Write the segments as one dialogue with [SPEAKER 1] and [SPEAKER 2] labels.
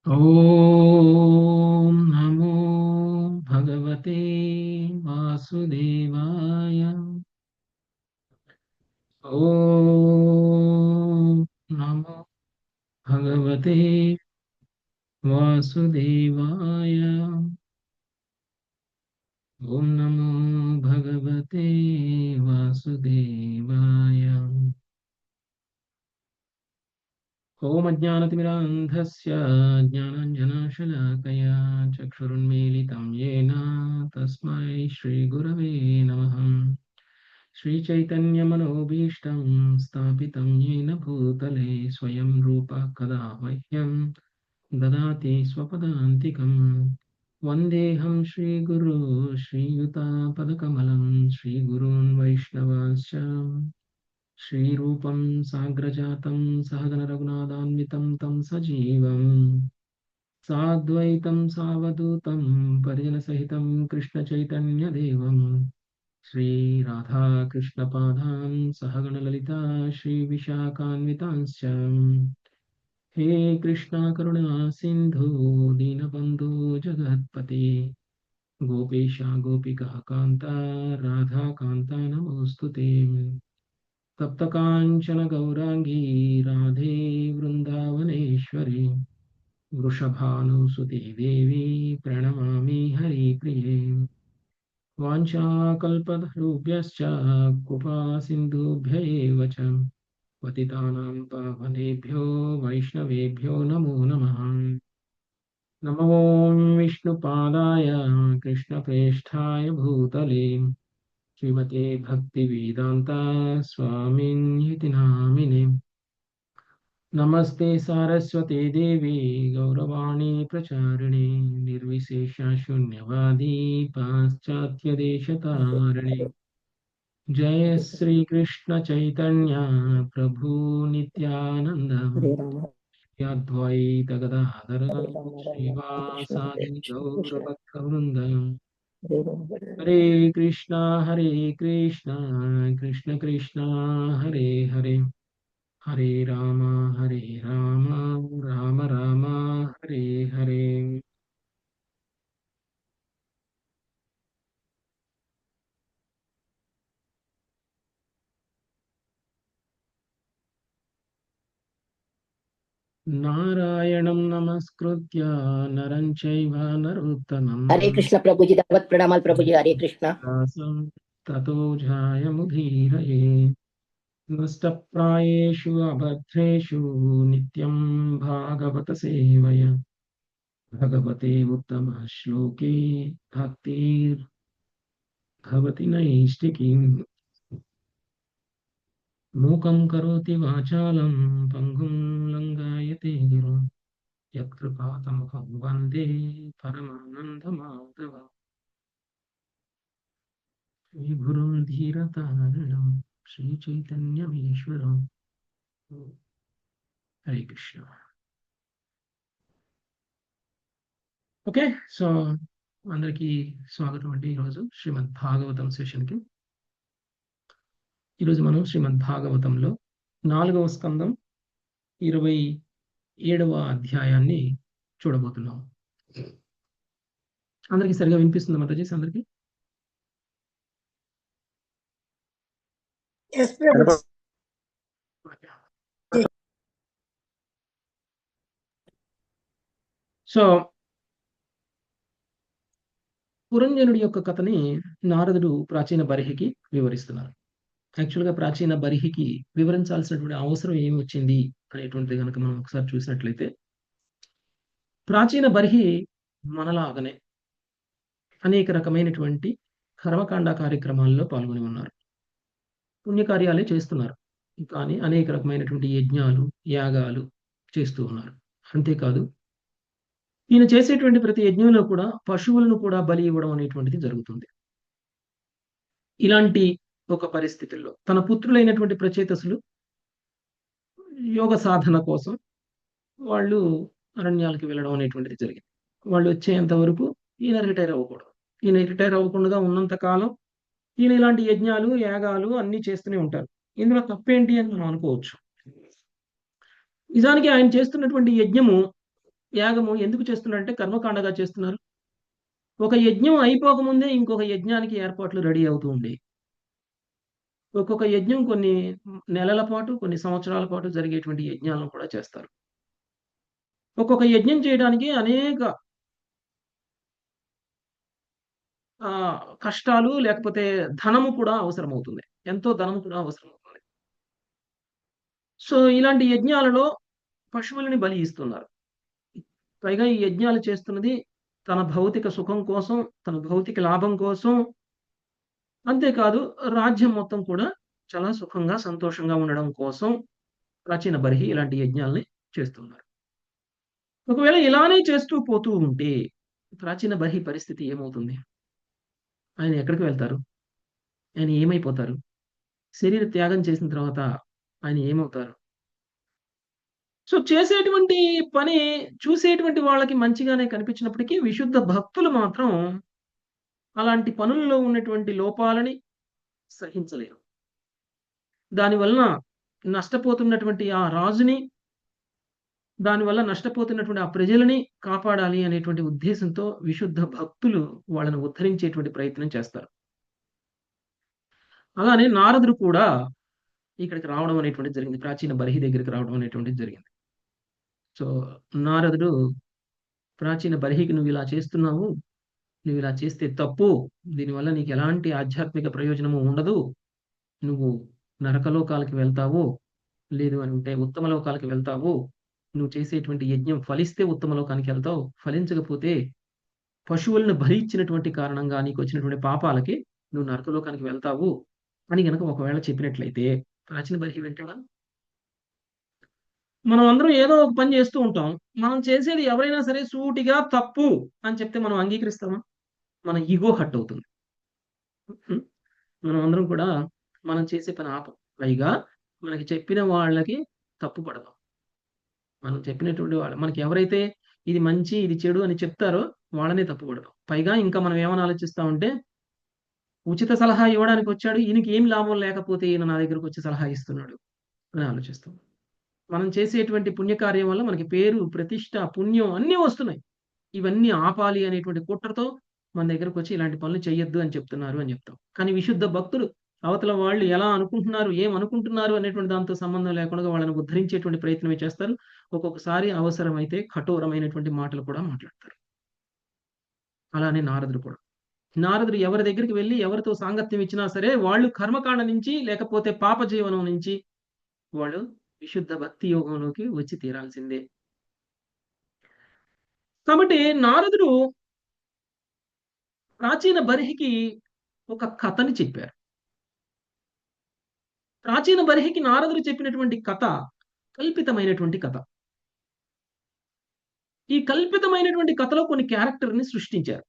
[SPEAKER 1] ఓం నమో భగవతే వాసుదేవాయ. ఓం నమో భగవతే వాసుదేవాయ. ఓం నమో భగవతే వాసుదేవాయ. ఓం అజ్ఞానతిమిరాంధస్య జ్ఞానాంజనశలాకయా చక్షురున్మీలితం येन తస్మై శ్రీగురవే నమః. श्रीचैतन्यमनोभीष्टं स्थापितं येन भूतले स्वयं रूपः कदा मह्यं ददाति स्वपदान्तिकं। वन्देऽहं श्रीगुरो श्रीयुतापदकमलं श्रीगुरून् वैष्णवांश्च श्रीरूपं साग्रजातं सहगणरघुनाथान्वितं तं सजीवं साद्वैतं सावधूतं परिजनसहितं कृष्णचैतन्यदेवं श्रीराधाकृष्णपादान् सहगणललिता श्रीविशाखान्वितांश्च। हे कृष्णा करुणा सिन्धु दीनबन्धु जगत्पते गोपेश गोपिकः कान्ता राधाकान्ता नमोऽस्तु ते। तप्तकाञ्चन गौराङ्गी राधे वृन्दावनेश्वरी वृषभानुसुते देवी प्रणमामि हरिप्रिये। वाञ्छाकल्पतरुभ्यश्च कृपासिन्धुभ्य एव च पतितानां पावनेभ्यो वैष्णवेभ्यो नमो नमः। नमो विष्णुपादाय कृष्णप्रेष्ठाय भूतले श्रीमते भक्तिवेदान्ता स्वामिन्यति नामिने। नमस्ते सारस्वते देवी गौरवाणी प्रचारिणे निर्विशेषशून्यवादी पाश्चात्यदेशतारिणे। जय श्री कृष्ण चैतन्य प्रभु नित्यानंद
[SPEAKER 2] हरे राम
[SPEAKER 1] अद्वैत गदाधर
[SPEAKER 2] हरे राम
[SPEAKER 1] श्रीवासादि
[SPEAKER 2] कृष्ण
[SPEAKER 1] गौरभक्तवृंद।
[SPEAKER 2] हरे राम
[SPEAKER 1] हरे कृष्णा कृष्ण कृष्ण हरे हरे हरे राम राम राम हरे हरे। नारायणं नमस्कृत्य नरं चैव नरोत्तमं
[SPEAKER 2] हरे कृष्ण प्रभु जी दावत प्रणाम प्रभु जी हरे कृष्ण
[SPEAKER 1] दासं ततो जायमुदीरये। नष्टप्रायेषु अभद्रेषु नित्यं भागवत सेवया भगवते उत्तमश्लोके भक्तिर्भवति नैष्टिकीम्। मूकं करोति वाचालं पङ्गुं लङ्घयते गिरिं यत्कृपातमहं वन्दे परमानन्दमाधवम्। श्रीगुरुं धीरतारिणं श्रीचैतन्यमीश्वरम्। हरे कृष्ण. ఓకే, సో అందరికీ స్వాగతం అండి. ఈరోజు శ్రీమద్ భాగవతం సెషన్కి. ఈరోజు మనం శ్రీమద్ భాగవతంలో 4వ స్కందం 27వ అధ్యాయాన్ని చూడబోతున్నాం. అందరికీ సరిగా వినిపిస్తుందా మాతాజీ? అందరికీ సో పురంజనుడి యొక్క కథని నారదుడు ప్రాచీన బర్హికి వివరిస్తున్నారు. యాక్చువల్గా ప్రాచీన బర్హికి వివరించాల్సినటువంటి అవసరం ఏమి వచ్చింది అనేటువంటిది కనుక మనం ఒకసారి చూసినట్లయితే, ప్రాచీన బర్హి మనలాగనే అనేక రకమైనటువంటి కర్మకాండ కార్యక్రమాల్లో పాల్గొని ఉన్నారు, పుణ్యకార్యాలే చేస్తున్నారు, కానీ అనేక రకమైనటువంటి యజ్ఞాలు యాగాలు చేస్తూ ఉన్నారు. అంతేకాదు, ఈయన చేసేటువంటి ప్రతి యజ్ఞంలో కూడా పశువులను కూడా బలి ఇవ్వడం అనేటువంటిది జరుగుతుంది. ఇలాంటి ఒక పరిస్థితుల్లో తన పుత్రులైనటువంటి ప్రచేతసులు యోగ సాధన కోసం వాళ్ళు అరణ్యాలకు వెళ్ళడం అనేటువంటిది జరిగింది. వాళ్ళు వచ్చేంత వరకు ఈయన రిటైర్ అవ్వకూడదు. ఈయన రిటైర్ అవ్వకుండా ఉన్నంత కాలం ఈయన ఇలాంటి యజ్ఞాలు యాగాలు అన్నీ చేస్తూనే ఉంటారు. ఇందులో తప్పేంటి అని మనం అనుకోవచ్చు. నిజానికి ఆయన చేస్తున్నటువంటి యజ్ఞము యాగము ఎందుకు చేస్తున్నారంటే కర్మకాండగా చేస్తున్నారు. ఒక యజ్ఞం అయిపోకముందే ఇంకొక యజ్ఞానికి ఏర్పాట్లు రెడీ అవుతూ ఉండేవి. ఒక్కొక్క యజ్ఞం కొన్ని నెలల పాటు, కొన్ని సంవత్సరాల పాటు జరిగేటువంటి యజ్ఞాలను కూడా చేస్తారు. ఒక్కొక్క యజ్ఞం చేయడానికి అనేక కష్టాలు లేకపోతే ధనము కూడా అవసరమవుతుంది. ఎంతో ధనము కూడా అవసరమవుతుంది. సో, ఇలాంటి యజ్ఞాలలో పశువులని బలి ఇస్తున్నారు. పైగా ఈ యజ్ఞాలు చేస్తున్నది తన భౌతిక సుఖం కోసం, తన భౌతిక లాభం కోసం. అంతేకాదు రాజ్యం మొత్తం కూడా చాలా సుఖంగా, సంతోషంగా ఉండడం కోసం ప్రాచీన బర్హి ఇలాంటి యజ్ఞాల్ని చేస్తున్నారు. ఒకవేళ ఇలానే చేస్తూ పోతూ ఉంటే ప్రాచీన బర్హి పరిస్థితి ఏమవుతుంది? ఆయన ఎక్కడికి వెళ్తారు? ఆయన ఏమైపోతారు? శరీర త్యాగం చేసిన తర్వాత ఆయన ఏమవుతారు? సో, చేసేటువంటి పని చూసేటువంటి వాళ్ళకి మంచిగానే కనిపించినప్పటికీ విశుద్ధ భక్తులు మాత్రం అలాంటి పనుల్లో ఉన్నటువంటి లోపాలని సహించలేరు. దానివలన నష్టపోతున్నటువంటి ఆ రాజుని, దానివల్ల నష్టపోతున్నటువంటి ఆ ప్రజలని కాపాడాలి అనేటువంటి ఉద్దేశంతో విశుద్ధ భక్తులు వాళ్ళని ఉద్ధరించేటువంటి ప్రయత్నం చేస్తారు. అలానే నారదుడు కూడా ఇక్కడికి రావడం అనేటువంటిది జరిగింది. ప్రాచీన బర్హి దగ్గరికి రావడం అనేటువంటిది జరిగింది. సో, నారదుడు ప్రాచీన బర్హికి "నువ్విలా చేస్తున్నావు. నువ్విలా చేస్తే తప్పు. దీనివల్ల నీకెలాంటి ఆధ్యాత్మిక ప్రయోజనము ఉండదు. నువ్వు నరకలోకాలకి వెళ్తావు. లేదు అనంటే ఉత్తమ లోకాలకి వెళ్తావు. నువ్వు చేసేటువంటి యజ్ఞం ఫలిస్తే ఉత్తమ లోకానికెళ్తావు. ఫలించకపోతే పశువులను బలి ఇచ్చినటువంటి కారణంగా నీకొచ్చినటువంటి పాపాలకి నువ్వు నరకలోకానికి వెళ్తావు" అని గనక ఒకవేళ చెప్పినట్లయితే ప్రాచీన బర్హి వింటాడా? మనం అందరం ఏదో ఒక పని చేస్తూ ఉంటాం. మనం చేసేది ఎవరైనా సరే సూటిగా తప్పు అని చెప్తే మనం అంగీకరిస్తామా? మన ఇగో హర్ట్ అవుతుంది. హ్మ్. మనం అందరం కూడా మనం చేసే పని ఆపం. పైగా మనకి చెప్పిన వాళ్ళకి తప్పు పడతాం. మనం చెప్పినటువంటి వాళ్ళు మనకి ఎవరైతే ఇది మంచి, ఇది చెడు అని చెప్తారో వాళ్ళనే తప్పు పడతాం. పైగా ఇంకా మనం ఏమని ఆలోచిస్తామంటే, ఉచిత సలహా ఇవ్వడానికొచ్చాడు. ఈయనకి ఏం లాభం లేకపోతే ఈయన నా దగ్గరకొచ్చి సలహా ఇస్తున్నాడు అని ఆలోచిస్తాం. మనం చేసేటువంటి పుణ్యకార్యం వల్ల మనకి పేరు, ప్రతిష్ట, పుణ్యం అన్నీ వస్తున్నాయి. ఇవన్నీ ఆపాలి అనేటువంటి కుట్రతో మన దగ్గరకొచ్చి ఇలాంటి పనులు చెయ్యొద్దు అని చెప్తున్నారు అని చెప్తాం. కానీ విశుద్ధ భక్తులు అవతల వాళ్ళు ఎలా అనుకుంటున్నారు, ఏమనుకుంటున్నారు అనేటువంటి దాంతో సంబంధం లేకుండా వాళ్ళని ఉద్ధరించేటువంటి ప్రయత్నమే చేస్తారు. ఒక్కొక్కసారి అవసరమైతే కఠోరమైనటువంటి మాటలు కూడా మాట్లాడతారు. అలానే నారదుడు కూడా. నారదుడు ఎవరి దగ్గరికి వెళ్లి ఎవరితో సాంగత్యం ఇచ్చినా సరే వాళ్ళు కర్మకాండ నుంచి లేకపోతే పాప జీవనం నుంచి వాళ్ళు విశుద్ధ భక్తి యోగంలోకి వచ్చి తీరాల్సిందే. కాబట్టి నారదుడు ప్రాచీన బర్హికి ఒక కథని చెప్పారు. ప్రాచీన బర్హికి నారదుడు చెప్పినటువంటి కథ కల్పితమైనటువంటి కథ. ఈ కల్పితమైనటువంటి కథలో కొన్ని క్యారెక్టర్‌ని సృష్టించారు.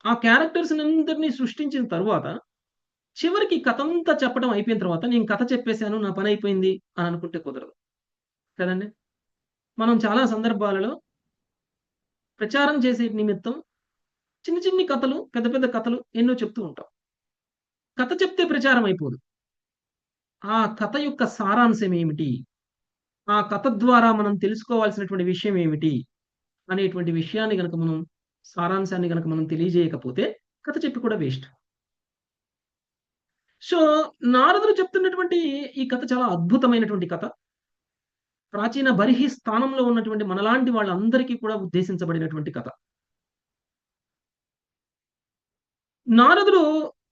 [SPEAKER 1] ఆ క్యారెక్టర్స్‌నందరిని సృష్టించిన తరువాత చివరికి కథంతా చెప్పడం అయిపోయిన తర్వాత నేను కథ చెప్పేసాను. నా పనయిపోయింది అని అనుకుంటే కుదరదు. కదండీ! మనం చాలా సందర్భాలలో ప్రచారం చేసే నిమిత్తం చిన్ని చిన్ని కథలు, పెద్ద పెద్ద కథలు ఎన్నో చెప్తూ ఉంటాం. కథ చెప్తే ప్రచారం అయిపోదు. ఆ కథ యొక్క సారాంశం ఏమిటి? ఆ కథ ద్వారా మనం తెలుసుకోవాల్సినటువంటి విషయం ఏమిటి? అనేటువంటి విషయాన్ని గనక మనం సారాంశాన్ని గనక మనం తెలియజేయకపోతే కథ చెప్పి కూడా వేస్ట్. సో, నారదుడు చెప్తున్నటువంటి ఈ కథ చాలా అద్భుతమైనటువంటి కథ. ప్రాచీన బర్హి స్థానంలో ఉన్నటువంటి మనలాంటి వాళ్ళందరికీ కూడా ఉద్దేశించబడినటువంటి కథ. నారదుడు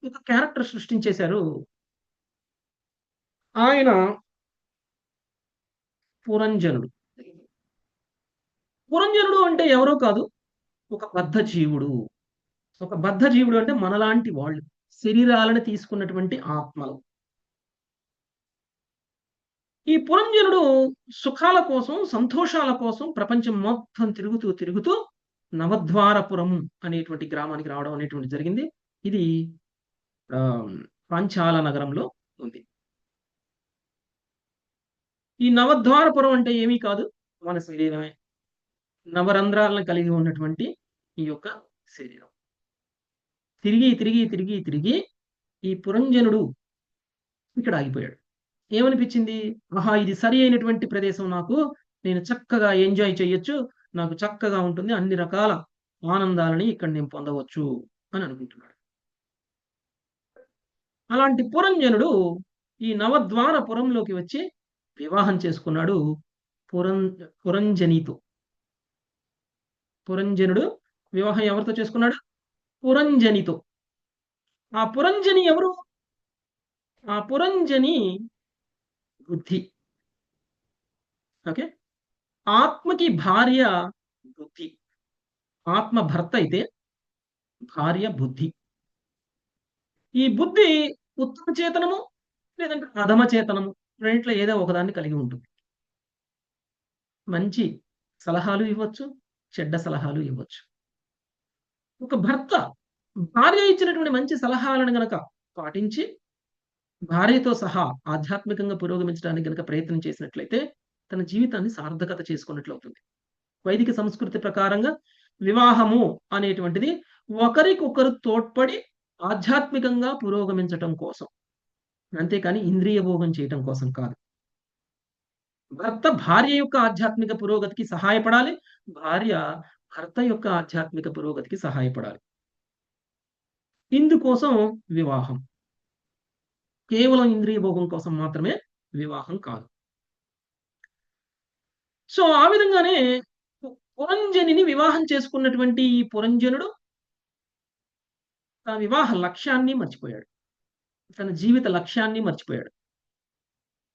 [SPEAKER 1] ఒక క్యారెక్టర్ సృష్టించేశారు. ఆయన పురంజనుడు. పురంజనుడు అంటే ఎవరో కాదు. ఒక బద్ధ జీవుడు. ఒక బద్ధ జీవుడు అంటే మనలాంటి వాళ్ళు. శరీరాలను తీసుకున్నటువంటి ఆత్మలు. ఈ పురంజనుడు సుఖాల కోసం, సంతోషాల కోసం ప్రపంచం మొత్తం తిరుగుతూ, తిరుగుతూ నవద్వారపురం అనేటువంటి గ్రామానికి రావడం అనేటువంటిది జరిగింది. ఇది ఆహ్, పాంచాల నగరంలో ఉంది. ఈ నవద్వారపురం అంటే ఏమీ కాదు. మన శరీరమే. నవరంధ్రాలను కలిగి ఉన్నటువంటి ఈ యొక్క శరీరం. తిరిగి, తిరిగి, తిరిగి, తిరిగి ఈ పురంజనుడు ఇక్కడ ఆగిపోయాడు. ఏమనిపించింది? ఆహా! ఇది సరి అయినటువంటి ప్రదేశం నాకు. నేను చక్కగా ఎంజాయ్ చేయొచ్చు. నాకు చక్కగా ఉంటుంది. అన్ని రకాల ఆనందాలని ఇక్కడ నేను పొందవచ్చు అని అనుకుంటున్నాడు. అలాంటి పురంజనుడు ఈ నవద్వారపురంలోకి వచ్చి వివాహం చేసుకున్నాడు పురం పురంజనితో. పురంజనుడు వివాహం ఎవరితో చేసుకున్నాడు? పురంజనితో. ఆ పురంజని ఎవరు? ఆ పురంజని బుద్ధి. ఓకే. ఆత్మకి భార్య బుద్ధి. ఆత్మ భర్త అయితే భార్య బుద్ధి. ఈ బుద్ధి ఉత్తమ చేతనము లేదంటే అధమ చేతనము రెండిట్లో ఏదో ఒకదాన్ని కలిగి ఉంటుంది. మంచి సలహాలు ఇవ్వచ్చు, చెడ్డ సలహాలు ఇవ్వచ్చు. ఒక భర్త భార్య ఇచ్చినటువంటి మంచి సలహాలను గనక పాటించి భార్యతో సహా ఆధ్యాత్మికంగా పురోగమించడానికి గనక ప్రయత్నం చేసినట్లయితే తన జీవితాన్ని సార్థకత చేసుకున్నట్లు అవుతుంది. వైదిక సంస్కృతి ప్రకారంగా వివాహము అనేటువంటిది ఒకరికొకరు తోడ్పడి ఆధ్యాత్మికంగా పురోగమించటం కోసం, అంతేకాని ఇంద్రియ భోగం చేయటం కోసం కాదు. భర్త భార్య యొక్క ఆధ్యాత్మిక పురోగతికి సహాయపడాలి. భార్య భర్త యొక్క ఆధ్యాత్మిక పురోగతికి సహాయపడాలి. ఇందుకోసం వివాహం. కేవలం ఇంద్రియ భోగం కోసం మాత్రమే వివాహం కాదు. సో ఆ విధంగానే పురంజనిని వివాహం చేసుకున్నటువంటి ఈ పురంజనుడు తన వివాహ లక్ష్యాన్ని మర్చిపోయాడు. తన జీవిత లక్ష్యాన్ని మర్చిపోయాడు.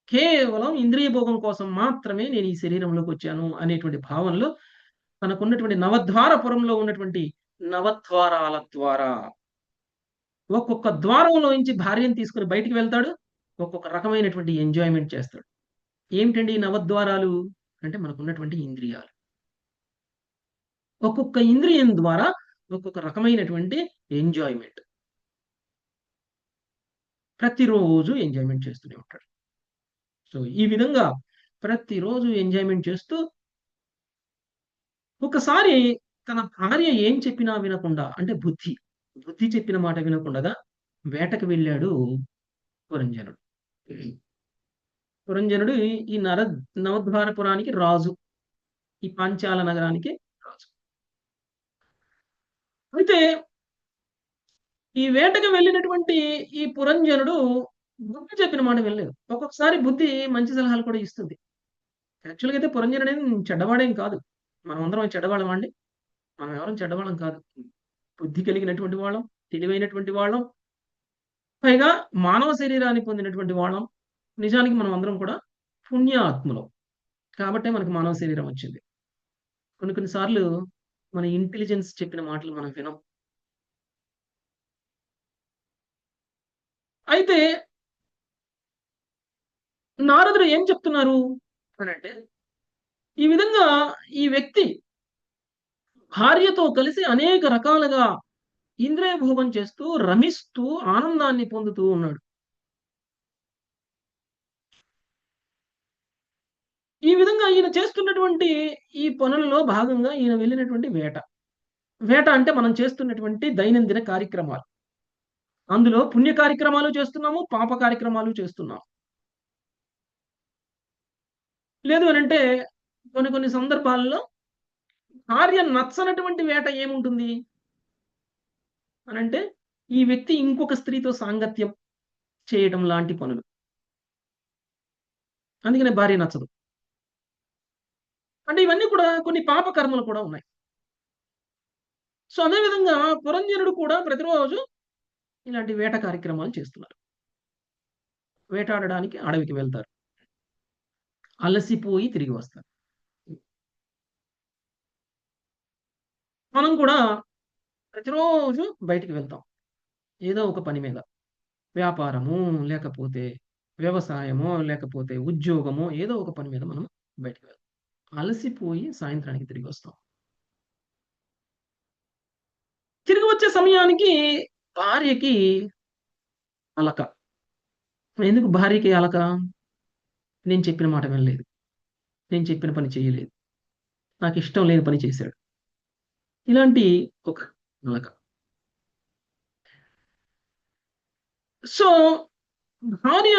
[SPEAKER 1] కేవలం ఇంద్రియ భోగం కోసం మాత్రమే నేను ఈ శరీరంలోకి వచ్చాను అనేటువంటి భావనలో తనకున్నటువంటి నవద్వారపురంలో ఉన్నటువంటి నవద్వారాల ద్వారా ఒక్కొక్క ద్వారంలో నుంచి భార్యను తీసుకుని బయటికి వెళ్తాడు. ఒక్కొక్క రకమైనటువంటి ఎంజాయ్మెంట్ చేస్తాడు. ఏమిటండి ఈ నవద్వారాలు అంటే మనకున్నటువంటి ఇంద్రియాలు. ఒక్కొక్క ఇంద్రియం ద్వారా ఒక్కొక్క రకమైనటువంటి ఎంజాయ్మెంట్. ప్రతిరోజు ఎంజాయ్మెంట్ చేస్తూనే ఉంటాడు. సో ఈ విధంగా ప్రతిరోజు ఎంజాయ్మెంట్ చేస్తూ ఒకసారి తన భార్య ఏం చెప్పినా వినకుండా, అంటే బుద్ధి చెప్పిన మాట వినకుండా వేటకు వెళ్ళాడు పురంజనుడు. పురంజనుడు ఈ నవద్వారపురానికి రాజు. ఈ పాంచాల నగరానికి రాజు. అయితే ఈ వేటకు వెళ్ళినటువంటి ఈ పురంజనుడు బుద్ధి చెప్పిన మాట వినలేదు. ఒక్కొక్కసారి బుద్ధి మంచి సలహాలు కూడా ఇస్తుంది. యాక్చువల్‌గా అయితే పురంజనుడు చెడ్డవాడేం కాదు. మనం అందరం చెడ్డవాళ్ళమా అండి? మనం ఎవరం చెడ్డవాళ్ళం కాదు. బుద్ధి కలిగినటువంటి వాళ్ళం, తెలివైనటువంటి వాళ్ళం. పైగా మానవ శరీరాన్ని పొందినటువంటి వాళ్ళం. నిజానికి మనం అందరం కూడా పుణ్యాత్ములం. కాబట్టే మనకు మానవ శరీరం వచ్చింది. కొన్ని సార్లు మన ఇంటెలిజెన్స్ చెప్పిన మాటలు మనం వినం. అయితే నారదుడు ఏం చెప్తున్నారు అనంటే, ఈ విధంగా ఈ వ్యక్తి భార్యతో కలిసి అనేక రకాలుగా ఇంద్రియ భోగం చేస్తూ, రమిస్తూ, ఆనందాన్ని పొందుతూ ఉన్నాడు. ఈ విధంగా ఈయన చేస్తున్నటువంటి ఈ పనులలో భాగంగా ఈయన వెళ్ళినటువంటి వేట. వేట అంటే మనం చేస్తున్నటువంటి దైనందిన కార్యక్రమాలు. అందులో పుణ్య కార్యక్రమాలు చేస్తున్నాము, పాప కార్యక్రమాలు చేస్తున్నాం. లేదు అనంటే కొన్ని సందర్భాల్లో భార్య నచ్చనటువంటి వేట ఏముంటుంది అనంటే ఈ వ్యక్తి ఇంకొక స్త్రీతో సాంగత్యం చేయడం లాంటి పనులు. అందుకనే భార్య నచ్చదు. అంటే ఇవన్నీ కూడా కొన్ని పాప కర్మలు కూడా ఉన్నాయి. సో అదే విధంగా పురంజనుడు కూడా ప్రతిరోజు ఇలాంటి వేట కార్యక్రమాలు చేస్తున్నారు. వేటాడడానికి అడవికి వెళ్తారు. అలసిపోయి తిరిగి వస్తారు. మనం కూడా ప్రతిరోజు బయటికి వెళ్తాం. ఏదో ఒక పని మీద. వ్యాపారము, లేకపోతే వ్యవసాయమో, లేకపోతే ఉద్యోగమో ఏదో ఒక పని మీద మనం బయటికి వెళ్తాం. అలసిపోయి సాయంత్రానికి తిరిగి వస్తాం. తిరిగి వచ్చే సమయానికి భార్యకి అలక. ఎందుకు భార్యకి అలక? నేను చెప్పిన మాట వినలేదు. నేను చెప్పిన పని చేయలేదు. నాకు ఇష్టం లేని పని చేశాడు. ఇలాంటి ఒక అలక. సో భార్య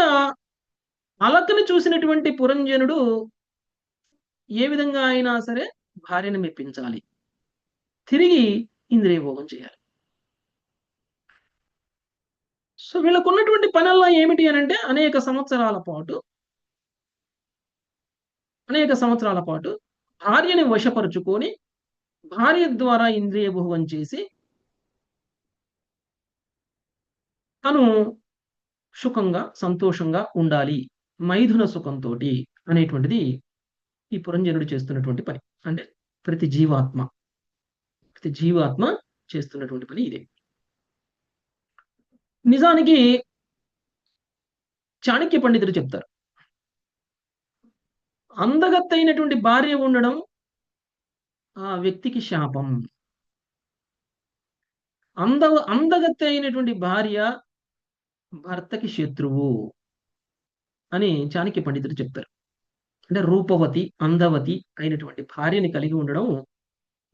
[SPEAKER 1] అలకని చూసినటువంటి పురంజనుడు ఏ విధంగా అయినా సరే భార్యను మెప్పించాలి. తిరిగి ఇంద్రియ భోగం చేయాలి. సో వీళ్ళకున్నటువంటి పనల్లా ఏమిటి అనంటే అనేక సంవత్సరాల పాటు భార్యని వశపరుచుకొని, భార్య ద్వారా ఇంద్రియ భోగం చేసి, తను సుఖంగా, సంతోషంగా ఉండాలి. మైథున సుఖంతోటి అనేటువంటిది ఈ పురంజనుడు చేస్తున్నటువంటి పని. అంటే ప్రతి జీవాత్మ, ప్రతి జీవాత్మ చేస్తున్నటువంటి పని ఇదే. నిజానికి చాణక్య పండితుడు చెప్తారు. అందగత్తైనటువంటి భార్య ఉండడం ఆ వ్యక్తికి శాపం. అందగత్తె అయినటువంటి భార్య భర్తకి శత్రువు అని చాణక్య పండితుడు చెప్తారు. అంటే రూపవతి, అందవతి అయినటువంటి భార్యని కలిగి ఉండడం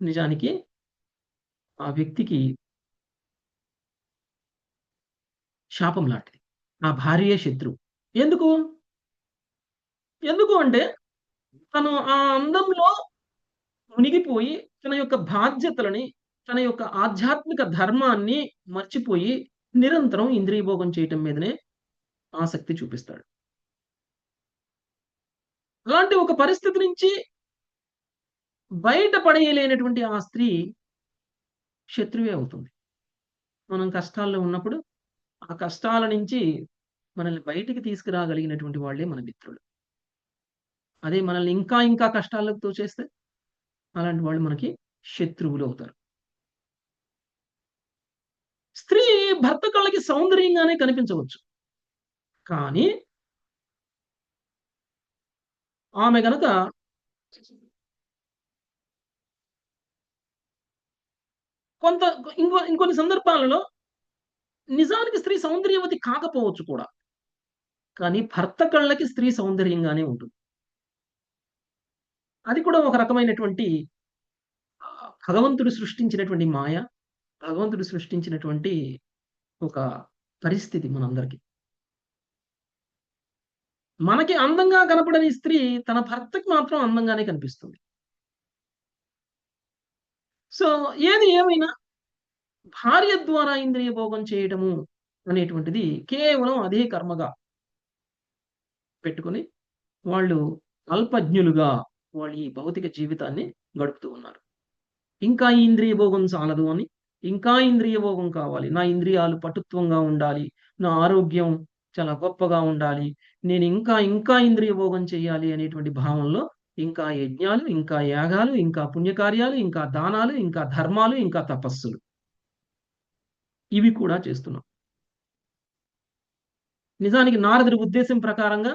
[SPEAKER 1] నిజానికి ఆ వ్యక్తికి శాపం లాంటిది. ఆ భార్యే శత్రువు. ఎందుకు? ఎందుకు అంటే తను ఆ అందంలో మునిగిపోయి తన యొక్క బాధ్యతలని, తన యొక్క ఆధ్యాత్మిక ధర్మాన్ని మర్చిపోయి నిరంతరం ఇంద్రియ భోగం చేయటం మీదనే ఆసక్తి చూపిస్తాడు. అలాంటి ఒక పరిస్థితి నుంచి బయటపడేయలేనటువంటి ఆ స్త్రీ శత్రువే అవుతుంది. మనం కష్టాల్లో ఉన్నప్పుడు ఆ కష్టాల నుంచి మనల్ని బయటికి తీసుకురాగలిగినటువంటి వాళ్ళే మన మిత్రులు. అదే మనల్ని ఇంకా ఇంకా కష్టాల్లోకి తోచేస్తే అలాంటి వాళ్ళు మనకి శత్రువులు అవుతారు. స్త్రీ భర్త కళ్ళకి సౌందర్యంగానే కనిపించవచ్చు. కానీ ఆమె గనక కొంత ఇంకొన్ని సందర్భాలలో నిజానికి స్త్రీ సౌందర్యవతి కాకపోవచ్చు కూడా. కానీ భర్త కళ్ళకి స్త్రీ సౌందర్యంగానే ఉంటుంది. అది కూడా ఒక రకమైనటువంటి భగవంతుడు సృష్టించినటువంటి మాయ, భగవంతుడు సృష్టించినటువంటి ఒక పరిస్థితి మనందరికీ. మనకి అందంగా కనపడని స్త్రీ తన భర్తకి మాత్రం అందంగానే కనిపిస్తుంది. సో ఏది ఏమైనా భార్య ద్వారా ఇంద్రియ భోగం చేయటము అనేటువంటిది కేవలం అదే కర్మగా పెట్టుకొని వాళ్ళు అల్పజ్ఞులుగా వాళ్ళు ఈ భౌతిక జీవితాన్ని గడుపుతూ ఉన్నారు. ఇంకా ఈ ఇంద్రియ భోగం చాలదు అని, ఇంకా ఇంద్రియ భోగం కావాలి, నా ఇంద్రియాలు పటుత్వంగా ఉండాలి, నా ఆరోగ్యం చాలా గొప్పగా ఉండాలి, నేను ఇంకా ఇంకా ఇంద్రియ భోగం చేయాలి అనేటువంటి భావంలో ఇంకా యజ్ఞాలు, ఇంకా యాగాలు, ఇంకా పుణ్యకార్యాలు, ఇంకా దానాలు, ఇంకా ధర్మాలు, ఇంకా తపస్సులు ఇవి కూడా చేస్తున్నాం. నిజానికి నారదుడి ఉద్దేశం ప్రకారంగా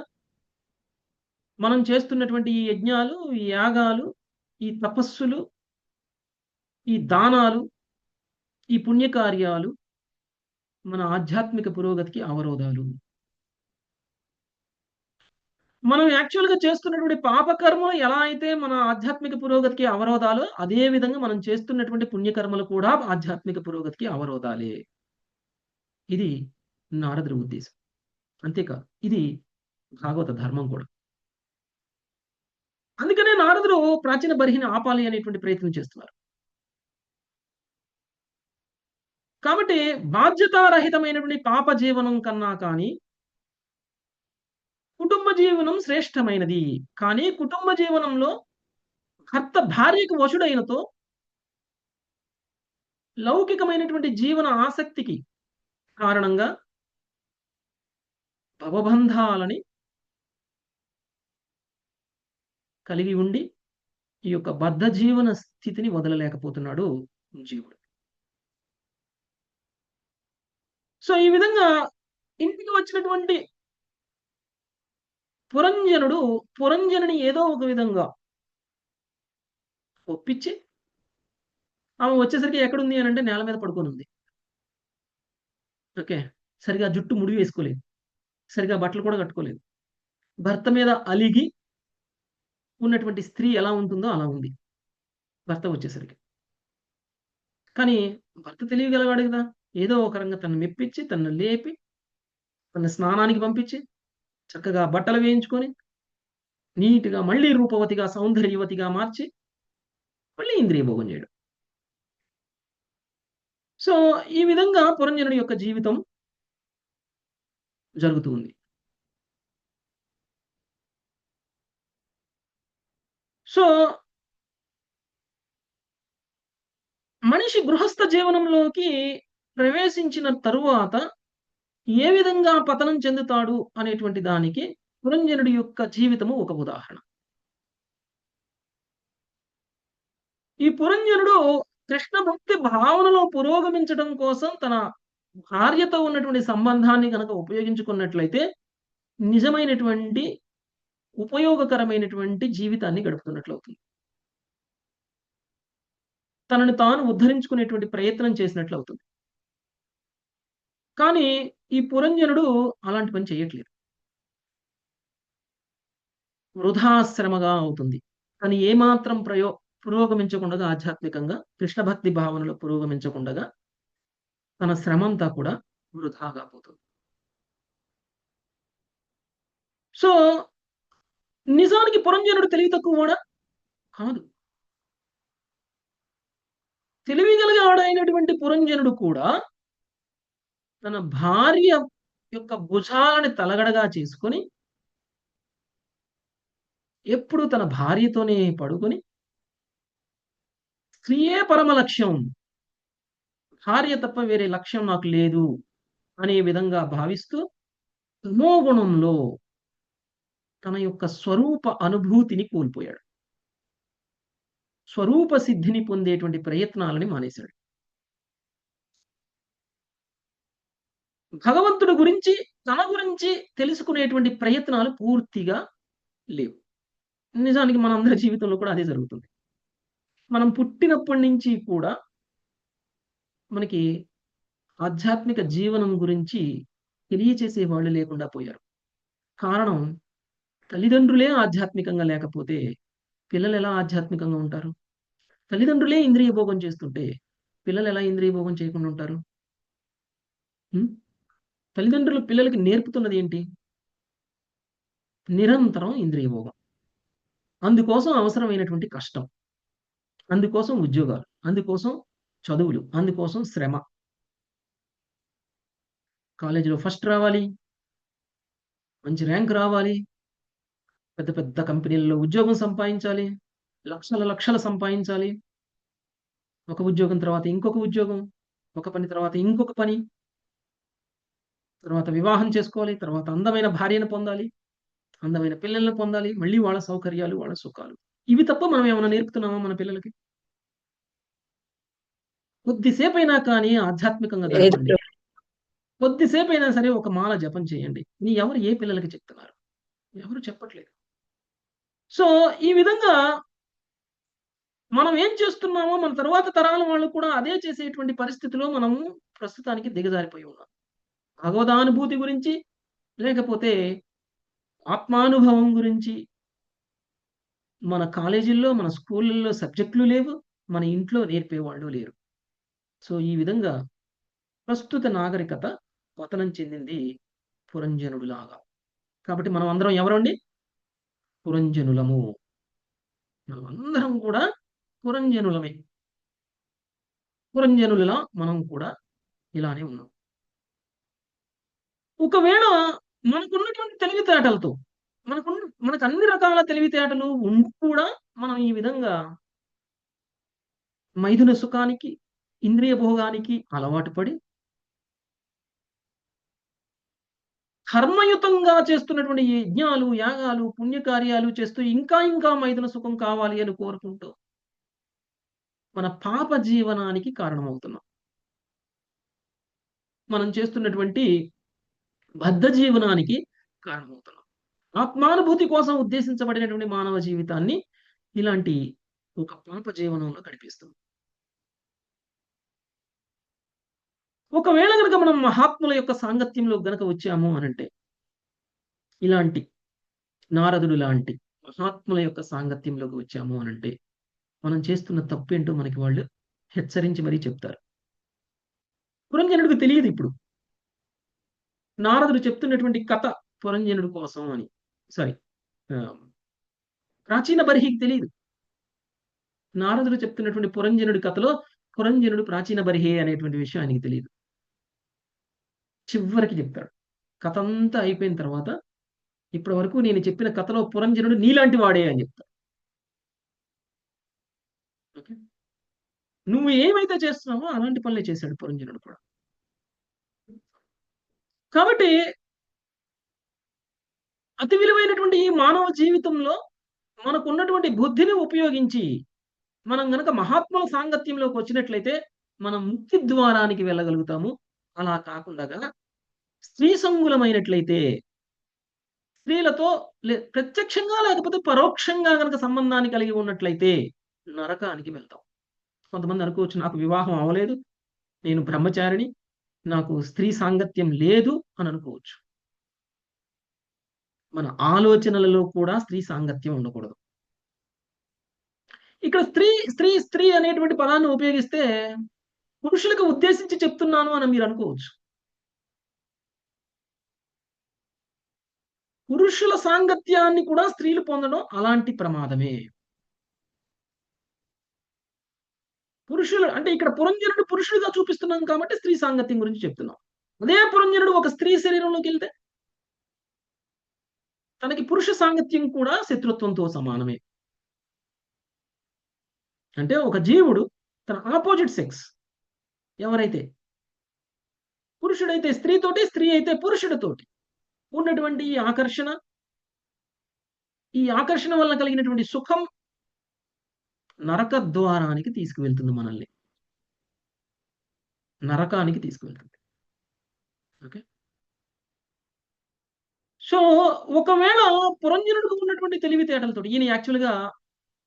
[SPEAKER 1] మనం చేస్తున్నటువంటి ఈ యజ్ఞాలు, ఈ యాగాలు, ఈ తపస్సులు, ఈ దానాలు, ఈ పుణ్యకార్యాలు మన ఆధ్యాత్మిక పురోగతికి అవరోధాలు. మనం యాక్చువల్‌గా చేస్తున్నటువంటి పాపకర్మలు ఎలా అయితే మన ఆధ్యాత్మిక పురోగతికి అవరోధాలో, అదే విధంగా మనం చేస్తున్నటువంటి పుణ్యకర్మలు కూడా ఆధ్యాత్మిక పురోగతికి అవరోధాలే. ఇది నారదుడి ఉద్దేశం. అంతేకాదు, ఇది భాగవత ధర్మం కూడా. అందుకనే నారదుడు ప్రాచీన బర్హిని ఆపాలి అనేటువంటి ప్రయత్నం చేస్తున్నారు. కాబట్టి బాధ్యతారహితమైనటువంటి పాప జీవనం కన్నా కానీ కుటుంబ జీవనం శ్రేష్టమైనది. కానీ కుటుంబ జీవనంలో భర్త భార్యకు వశుడైనతో లౌకికమైనటువంటి జీవన ఆసక్తికి కారణంగా భవబంధాలని కలిగి ఉండి ఈ యొక్క బద్ధ జీవన స్థితిని వదలలేకపోతున్నాడు జీవుడు. సో ఈ విధంగా ఇంటికి వచ్చినటువంటి పురంజనుని ఏదో ఒక విధంగా ఒప్పించి ఆమె వచ్చేసరికి ఎక్కడుంది అని అంటే నేల మీద పడుకొని ఉంది. ఓకే. సరిగా జుట్టు ముడి వేసుకోలేదు, సరిగా బట్టలు కూడా కట్టుకోలేదు. భర్త మీద అలిగి ఉన్నటువంటి స్త్రీ ఎలా ఉంటుందో అలా ఉంది భర్త వచ్చేసరికి. కానీ భర్త తెలియగలవాడు కదా, ఏదో ఒక రకంగా తను మెప్పించి, తను లేపి, తన స్నానానికి పంపించి, చక్కగా బట్టలు వేయించుకొని, నీట్‌గా మళ్ళీ రూపవతిగా, సౌందర్యవతిగా మార్చి మళ్ళీ ఇంద్రియ భోగం చేయడం. సో, ఈ విధంగా పురంజనుడి యొక్క జీవితం జరుగుతూ ఉంది. సో, మనిషి గృహస్థ జీవనంలోకి ప్రవేశించిన తరువాత ఏ విధంగా పతనం చెందుతాడు అనేటువంటి దానికి పురంజనుడి యొక్క జీవితము ఒక ఉదాహరణ. ఈ పురంజనుడు కృష్ణ భక్తి భావనలో పురోగమించడం కోసం తన భార్యతో ఉన్నటువంటి సంబంధాన్ని గనక ఉపయోగించుకున్నట్లయితే నిజమైనటువంటి ఉపయోగకరమైనటువంటి జీవితాన్ని గడుపుతున్నట్లవుతుంది. తనను తాను ఉద్ధరించుకునేటువంటి ప్రయత్నం చేసినట్లవుతుంది. కానీ ఈ పురంజనుడు అలాంటి పని చేయట్లేదు. వృధా శ్రమగా అవుతుంది. తను ఏమాత్రం పురోగమించకుండగా ఆధ్యాత్మికంగా కృష్ణ భక్తి భావనలో పురోగమించకుండగా తన శ్రమంతా కూడా వృధాగా పోతుంది. సో, నిజానికి పురంజనుడు తెలివి తక్కువవాడా? కాదు. తెలివిగలవాడైనటువంటి పురంజనుడు కూడా తన భార్య యొక్క భుజాలని తలగడగా చేసుకొని ఎప్పుడు తన భార్యతోనే పడుకొని స్త్రీయే పరమ లక్ష్యం. భార్య తప్ప వేరే లక్ష్యం నాకు లేదు అనే విధంగా భావిస్తూ తమోగుణంలో తన యొక్క స్వరూప అనుభూతిని కోల్పోయాడు. స్వరూప సిద్ధిని పొందేటువంటి ప్రయత్నాలని మానేశాడు. భగవంతుడి గురించి, తన గురించి తెలుసుకునేటువంటి ప్రయత్నాలు పూర్తిగా లేవు. నిజానికి మనందరి జీవితంలో కూడా అదే జరుగుతుంది. మనం పుట్టినప్పటి నుంచి కూడా మనకి ఆధ్యాత్మిక జీవనం గురించి తెలియచేసే వాళ్ళు లేకుండా పోయారు. కారణం తల్లిదండ్రులే ఆధ్యాత్మికంగా లేకపోతే పిల్లలు ఎలా ఆధ్యాత్మికంగా ఉంటారు? తల్లిదండ్రులే ఇంద్రియ భోగం చేస్తుంటే పిల్లలు ఎలా ఇంద్రియ భోగం చేయకుండా ఉంటారు? తల్లిదండ్రులు పిల్లలకి నేర్పుతున్నది ఏంటి? నిరంతరం ఇంద్రియ భోగం. అందుకోసం అవసరమైనటువంటి కష్టం. అందుకోసం ఉద్యోగాలు. అందుకోసం చదువులు. అందుకోసం శ్రమ. కాలేజీలో ఫస్ట్ రావాలి. మంచి ర్యాంక్ రావాలి. పెద్ద పెద్ద కంపెనీల్లో ఉద్యోగం సంపాదించాలి. లక్షలు సంపాదించాలి. ఒక ఉద్యోగం తర్వాత ఇంకొక ఉద్యోగం. ఒక పని తర్వాత ఇంకొక పని. తర్వాత వివాహం చేసుకోవాలి. తర్వాత అందమైన భార్యను పొందాలి. అందమైన పిల్లల్ని పొందాలి. మళ్ళీ వాళ్ళ సౌకర్యాలు, వాళ్ళ సుఖాలు. ఇవి తప్ప మనం ఏమైనా నేర్పుతున్నామా మన పిల్లలకి? కొద్దిసేపైనా కానీ ఆధ్యాత్మికంగా
[SPEAKER 2] లేదు
[SPEAKER 1] గడపండి. కొద్దిసేపైనా సరే ఒక మాల జపం చేయండి. ఎవరు ఏ పిల్లలకి చెప్తున్నారు? ఎవరు చెప్పట్లేదు. సో, ఈ విధంగా మనం ఏం చేస్తున్నామో మన తరువాత తరాల వాళ్ళు కూడా అదే చేసేటువంటి పరిస్థితిలో మనము ప్రస్తుతానికి దిగజారిపోయి ఉన్నాం. భగవదానుభూతి గురించి, లేకపోతే ఆత్మానుభవం గురించి మన కాలేజీల్లో, మన స్కూళ్ళల్లో సబ్జెక్టులు లేవు. మన ఇంట్లో నేర్పేవాళ్ళు లేరు. సో, ఈ విధంగా ప్రస్తుత నాగరికత పతనం చెందింది పురంజనుడిలాగా. కాబట్టి మనం అందరం ఎవరండి? పురంజనులము. మనమందరం కూడా పురంజనులమే. పురంజనులలా మనం కూడా ఇలానే ఉన్నాం. ఒకవేళ మనకున్నటువంటి తెలివితేటలతో మనకు అన్ని రకాల తెలివితేటలు ఉండి కూడా మనం ఈ విధంగా మైథున సుఖానికి, ఇంద్రియ భోగానికి అలవాటు పడి కర్మయుతంగా చేస్తున్నటువంటి యజ్ఞాలు, యాగాలు, పుణ్యకార్యాలు చేస్తూ ఇంకా ఇంకా మైథున సుఖం కావాలి అని కోరుకుంటూ మన పాప జీవనానికి కారణమవుతున్నాం. మనం చేస్తున్నటువంటి బద్ధ జీవనానికి కారణమవుతున్నాం. ఆత్మానుభూతి కోసం ఉద్దేశించబడినటువంటి మానవ జీవితాన్ని ఇలాంటి ఒక పాప జీవనంలో గడిపేస్తాం. ఒకవేళ గనక మనం మహాత్ముల యొక్క సాంగత్యంలో గనక వచ్చాము అనంటే, ఇలాంటి నారదుడు లాంటి మహాత్ముల యొక్క సాంగత్యంలోకి వచ్చాము అనంటే, మనం చేస్తున్న తప్పేంటో మనకి వాళ్ళు హెచ్చరించి మరీ చెప్తారు. పురంజనుడికి తెలియదు ఇప్పుడు. నారదుడు చెప్తున్నటువంటి కథ పురంజనుడి కోసం అని. సారీ. ప్రాచీన బర్హికి తెలియదు. నారదుడు చెప్తున్నటువంటి పురంజనుడి కథలో పురంజనుడు ప్రాచీన బర్హి అనేటువంటి విషయం ఆయనకి తెలియదు. చివరికి చెప్తాడు. కథ అంతా అయిపోయిన తర్వాత ఇప్పటి వరకు నేను చెప్పిన కథలో పురంజనుడు నీలాంటి వాడే అని చెప్తాడు. ఓకే, నువ్వు ఏమైతే చేస్తున్నావో అలాంటి పనులే చేశాడు పురంజనుడు కూడా. కాబట్టి అతి విలువైనటువంటి ఈ మానవ జీవితంలో మనకున్నటువంటి బుద్ధిని ఉపయోగించి మనం గనక మహాత్ముల సాంగత్యంలోకి వచ్చినట్లయితే మనం ముక్తి ద్వారానికి వెళ్ళగలుగుతాము. అలా కాకుండా స్త్రీ సంగులమైనట్లయితే స్త్రీలతో ప్రత్యక్షంగా లేకపోతే పరోక్షంగా గనక సంబంధాన్ని కలిగి ఉన్నట్లయితే నరకానికి వెళ్తాం. కొంతమంది అనుకోవచ్చు, నాకు వివాహం అవ్వలేదు, నేను బ్రహ్మచారిని, నాకు స్త్రీ సాంగత్యం లేదు అని అనుకోవచ్చు. మన ఆలోచనలలో కూడా స్త్రీ సాంగత్యం ఉండకూడదు. ఇక్కడ స్త్రీ స్త్రీ స్త్రీ అనేటువంటి పదాన్ని ఉపయోగిస్తే పురుషులకు ఉద్దేశించి చెప్తున్నాను అని మీరు అనుకోవచ్చు. పురుషుల సాంగత్యాన్ని కూడా స్త్రీలు పొందడం అలాంటి ప్రమాదమే. పురుషులు అంటే ఇక్కడ పురంజనుడు పురుషుడిగా చూపిస్తున్నాం కాబట్టి స్త్రీ సాంగత్యం గురించి చెప్తున్నాం. అదే పురంజనుడు ఒక స్త్రీ శరీరంలోకి వెళ్తే తనకి పురుష సాంగత్యం కూడా శత్రుత్వంతో సమానమే. అంటే ఒక జీవుడు తన ఆపోజిట్ సెక్స్ ఎవరైతే పురుషుడైతే స్త్రీతోటి, స్త్రీ అయితే పురుషుడితోటి ఉన్నటువంటి ఈ ఆకర్షణ వల్ల కలిగినటువంటి సుఖం నరక ద్వారానికి తీసుకువెళ్తుంది, మనల్ని నరకానికి తీసుకువెళ్తుంది. ఓకే, సో ఒకవేళ పురంజనుడికి ఉన్నటువంటి తెలివితేటలతో, ఈయన యాక్చువల్గా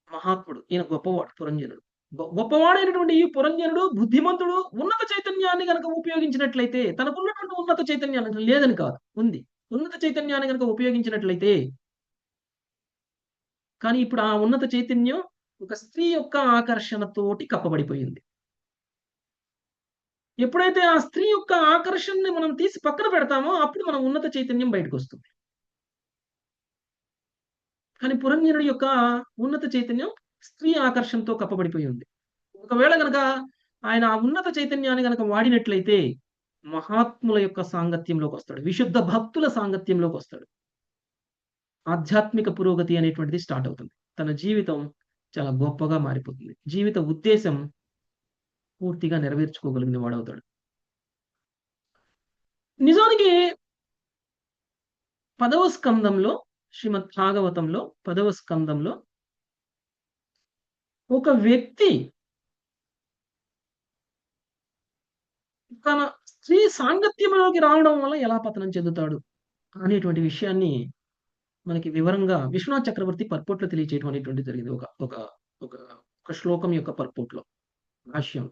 [SPEAKER 1] మహాత్ముడు, ఈయన గొప్పవాడు పురంజనుడు. గొప్పవాడైనటువంటి ఈ పురంజనుడు బుద్ధిమంతుడు, ఉన్నత చైతన్యాన్ని కనుక ఉపయోగించినట్లయితే, తనకున్నటువంటి ఉన్నత చైతన్యాన్ని లేదని కాదు, ఉంది, ఉన్నత చైతన్యాన్ని కనుక ఉపయోగించినట్లయితే, కానీ ఇప్పుడు ఆ ఉన్నత చైతన్యం ఒక స్త్రీ యొక్క ఆకర్షణతోటి కప్పబడిపోయింది. ఎప్పుడైతే ఆ స్త్రీ యొక్క ఆకర్షణని మనం తీసి పక్కన పెడతామో అప్పుడు మన ఉన్నత చైతన్యం బయటకు వస్తుంది. కానీ పురంజనుడి యొక్క ఉన్నత చైతన్యం స్త్రీ ఆకర్షణతో కప్పబడిపోయి ఉంది. ఒకవేళ గనక ఆయన ఆ ఉన్నత చైతన్యాన్ని గనక వాడినట్లయితే మహాత్ముల యొక్క సాంగత్యంలోకి వస్తాడు, విశుద్ధ భక్తుల సాంగత్యంలోకి వస్తాడు. ఆధ్యాత్మిక పురోగతి అనేటువంటిది స్టార్ట్ అవుతుంది. తన జీవితం చాలా గొప్పగా మారిపోతుంది. జీవిత ఉద్దేశం పూర్తిగా నెరవేర్చుకోగలిగిన వాడవుతాడు. నిజానికి 10వ స్కందంలో, శ్రీమద్ భాగవతంలో 10వ స్కందంలో ఒక వ్యక్తి తన స్త్రీ సాంగత్యంలోకి రావడం వల్ల ఎలా పతనం చెందుతాడు అనేటువంటి విషయాన్ని మనకి వివరంగా విశ్వనాథ్ చక్రవర్తి పర్పోట్లో తెలియచేయడం అనేటువంటి జరిగింది. ఒక ఒక ఒక ఒక శ్లోకం యొక్క పర్పోట్లో, భాష్యం.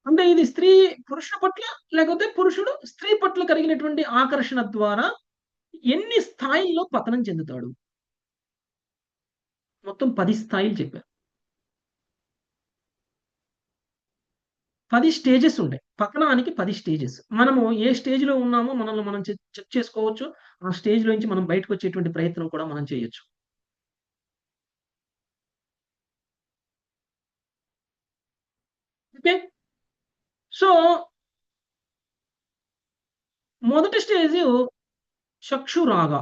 [SPEAKER 1] అంటే ఇది స్త్రీ పురుషుల పట్ల, లేకపోతే పురుషుడు స్త్రీ పట్ల కలిగినటువంటి ఆకర్షణ ద్వారా ఎన్ని స్థాయిల్లో పతనం చెందుతాడు. మొత్తం 10 స్థాయిలు చెప్పారు. 10 స్టేజెస్ ఉంటాయి. పతనానికి 10 స్టేజెస్. మనము ఏ స్టేజ్‌లో ఉన్నామో మనల్ని మనం చెక్ చేసుకోవచ్చు. ఆ స్టేజ్‌లో నుంచి మనం బయటకు వచ్చేటువంటి ప్రయత్నం కూడా మనం చేయొచ్చు. ఓకే, సో మొదటి స్టేజ్ చక్షురాగ.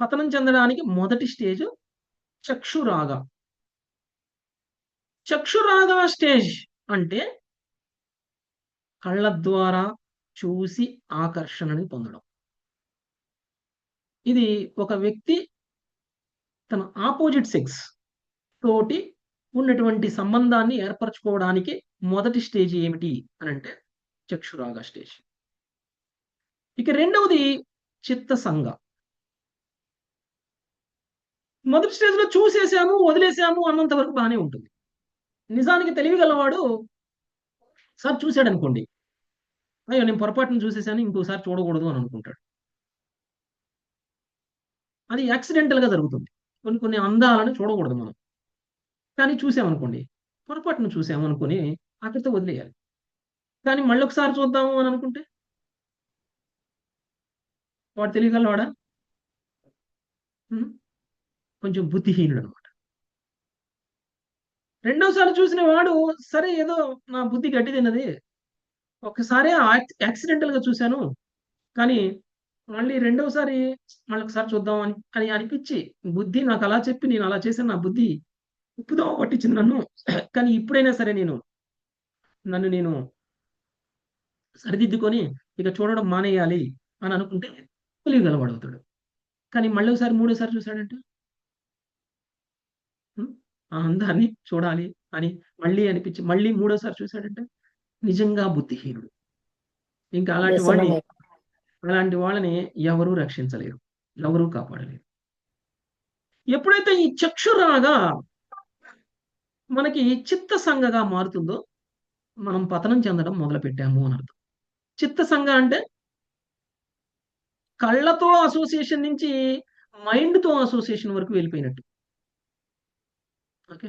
[SPEAKER 1] పతనం చెందడానికి మొదటి స్టేజ్ చక్షురాగ. చక్షురాగ స్టేజ్ అంటే కళ్ళ ద్వారా చూసి ఆకర్షణని పొందడం. ఇది ఒక వ్యక్తి తన ఆపోజిట్ సెక్స్ తోటి ఉన్నటువంటి సంబంధాన్ని ఏర్పరచుకోవడానికి మొదటి స్టేజ్ ఏమిటి అని అంటే చక్షురాగ స్టేజ్. ఇక రెండవది చిత్తసంగ. మొదటి స్టేజ్‌లో చూసేసాము, వదిలేసాము అన్నంత వరకు బానే ఉంటుంది. నిజానికి తెలివిగలవాడు సార్ చూసాడనుకోండి, అయ్యో నేను పొరపాటున చూసేసాను, ఇంకోసారి చూడకూడదు అని అనుకుంటాడు. అది యాక్సిడెంటల్‌గా జరుగుతుంది. కొన్ని కొన్ని అందాలను చూడకూడదు మనం. కానీ చూసామనుకోండి, పొరపాటున చూసాము అనుకోని అక్కడితో వదిలేయాలి. కానీ మళ్ళొకసారి చూద్దాము అని అనుకుంటే వాడు తెలియగలవాడా? కొంచెం బుద్ధిహీనుడు అనమాట. రెండోసారి చూసిన వాడు సరే ఏదో నా బుద్ధి గడ్డి తిన్నది. ఒక్కసారే యాక్సిడెంటల్‌గా చూశాను. కానీ మళ్ళీ రెండోసారి మళ్ళొకసారి చూద్దాం అని అనిపిచ్చి బుద్ధి నాకలా చెప్పి నేను అలా చేశాను. నా బుద్ధి తప్పుదోవ పట్టించింది నన్ను. కానీ ఇప్పుడైనా సరే నన్ను నేను సరిదిద్దుకొని ఇక చూడడం మానేయాలి అని అనుకుంటే తెలివిగలవాడవుతాడు. కానీ మళ్ళోసారి మూడోసారి చూసాడంటే ఆ అందాన్ని చూడాలి అని మళ్ళీ అనిపించి మళ్ళీ మూడోసారి చూసాడంటే నిజంగా బుద్ధిహీనుడు. ఇంకా
[SPEAKER 2] వ్యసనమే.
[SPEAKER 1] అలాంటి వాళ్ళని ఎవరు రక్షించలేరు. ఎవరు కాపాడలేరు. ఎప్పుడైతే ఈ చక్షురాగా మనకి చిత్తసంగగా మారుతుందో మనం పతనం చెందడం మొదలుపెట్టాము అని అర్థం. చిత్తసంగ అంటే కళ్ళతో అసోసియేషన్ నుంచి మైండ్‌తో అసోసియేషన్ వరకు వెళ్ళిపోయినట్టు. ఓకే.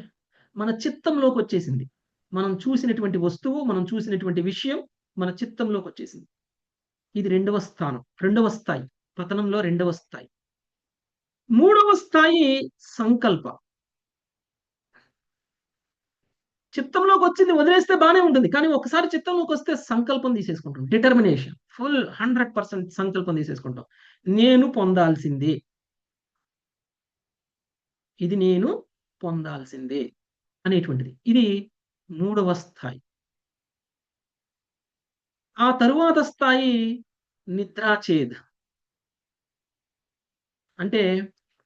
[SPEAKER 1] మన చిత్తంలోకొచ్చేసింది. మనం చూసినటువంటి వస్తువు, మనం చూసినటువంటి విషయం మన చిత్తంలోకొచ్చేసింది. ఇది రెండవ స్థానం. రెండవ స్థాయి. పతనంలో రెండవ స్థాయి. మూడవ స్థాయి సంకల్ప. చిత్తంలోకొచ్చింది వదిలేస్తే బానే ఉంటుంది. కానీ ఒకసారి చిత్తంలోకొస్తే సంకల్పం తీసేసుకుంటాం. డిటర్మినేషన్. ఫుల్ 100% సంకల్పం తీసేసుకుంటాం. నేను పొందాల్సిందే. ఇది నేను పొందాల్సిందే అనేటువంటిది. ఇది మూడవ స్థాయి. ఆ తరువాత స్థాయి నిద్రాచేద్. అంటే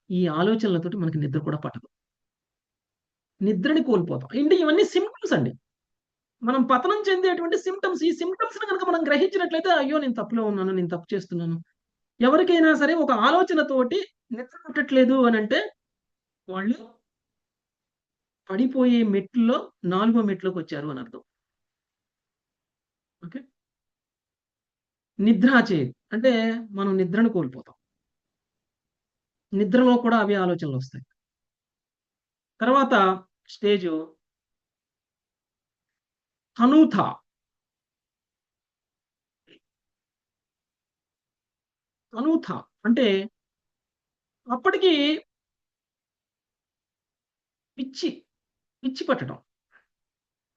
[SPEAKER 1] ఈ ఆలోచనలతోటి మనకి నిద్ర కూడా పట్టదు. నిద్రని కోల్పోతాం. అంటే ఇవన్నీ సింప్టమ్స్ అండి. మనం పతనం చెందేటువంటి సింప్టమ్స్. ఈ సింప్టమ్స్‌ని గనక మనం గ్రహించినట్లయితే అయ్యో! నేను తప్పులో ఉన్నాను. నేను తప్పు చేస్తున్నాను. ఎవరికైనా సరే ఒక ఆలోచనతోటి నిద్ర పట్టట్లేదు అనంటే వాళ్ళు పడిపోయే మెట్టులో నాలుగో మెట్లోకొచ్చారు అని అర్థం. ఓకే. నిద్రాచేద్ అంటే మనం నిద్రను కోల్పోతాం. నిద్రలో కూడా అవే ఆలోచనలొస్తాయి. తర్వాత స్టేజు తనూథ. తనూథ అంటే అప్పటికి పిచ్చి, పిచ్చి పట్టడం.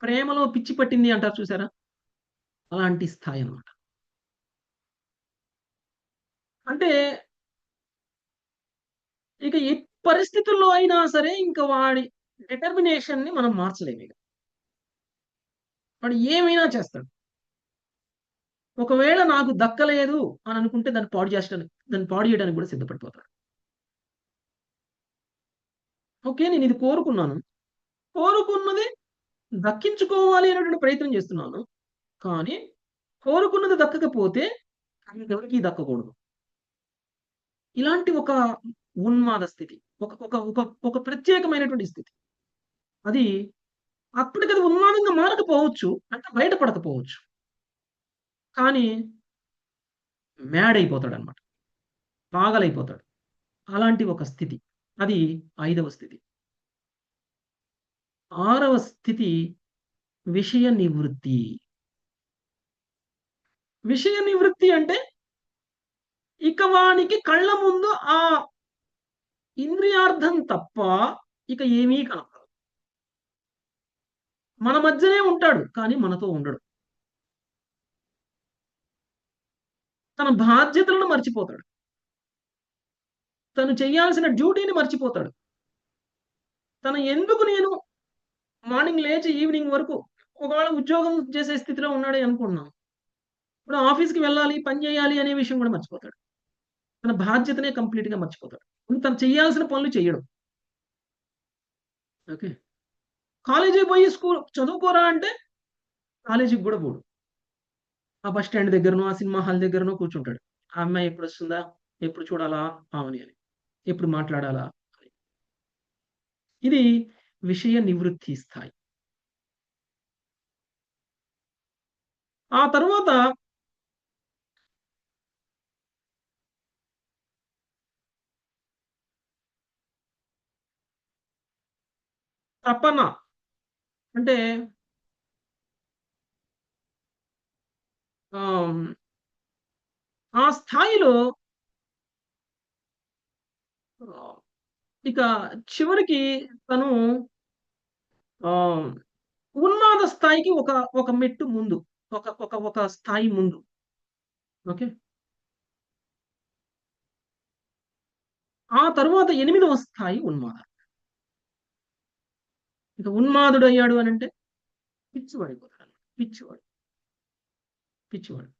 [SPEAKER 1] ప్రేమలో పిచ్చి పట్టింది అంటారు చూసారా? అలాంటి స్థాయన్నమాట. అంటే ఇక ఏ పరిస్థితుల్లో అయినా సరే ఇంక వాడి డిటర్మినేషన్‌ని మనం మార్చలేమిక. వాడు ఏమైనా చేస్తాడు. ఒకవేళ నాకు దక్కలేదు అని అనుకుంటే దాన్ని పాడు చేయడానికి కూడా సిద్ధపడిపోతాడు. ఓకే. నేనిది కోరుకున్నాను. కోరుకున్నది దక్కించుకోవాలి అనేటువంటి ప్రయత్నం చేస్తున్నాను. కానీ కోరుకున్నది దక్కకపోతే ఇంకెవరికీ దక్కకూడదు. ఇలాంటి ఒక ఉన్మాద స్థితి. ఒక ఒక ఒక ఒక ప్రత్యేకమైనటువంటి స్థితి. అది అప్పటికది ఉన్మాదంగా మారకపోవచ్చు. అంటే బయటపడకపోవచ్చు. కానీ మ్యాడ్ అయిపోతాడన్నమాట. పాగలైపోతాడు. అలాంటి ఒక స్థితి. అది ఐదవ స్థితి. ఆరవ స్థితి విషయ నివృత్తి. విషయ నివృత్తి అంటే ఇక వానికి కళ్ళ ముందు ఆ ఇంద్రియార్థం తప్ప ఇక ఏమీ కనపడదు. మన మధ్యనే ఉంటాడు. కానీ మనతో ఉండడు. తన బాధ్యతలను మర్చిపోతాడు. తను చేయాల్సిన డ్యూటీని మర్చిపోతాడు. ఎందుకు నేను మార్నింగ్ లేచి ఈవినింగ్ వరకు ఒకవేళ ఉద్యోగం చేసే స్థితిలో ఉన్నాడే అనుకుంటున్నాం. ఇప్పుడు ఆఫీస్‌కి వెళ్ళాలి, పని చేయాలి అనే విషయం కూడా మర్చిపోతాడు. తన బాధ్యతనే కంప్లీట్‌గా మర్చిపోతాడు. తను చేయాల్సిన పనులు చెయ్యడు. ఓకే. కాలేజీకి పోయి చదువుకోరా అంటే కాలేజీకి గూడా పోడు. ఆ బస్ స్టాండ్ దగ్గరనో, ఆ సినిమా హాల్ దగ్గరనో కూర్చుంటాడు. ఆ అమ్మాయి ఎప్పుడొస్తుందా? ఎప్పుడు చూడాలా ఆమెని అని. ఎప్పుడు మాట్లాడాలా అని. ఇది విషయ నివృత్తి స్థాయి. ఆ తరువాత తపన అంటే ఆహ్, ఆ స్థాయిలో ఇక చివరికి తను ఆహ్, ఉన్మాద స్థాయికి ఒక మెట్టు ముందు. ఒక స్థాయి ముందు. ఓకే. ఆ తరువాత 8వ స్థాయి ఉన్మాదం. ఇక ఉన్మాదుడయ్యాడు అనంటే పిచ్చివాడైపోతాడు. పిచ్చివాడు. పిచ్చివాడు.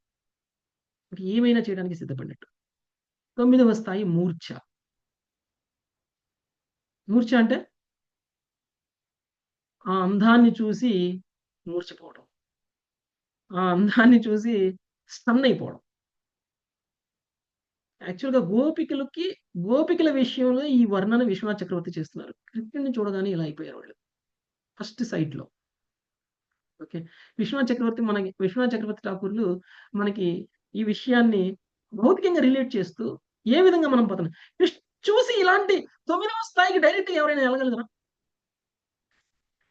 [SPEAKER 1] ఇంక ఏమైనా చేయడానికి సిద్ధపడినట్టు. 9వ స్థాయి మూర్ఛ. మూర్ఛ అంటే ఆ అందాన్ని చూసి మూర్ఛపోవడం. ఆ అందాన్ని చూసి స్టన్ అయిపోవడం. యాక్చువల్‌గా గోపికల విషయంలో ఈ వర్ణన విశ్వనాథ్ చక్రవర్తి చేస్తున్నారు. కృష్ణుడిని చూడగానే ఇలా అయిపోయారు వాళ్ళు. ఫస్ట్ సైట్‌లో. ఓకే. విశ్వనాథ్ చక్రవర్తి ఠాకూర్‌లు మనకి ఈ విషయాన్ని భౌతికంగా రిలేట్ చేస్తూ ఏ విధంగా మనం పోతున్నాం. చూసి ఇలాంటి 9వ స్థాయికి డైరెక్ట్‌గా ఎవరైనా ఎళ్ళగలుగుతారా?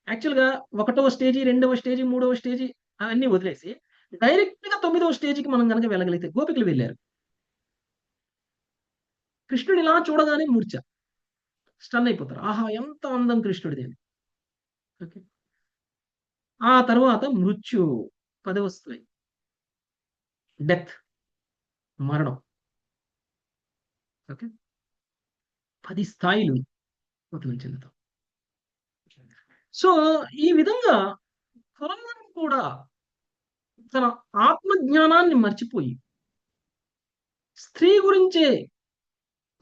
[SPEAKER 1] యాక్చువల్‌గా ఒకటవ స్టేజి, రెండవ స్టేజి, మూడవ స్టేజి అవన్నీ వదిలేసి డైరెక్ట్‌గా 9వ స్టేజికి మనం గనక వెళ్ళగలిగితే గోపికలు వెళ్లారు. కృష్ణుడిని ఇలా చూడగానే మూర్ఛ. స్టన్ అయిపోతారు. ఆహా! ఎంత అందం కృష్ణుడిది అని. ఓకే. ఆ తరువాత మృత్యువు 10వ స్థాయి. డెత్. మరణం. ఓకే. 10 స్థాయిలు పతనం చెందుతాం. సో, ఈ విధంగా పురంజనుడు కూడా తన ఆత్మజ్ఞానాన్ని మర్చిపోయి స్త్రీ గురించే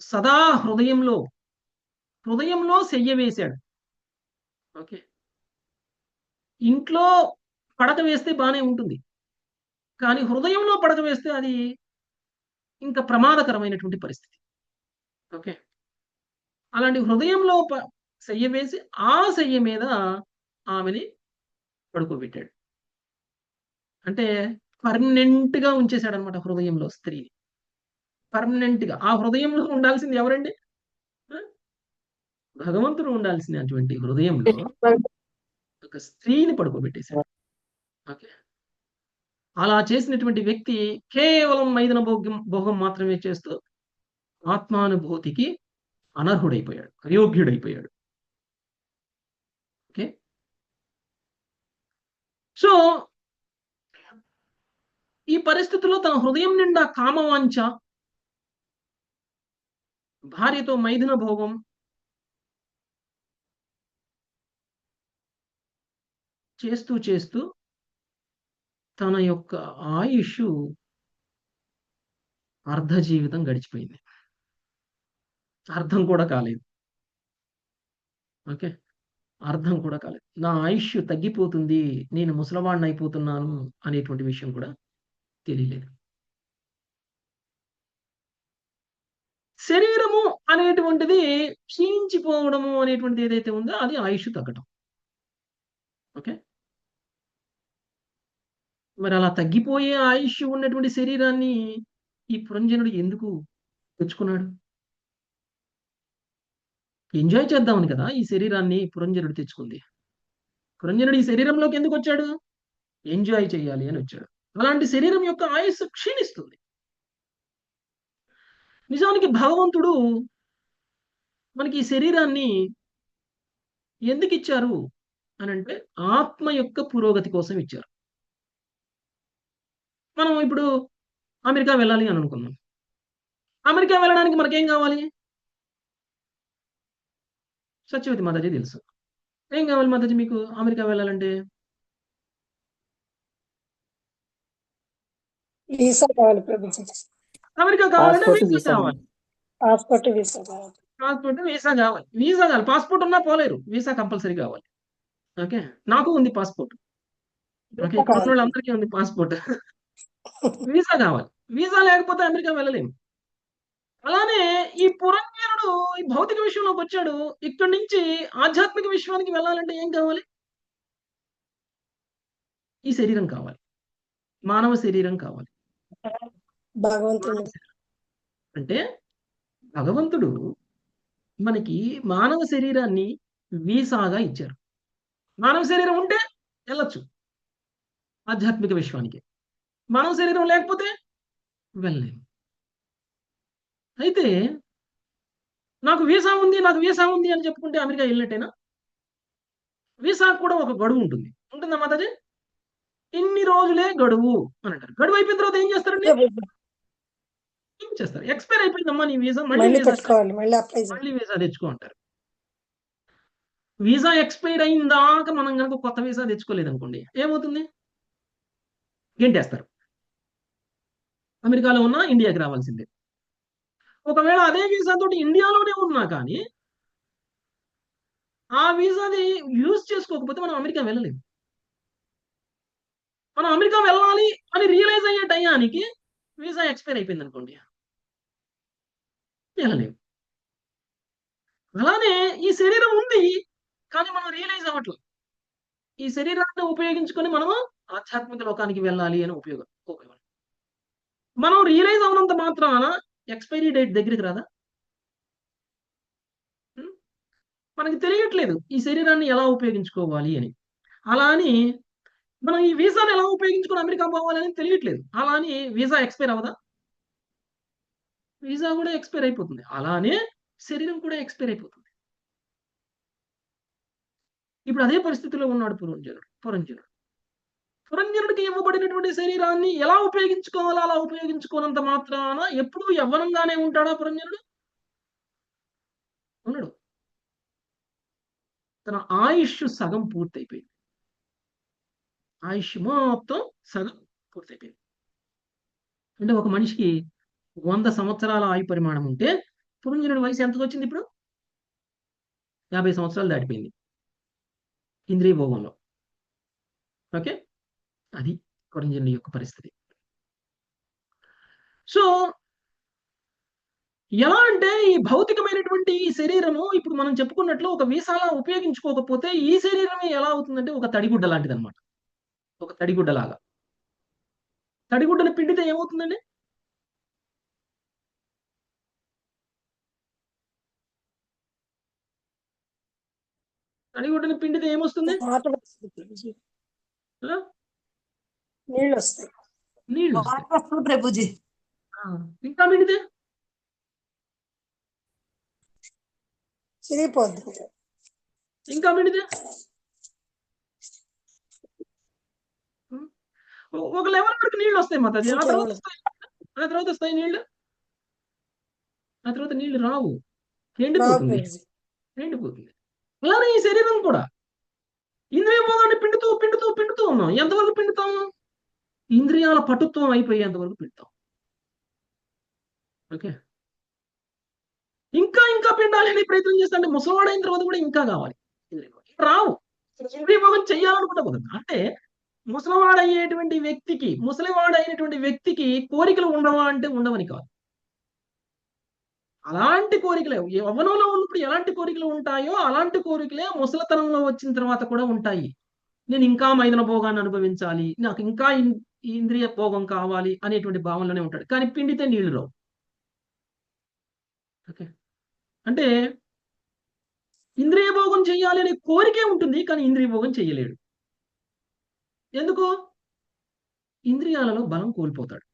[SPEAKER 1] సదా హృదయంలో సెయ్య వేశాడు. ఓకే. ఇంట్లో పడక వేస్తే బానే ఉంటుంది. కానీ హృదయంలో పడక వేస్తే అది ఇంకా ప్రమాదకరమైనటువంటి పరిస్థితి. ఓకే. అలాంటి హృదయంలో సెయ్య వేసి ఆ సెయ్య మీద ఆమెని పడుకోబెట్టాడు. అంటే పర్మనెంట్‌గా ఉంచేసాడన్నమాట హృదయంలో స్త్రీని. పర్మనెంట్‌గా. ఆ హృదయంలో ఉండాల్సింది ఎవరండి? ఆ! భగవంతుడు ఉండాల్సినటువంటి హృదయంలో ఒక స్త్రీని పడుకోబెట్టేసాడు. ఓకే. అలా చేసినటువంటి వ్యక్తి కేవలం మైదన భోగం మాత్రమే చేస్తూ ఆత్మానుభూతికి అనర్హుడైపోయాడు. అయోగ్యుడైపోయాడు. ఓకే. సో, ఈ పరిస్థితిలో తన హృదయం నిండా కామవాంఛ, భార్యతో మైథున భోగం చేస్తూ తన యొక్క ఆయుష్షు అర్ధ జీవితం గడిచిపోయింది. అర్థం కూడా కాలేదు. ఓకే. అర్థం కూడా కాలేదు. నా ఆయుష్షు తగ్గిపోతుంది. నేను ముసలవాడినయిపోతున్నాను అనేటువంటి విషయం కూడా తెలియలేదు. శరీరము అనేటువంటిది క్షీణించిపోవడము అనేటువంటిది ఏదైతే ఉందో అది ఆయుష్షు తగ్గటం. ఓకే. మరి అలా తగ్గిపోయే ఆయుష్షు ఉన్నటువంటి శరీరాన్ని ఈ పురంజనుడు ఎందుకు తెచ్చుకున్నాడు? ఎంజాయ్ చేద్దామని కదా! ఈ శరీరాన్ని పురంజనుడు తెచ్చుకుంది. పురంజనుడు ఈ శరీరంలోకి ఎందుకొచ్చాడు? ఎంజాయ్ చేయాలి అని వచ్చాడు. అలాంటి శరీరం యొక్క ఆయుస్సు క్షీణిస్తుంది. నిజానికి భగవంతుడు మనకి ఈ శరీరాన్ని ఎందుకిచ్చారు అనంటే ఆత్మ యొక్క పురోగతి కోసం ఇచ్చారు. మనం ఇప్పుడు అమెరికా వెళ్ళాలి అని అనుకుందాం. అమెరికా వెళ్ళడానికి మనకేం కావాలి? సత్యవతి మాతాజీ తెలుసు. ఏం కావాలి మాతాజీ మీకు అమెరికా వెళ్ళాలంటే?
[SPEAKER 3] వీసా కావాలి ప్రభుజీ.
[SPEAKER 1] అమెరికా కావాలంటే
[SPEAKER 2] పాస్‌పోర్ట్,
[SPEAKER 1] వీసా
[SPEAKER 2] వీసా.
[SPEAKER 1] కావాలి.
[SPEAKER 3] పాస్‌పోర్ట్, వీసా కావాలి.
[SPEAKER 1] పాస్‌పోర్ట్, వీసా కావాలి. వీసా కావాలి. పాస్‌పోర్ట్ ఉన్నా పోలేరు. వీసా కంపల్సరీ కావాలి. ఓకే. నాకు ఉంది పాస్‌పోర్ట్. ఓకే.
[SPEAKER 3] వీసా
[SPEAKER 1] ఇక్కడ
[SPEAKER 3] కావాలి.
[SPEAKER 1] ఉన్నోళ్ళందరికీ ఉంది పాస్‌పోర్ట్. వీసా కావాలి. వీసా లేకపోతే అమెరికా వెళ్ళలేము. అలానే ఈ పురంజనుడు ఈ భౌతిక విషయంలోకొచ్చాడు. ఇక్కడి నుంచి ఆధ్యాత్మిక విశ్వానికి వెళ్ళాలంటే ఏం కావాలి? ఈ శరీరం కావాలి. మానవ శరీరం కావాలి.
[SPEAKER 3] భగవంతుడు
[SPEAKER 1] మానవ శరీరం. అంటే భగవంతుడు మనకి మానవ శరీరాన్ని వీసాగా ఇచ్చారు. మానవ శరీరం ఉంటే ఎళ్ళొచ్చు ఆధ్యాత్మిక విశ్వానికి. మానవ శరీరం లేకపోతే వెళ్ళలేము. అయితే నాకు వీసా ఉంది అని చెప్పుకుంటే అమెరికా వెళ్ళినట్టేనా? వీసాకు కూడా ఒక గడువు ఉంటుంది. ఉంటుందా మాతాజీ? ఇన్ని రోజులే గడువు అని అంటారు. గడువు అయిపోయిన తర్వాత ఏం చేస్తారండి?
[SPEAKER 3] ప్రభుజీ
[SPEAKER 1] ఏం చేస్తారు? ఎక్స్పైర్ అయిపోయిందమ్మా నీ వీసా, మళ్ళీ
[SPEAKER 3] మళ్ళీ
[SPEAKER 1] వీసా
[SPEAKER 3] పెట్టుకోవాలి, మళ్ళీ అప్లై చేయాలి.
[SPEAKER 1] మళ్ళీ వీసా తెచ్చుకో అంటారు. వీసా ఎక్స్పైర్ అయిన దాకా మనం కనుక కొత్త వీసా తెచ్చుకోలేదు అనుకోండి, ఏమవుతుంది? గెంటేస్తారు. అమెరికాలో ఉన్నా ఇండియాకి రావాల్సిందే. ఒకవేళ అదే వీసా తోటి ఇండియాలోనే ఉన్నా కానీ ఆ వీసాని యూజ్ చేసుకోకపోతే మనం అమెరికా వెళ్ళలేము. మనం అమెరికా వెళ్ళాలి అని రియలైజ్ అయ్యే టయానికి వీసా ఎక్స్పైర్ అయిపోయింది అనుకోండి, వెళ్ళలేము. అలానే ఈ శరీరం ఉంది, కానీ మనం రియలైజ్ అవ్వట్లేదు. ఈ శరీరాన్ని ఉపయోగించుకొని మనము ఆధ్యాత్మిక లోకానికి వెళ్ళాలి అని ఉపయోగం. మనం రియలైజ్ అవునంత మాత్రాన ఎక్స్పైరీ డేట్ దగ్గరికి రాదా? మనకి తెలియట్లేదు ఈ శరీరాన్ని ఎలా ఉపయోగించుకోవాలి అని. అలా అని మనం ఈ వీసాను ఎలా ఉపయోగించుకొని అమెరికా పోవాలని తెలియట్లేదు. అలా అని వీసా ఎక్స్పైర్ అవ్వదా? వీసా కూడా ఎక్స్పైర్ అయిపోతుంది. అలానే శరీరం కూడా ఎక్స్పైర్ అయిపోతుంది. ఇప్పుడు అదే పరిస్థితిలో ఉన్నాడు పురంజనుడికి ఇవ్వబడినటువంటి శరీరాన్ని ఎలా ఉపయోగించుకోవాలో అలా ఉపయోగించుకోనంత మాత్రాన ఎప్పుడూ యవ్వనంగానే ఉంటాడా పురంజనుడు? ఉన్నాడు. తన ఆయుష్ సగం పూర్తయిపోయింది. ఆయుష్ మొత్తం సగం పూర్తయిపోయింది. అంటే ఒక మనిషికి 100 సంవత్సరాల ఆయు పరిమాణం ఉంటే పురంజనుడి వయసు ఎంతకు వచ్చింది ఇప్పుడు? 50 సంవత్సరాలు దాటిపోయింది ఇంద్రియ భోగంలో. ఓకే, అది పురంజనుడి యొక్క పరిస్థితి. సో ఎలా అంటే ఈ భౌతికమైనటువంటి ఈ శరీరము ఇప్పుడు మనం చెప్పుకున్నట్లు ఒక వీసాలా ఉపయోగించుకోకపోతే ఈ శరీరమే ఎలా అవుతుందంటే ఒక తడిగుడ్డ లాంటిది అనమాట. ఒక తడిగుడ్డలాగా. తడిగుడ్డను పిండితే ఏమవుతుందండి? తడిగుడ్డను పిండితే ఏమొస్తుంది?
[SPEAKER 3] వాటర్ వస్తుంది ప్రభుజీ,
[SPEAKER 1] ఆ?
[SPEAKER 3] నీళ్ళు వస్తాయి.
[SPEAKER 1] నీళ్ళు వస్తాయి.
[SPEAKER 4] వస్తుంది ప్రభుజీ.
[SPEAKER 1] ఇంకా పిండితే
[SPEAKER 3] చిరిగిపోద్ది.
[SPEAKER 1] ఇంకా పిండితే ఒక లెవెల్ వరకు నీళ్ళు వస్తాయి మాతాజీ. ఆ తర్వాత వస్తాయి నీళ్ళు. ఆ తర్వాత నీళ్లు రావు, ఎండిపోతుంది. అలానే ఈ శరీరం కూడా ఇంద్రియ భోగాన్ని పిండుతూ ఉన్నాం. ఎంతవరకు పిండుతాం? ఇంద్రియాల పటుత్వం అయిపోయేంత వరకు పిండుతాం. ఓకే, ఇంకా పిండాలి అని ప్రయత్నం చేస్తాంటే ముసలివాడైన తర్వాత కూడా ఇంకా కావాలి. రావు. ఇంద్రియ భోగం చెయ్యాలనుకుంటా కుదరదు. అంటే ముసలివాడైనటువంటి వ్యక్తికి కోరికలు ఉండవా అంటే ఉండవని కాదు. అలాంటి కోరికలే యవ్వనంలో ఉన్నప్పుడు ఎలాంటి కోరికలు ఉంటాయో అలాంటి కోరికలే ముసలితనంలో వచ్చిన తర్వాత కూడా ఉంటాయి. నేను ఇంకా మైదన భోగాన్ని అనుభవించాలి, నాకు ఇంకా ఇంద్రియ భోగం కావాలి అనేటువంటి భావనలోనే ఉంటాడు. కానీ పిండితే నీళ్లు రావు. ఓకే, అంటే ఇంద్రియ భోగం చెయ్యాలి అనే కోరికే ఉంటుంది, కానీ ఇంద్రియ భోగం చెయ్యలేడు. ఎందుకు? ఇంద్రియాలలో బలం కోల్పోతాడు.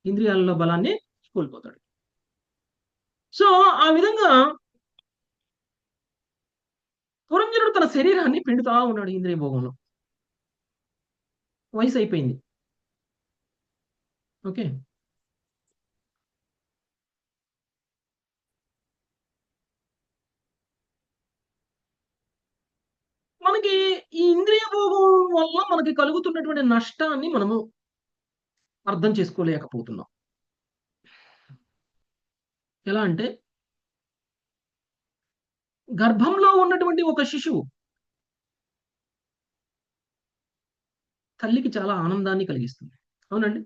[SPEAKER 1] ఇంద్రియాలలో బలాన్ని కోల్పోతాడు. సో ఆ విధంగా పురంజనుడు తన శరీరాన్ని పిండుతా ఉన్నాడు ఇంద్రియ భోగంలో. వయసు అయిపోయింది. ఓకే, మనకి ఈ ఇంద్రియ భోగం వల్ల మనకి కలుగుతున్నటువంటి నష్టాన్ని మనము అర్థం చేసుకోలేకపోతున్నాం. ఎలా అంటే గర్భంలో ఉన్నటువంటి ఒక శిశువు తల్లికి చాలా ఆనందాన్ని కలిగిస్తుంది. అవునండి?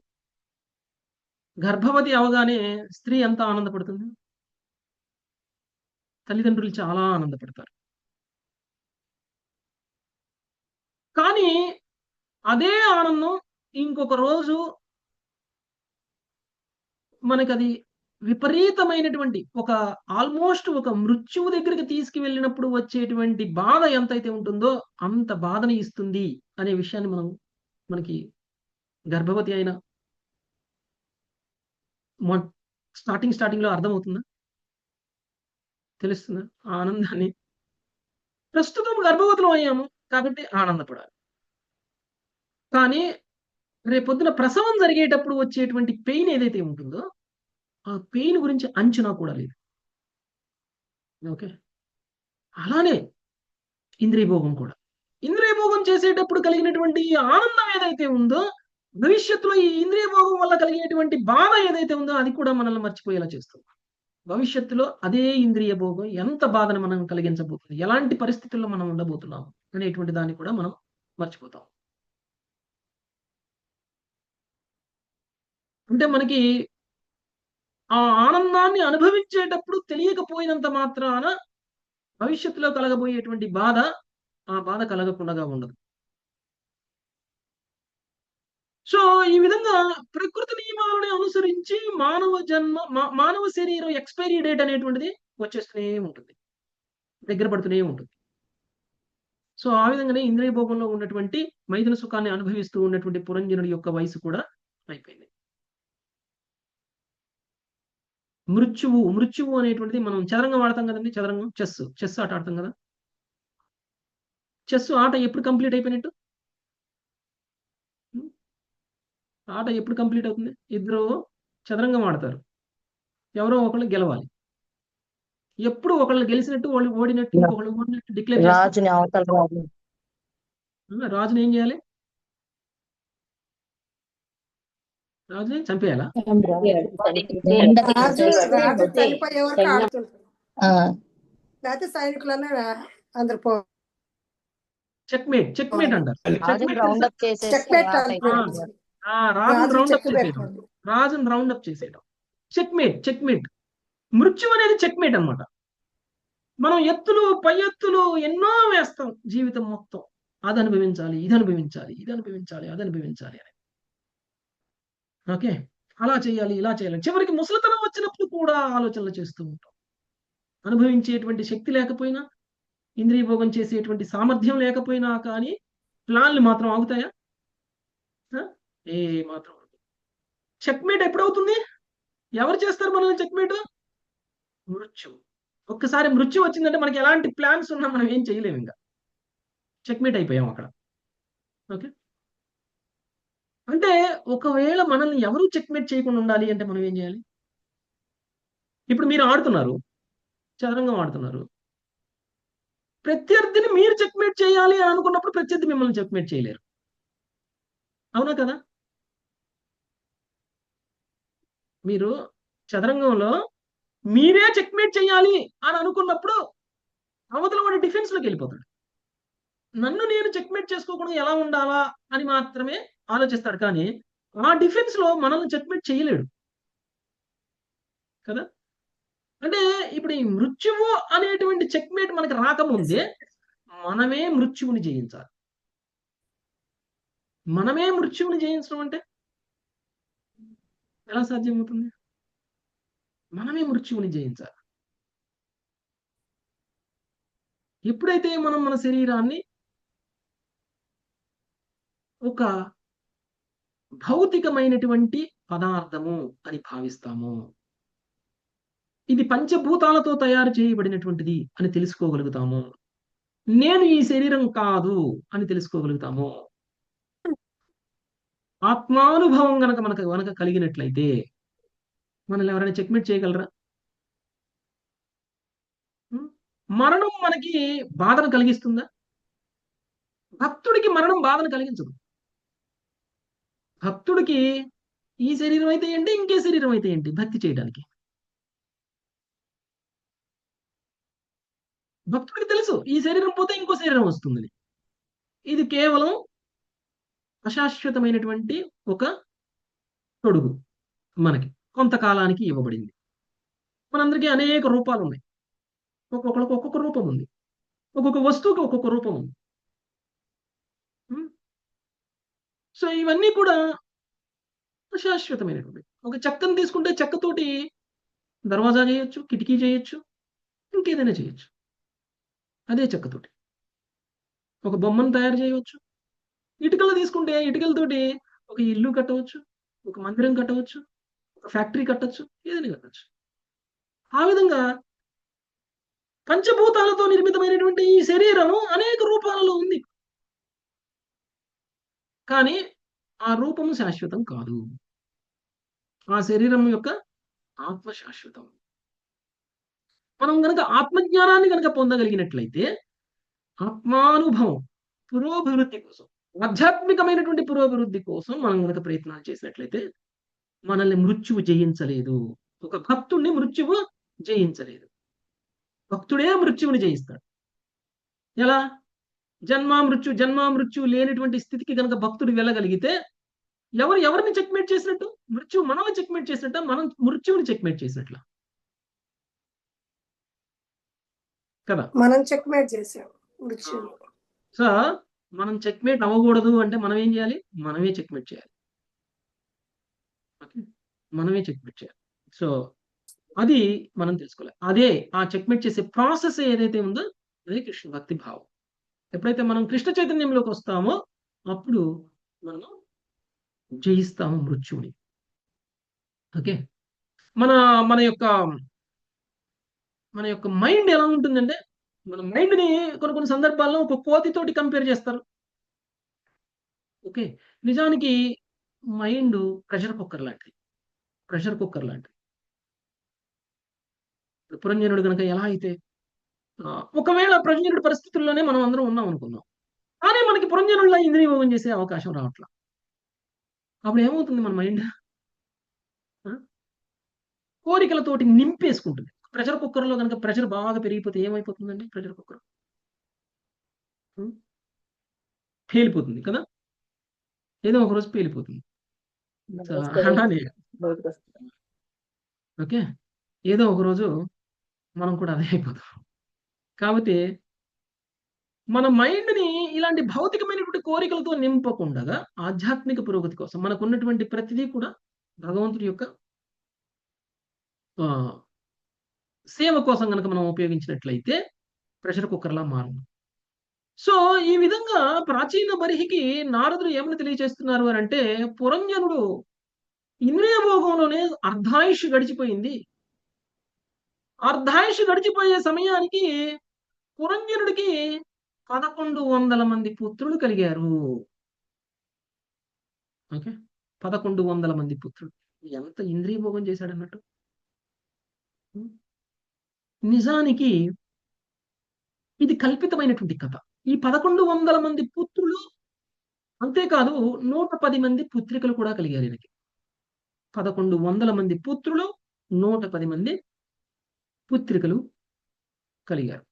[SPEAKER 1] గర్భవతి అవగానే స్త్రీ ఎంత ఆనందపడుతుంది? తల్లిదండ్రులు చాలా ఆనందపడతారు. కానీ అదే ఆనందం ఇంకొక రోజు మనకది విపరీతమైనటువంటి ఆల్మోస్ట్ ఒక మృత్యువు దగ్గరికి తీసుకువెళ్ళినప్పుడు వచ్చేటువంటి బాధ ఎంతైతే ఉంటుందో అంత బాధని ఇస్తుంది అనే విషయాన్ని మనకి గర్భవతి అయిన స్టార్టింగ్ లో అర్థమవుతుందా? తెలుస్తుందా? ఆ ఆనందాన్ని ప్రస్తుతం గర్భవతులం అయ్యాము కాబట్టి ఆనందపడాలి. కానీ రేపొద్దున ప్రసవం జరిగేటప్పుడు వచ్చేటువంటి పెయిన్ ఏదైతే ఉంటుందో, ఆ పెయిన్ గురించి అంచనా కూడా లేదు. ఓకే. అలానే ఇంద్రియ భోగం కూడా. ఇంద్రియ భోగం చేసేటప్పుడు కలిగినటువంటి ఈ ఆనందం ఏదైతే ఉందో, భవిష్యత్తులో ఈ ఇంద్రియ భోగం వల్ల కలిగేటువంటి బాధ ఏదైతే ఉందో, అది కూడా మనల్ని మర్చిపోయేలా చేస్తుంది. భవిష్యత్తులో అదే ఇంద్రియ భోగం ఎంత బాధను మనం కలిగించబోతుంది, ఎలాంటి పరిస్థితుల్లో మనం ఉండబోతున్నాం అనేటువంటి దాన్ని కూడా మనం మర్చిపోతాం. అంటే మనకి ఆ ఆనందాన్ని అనుభవించేటప్పుడు తెలియకపోయినంత మాత్రాన భవిష్యత్తులో కలగబోయేటువంటి బాధ, ఆ బాధ కలగకుండా ఉండదు. సో, ఈ విధంగా ప్రకృతి నియమాలని అనుసరించి మానవ శరీరం ఎక్స్‌పైరీ డేట్ అనేటువంటిది వచ్చేస్తూనే ఉంటుంది. దగ్గర పడుతూనే ఉంటుంది. సో, ఆ విధంగానే ఇంద్రియ భోగంలో ఉన్నటువంటి మైథున సుఖాన్ని అనుభవిస్తూ ఉన్నటువంటి పురంజనుడి యొక్క వయసు కూడా అయిపోయింది. మృత్యువు అనేటువంటిది మనం చదరంగం ఆడతాం కదండీ! చదరంగం, చెస్ ఆట ఆడతాం కదా! చెస్ ఆట ఎప్పుడు కంప్లీట్ అయిపోయినట్టు? హ్మ్. ఆట ఎప్పుడు కంప్లీట్ అవుతుంది? ఇద్దరు చదరంగం ఆడతారు. ఎవరో ఒకళ్ళు గెలవాలి. ఎప్పుడు ఒకళ్ళు గెలిసినట్టు, వాళ్ళు ఓడినట్టు, ఇంకొకళ్ళు ఓడినట్టు డిక్లేర్ చేస్తారు.
[SPEAKER 2] రాజుని అవతల రాజు
[SPEAKER 1] రాజుని ఏం చేయాలి? రాజుని చంపేయాలా?
[SPEAKER 3] రాజు రాజు చనిపోయే వరకు ఆడుతుంటారు.
[SPEAKER 2] ఆ,
[SPEAKER 3] లేకపోతే సైనికులనే అందరు పో
[SPEAKER 1] చెక్మేట్ అంటారు.
[SPEAKER 2] రాజుని రౌండ్ అప్ చేసేసి
[SPEAKER 3] చెక్మేట్
[SPEAKER 2] ఆట అయిపోయింది.
[SPEAKER 1] రాజుని రౌండ్ అప్
[SPEAKER 3] చెక్
[SPEAKER 1] చేసేయడం. రాజుని రౌండ్ అప్ చేసేయడం. చెక్మేట్. మృత్యు అనేది చెక్మేట్ అన్నమాట. మనం ఎత్తులు, పై ఎత్తులు ఎన్నో వేస్తాం జీవితం మొత్తం. అది అనుభవించాలి, ఇది అనుభవించాలి, ఇది అనుభవించాలి, అది అనుభవించాలి అని. ఓకే. అలా చేయాలి, ఇలా చేయాలి. చివరికి ముసలితనం వచ్చినప్పుడు కూడా ఆలోచనలు చేస్తూ ఉంటాం. అనుభవించేటువంటి శక్తి లేకపోయినా, ఇంద్రియ భోగం చేసేటువంటి సామర్థ్యం లేకపోయినా కానీ ప్లాన్లు మాత్రం ఆగుతాయా? ఏ మాత్రం చెక్మేట్ ఎప్పుడవుతుంది? ఎవరు చేస్తారు మనల్ని చెక్మేట్? మృత్యు. ఒక్కసారి మృత్యు వచ్చిందంటే మనకి ఎలాంటి ప్లాన్స్ ఉన్నా మనం ఏం చేయలేము ఇంకా. చెక్మేట్ అయిపోయాం అక్కడ. ఓకే. అంటే ఒకవేళ మనల్ని ఎవరు చెక్మేట్ చేయకుండా ఉండాలి అంటే మనం ఏం చేయాలి? ఇప్పుడు మీరు ఆడుతున్నారు. చదరంగం ఆడుతున్నారు. ప్రత్యర్థిని మీరు చెక్మేట్ చేయాలి అని అనుకున్నప్పుడు ప్రత్యర్థి మిమ్మల్ని చెక్మేట్ చేయలేరు. అవునా కదా? మీరు చదరంగంలో మీరే చెక్మేట్ చేయాలి అని అనుకున్నప్పుడు అవతల వాడు డిఫెన్స్‌లోకి వెళ్ళిపోతాడు. నన్ను నేను చెక్మేట్ చేసుకోకుండా ఎలా ఉండాలా అని మాత్రమే ఆలోచిస్తాడు కానీ, ఆ డిఫెన్స్‌లో మనల్ని చెక్మేట్ చేయలేడు. కదా! అంటే ఇప్పుడు ఈ మృత్యువు అనేటువంటి చెక్మేట్ మనకి రాకముందే మనమే మృత్యువుని జయించాలి. మనమే మృత్యువుని జయించడం అంటే ఎలా సాధ్యమవుతుంది? మనమే మృత్యువుని జయించాలి. ఎప్పుడైతే మనం మన శరీరాన్ని ఒక భౌతికమైనటువంటి పదార్థము అని భావిస్తామో, ఇది పంచభూతాలతో తయారు చేయబడినటువంటిది అని తెలుసుకోగలుగుతాము. నేను ఈ శరీరం కాదు అని తెలుసుకోగలుగుతాము. ఆత్మానుభవం గనక కలిగినట్లయితే మనల్ని ఎవరైనా చెక్‌మేట్ చేయగలరా? మరణం మనకి బాధను కలిగిస్తుందా? భక్తుడికి మరణం బాధను కలిగించదు. భక్తుడికి ఈ శరీరం అయితే ఏంటి, ఇంకే శరీరం అయితే ఏంటి భక్తి చేయడానికి. భక్తుడికి తెలుసు ఈ శరీరం పోతే ఇంకో శరీరం వస్తుందని. ఇది కేవలం అశాశ్వతమైనటువంటి ఒక తొడుగు మనకి. కొంతకాలానికి ఇవ్వబడింది. మనందరికీ అనేక రూపాలున్నాయి. ఒక్కొక్కళ్ళకి ఒక్కొక్క రూపం ఉంది. ఒక్కొక్క వస్తువుకి ఒక్కొక్క రూపం ఉంది. సో, ఇవన్నీ కూడా అశాశ్వతమైనటువంటివి. ఒక చెక్కని తీసుకుంటే చెక్కతోటి దర్వాజా చేయొచ్చు, కిటికీ చేయొచ్చు, ఇంకేదైనా చేయొచ్చు. అదే చెక్కతోటి. ఒక బొమ్మను తయారు చేయవచ్చు. ఇటుకలు తీసుకుంటే ఇటుకలతోటి ఒక ఇల్లు కట్టవచ్చు, ఒక మందిరం కట్టవచ్చు, ఒక ఫ్యాక్టరీ కట్టొచ్చు, ఏదైనా కట్టొచ్చు. ఆ విధంగా పంచభూతాలతో నిర్మితమైనటువంటి ఈ శరీరము అనేక రూపాలలో ఉంది. కానీ ఆ రూపము శాశ్వతం కాదు. ఆ శరీరం యొక్క ఆత్మ శాశ్వతం. మనం గనక ఆత్మజ్ఞానాన్ని గనక పొందగలిగినట్లయితే ఆత్మానుభవం పురోభివృద్ధి కోసం, ఆధ్యాత్మికమైనటువంటి పురోభివృద్ధి కోసం మనం గనక ప్రయత్నాలు చేసినట్లయితే మనల్ని మృత్యువు జయించలేదు. ఒక భక్తుడిని మృత్యువు జయించలేదు. భక్తుడే మృత్యువుని జయిస్తాడు. ఎలా? జన్మ మృత్యు లేనటువంటి స్థితికి గనక భక్తుడు వెళ్ళగలిగితే ఎవరిని చెక్మేట్ చేసినట్టు? మృత్యువు మనల్ని చెక్మేట్ చేసినట్ట, మనం మృత్యువుని చెక్మేట్ చేసినట్ల కదా.
[SPEAKER 3] మనం చెక్మేట్ చేసాం మృత్యువుని.
[SPEAKER 1] సో మనం చెక్మేట్ అవ్వకూడదు అంటే మనం ఏం చేయాలి? మనమే చెక్మేట్ చేయాలి. ఓకే, మనమే చెక్మేట్ చేయాలి. సో అది మనం తెలుసుకోవాలి. అదే ఆ చెక్మేట్ చేసే ప్రాసెస్ ఏదైతే ఉందో అదే కృష్ణ భక్తి భావం. ఎప్పుడైతే మనం కృష్ణ చైతన్యంలోకి వస్తామో అప్పుడు మనం జయిస్తాము మృత్యువుని. ఓకే, మన మన యొక్క మన యొక్క మైండ్ ఎలా ఉంటుందంటే, మన మైండ్ని కొన్ని సందర్భాల్లో ఒక కోతితోటి కంపేర్ చేస్తారు. ఓకే, నిజానికి మైండ్ ప్రెషర్ కుక్కర్ లాంటిది. ప్రెషర్ కుక్కర్ లాంటిది. పురంజనుడు కనుక ఎలా అయితే ఒకవేళ పురంజనుడి పరిస్థితుల్లోనే మనం అందరం ఉన్నాం అనుకుందాం, కానీ మనకి పురంజనుడిలా ఇంద్రియభోగం చేసే అవకాశం రావట్లా. అప్పుడు ఏమవుతుంది? మన మైండ్ కోరికలతోటి నింపేసుకుంటుంది. ప్రెషర్ కుక్కర్లో కనుక ప్రెషర్ బాగా పెరిగిపోతే ఏమైపోతుందండి? ప్రెషర్ కుక్కర్ పేలిపోతుంది కదా. ఏదో ఒక రోజు పేలిపోతుంది. అలానే ఓకే, ఏదో ఒక రోజు మనం కూడా అదే అయిపోతాం. కాబట్టి మన మైండ్ని ఇలాంటి భౌతికమైనటువంటి కోరికలతో నింపకుండా ఆధ్యాత్మిక పురోగతి కోసం మనకు ఉన్నటువంటి ప్రతిదీ కూడా భగవంతుడి యొక్క సేవ కోసం కనుక మనం ఉపయోగించినట్లయితే ప్రెషర్ కుక్కర్లా మారదు. సో ఈ విధంగా ప్రాచీన బర్హికి నారదుడు ఏమని తెలియజేస్తున్నారు అని అంటే, పురంజనుడు ఇంద్రియ భోగంలోనే అర్ధాయుష్ గడిచిపోయింది. అర్ధాయుష్ గడిచిపోయే సమయానికి పురంజనుడికి 1100 మంది పుత్రులు కలిగారు. ఓకే, 1100 మంది పుత్రులు. ఎంత ఇంద్రియ భోగం చేశాడన్నట్టు. నిజానికి ఇది కల్పితమైనటువంటి కథ. ఈ 1100 మంది పుత్రులు అంతేకాదు 110 మంది పుత్రికలు కూడా కలిగారు ఈయనకి. 1100 మంది పుత్రులు, 110 మంది పుత్రికలు కలిగారు.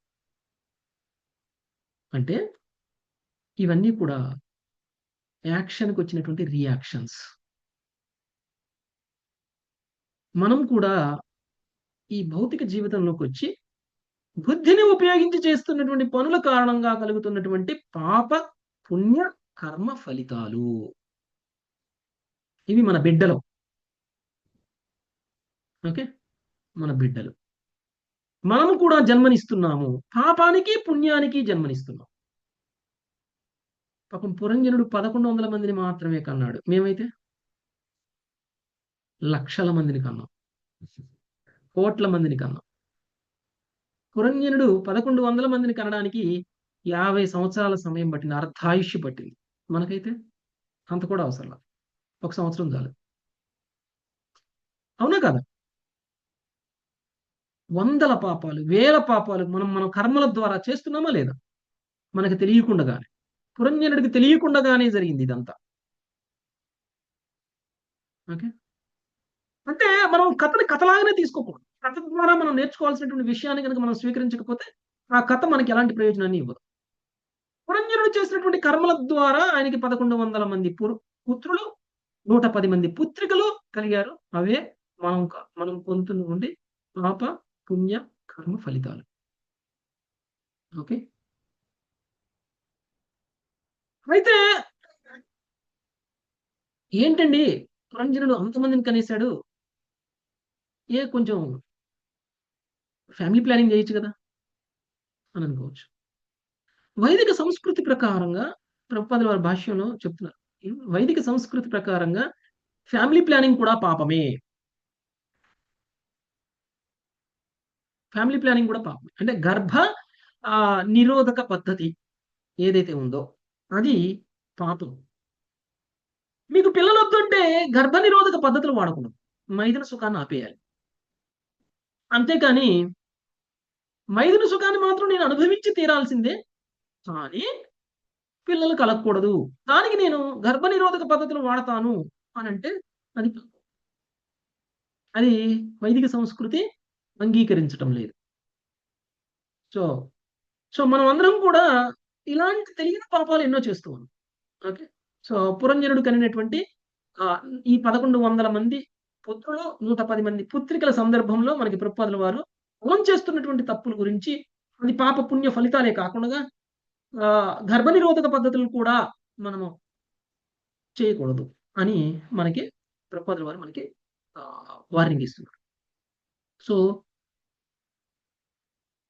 [SPEAKER 1] అంటే ఇవన్నీ కూడా యాక్షన్కి వచ్చినటువంటి రియాక్షన్స్. మనం కూడా ఈ భౌతిక జీవితంలోకి వచ్చి బుద్ధిని ఉపయోగించి చేస్తున్నటువంటి పనుల కారణంగా కలుగుతున్నటువంటి పాప పుణ్య కర్మ ఫలితాలు ఇవి మన బిడ్డలు. ఓకే, మన బిడ్డలు. మనము కూడా జన్మనిస్తున్నాము, పాపానికి పుణ్యానికి జన్మనిస్తున్నాం. పాపం పురంజనుడు 1100 మందిని మాత్రమే కన్నాడు. మేమైతే లక్షల మందిని కన్నాం, కోట్ల మందిని కన్నాం. పురంజనుడు 1100 మందిని కనడానికి 50 సంవత్సరాల సమయం పట్టింది, అర్ధాయుష్ పట్టింది. మనకైతే అంత కూడా అవసరం లేదు, 1 సంవత్సరం చాలు. అవునా కదా? వందల పాపాలు, వేల పాపాలు మన కర్మల ద్వారా చేస్తున్నామా లేదా? మనకు తెలియకుండానే, పురంజనుడికి తెలియకుండానే జరిగింది ఇదంతా. ఓకే, అంటే మనం కథని కథలాగానే తీసుకోకూడదు. కథ ద్వారా మనం నేర్చుకోవాల్సినటువంటి విషయాన్ని కనుక మనం స్వీకరించకపోతే ఆ కథ మనకి ఎలాంటి ప్రయోజనాన్ని ఇవ్వదు. పురంజనుడు చేసినటువంటి కర్మల ద్వారా ఆయనకి 1100 మంది పుత్రులు, 110 మంది పుత్రికలు కలిగారు. అవే మనం పొందుతున్నటువంటి పాప పుణ్య కర్మ ఫలితాలు. ఓకే, అయితే ఏంటండి పురంజనుడు అంతమందిని కనేశాడు, కొంచెం ఫ్యామిలీ ప్లానింగ్ చేయొచ్చు కదా అని అనుకోవచ్చు. వైదిక సంస్కృతి ప్రకారంగా ప్రభుపాదుల వారి భాష్యంలో చెప్తున్నారు, వైదిక సంస్కృతి ప్రకారంగా ఫ్యామిలీ ప్లానింగ్ కూడా పాపమే. ఫ్యామిలీ ప్లానింగ్ కూడా పాపం. అంటే గర్భ నిరోధక పద్ధతి ఏదైతే ఉందో అది పాపం. మీకు పిల్లలొద్దంటే గర్భ నిరోధక పద్ధతులు వాడకూడదు. మైథున సుఖాన్ని ఆపేయాలి. అంతేకాని మైథున సుఖాన్ని మాత్రం నేను అనుభవించి తీరాల్సిందే. కానీ పిల్లలు కలగకూడదు. దానికి నేను గర్భ నిరోధక పద్ధతులు వాడతాను అనంటే అది అది వైదిక సంస్కృతి అంగీకరించటం లేదు. సో, సో మనమందరం కూడా ఇలాంటి తెలియని పాపాలు ఎన్నో చేస్తూ ఉన్నాం. ఓకే. సో, పురంజనుడు కనినటువంటి ఈ 1100 మంది పుత్రులు, 110 మంది పుత్రికల సందర్భంలో మనకి ప్రభుపాదుల వారు మనం చేస్తున్నటువంటి తప్పుల గురించి అది పాప పుణ్య ఫలితాలే కాకుండా గర్భ నిరోధక పద్ధతులు కూడా మనము చేయకూడదు అని మనకి ప్రభుపాదుల వారు మనకి వార్నింగ్ ఇస్తున్నారు. సో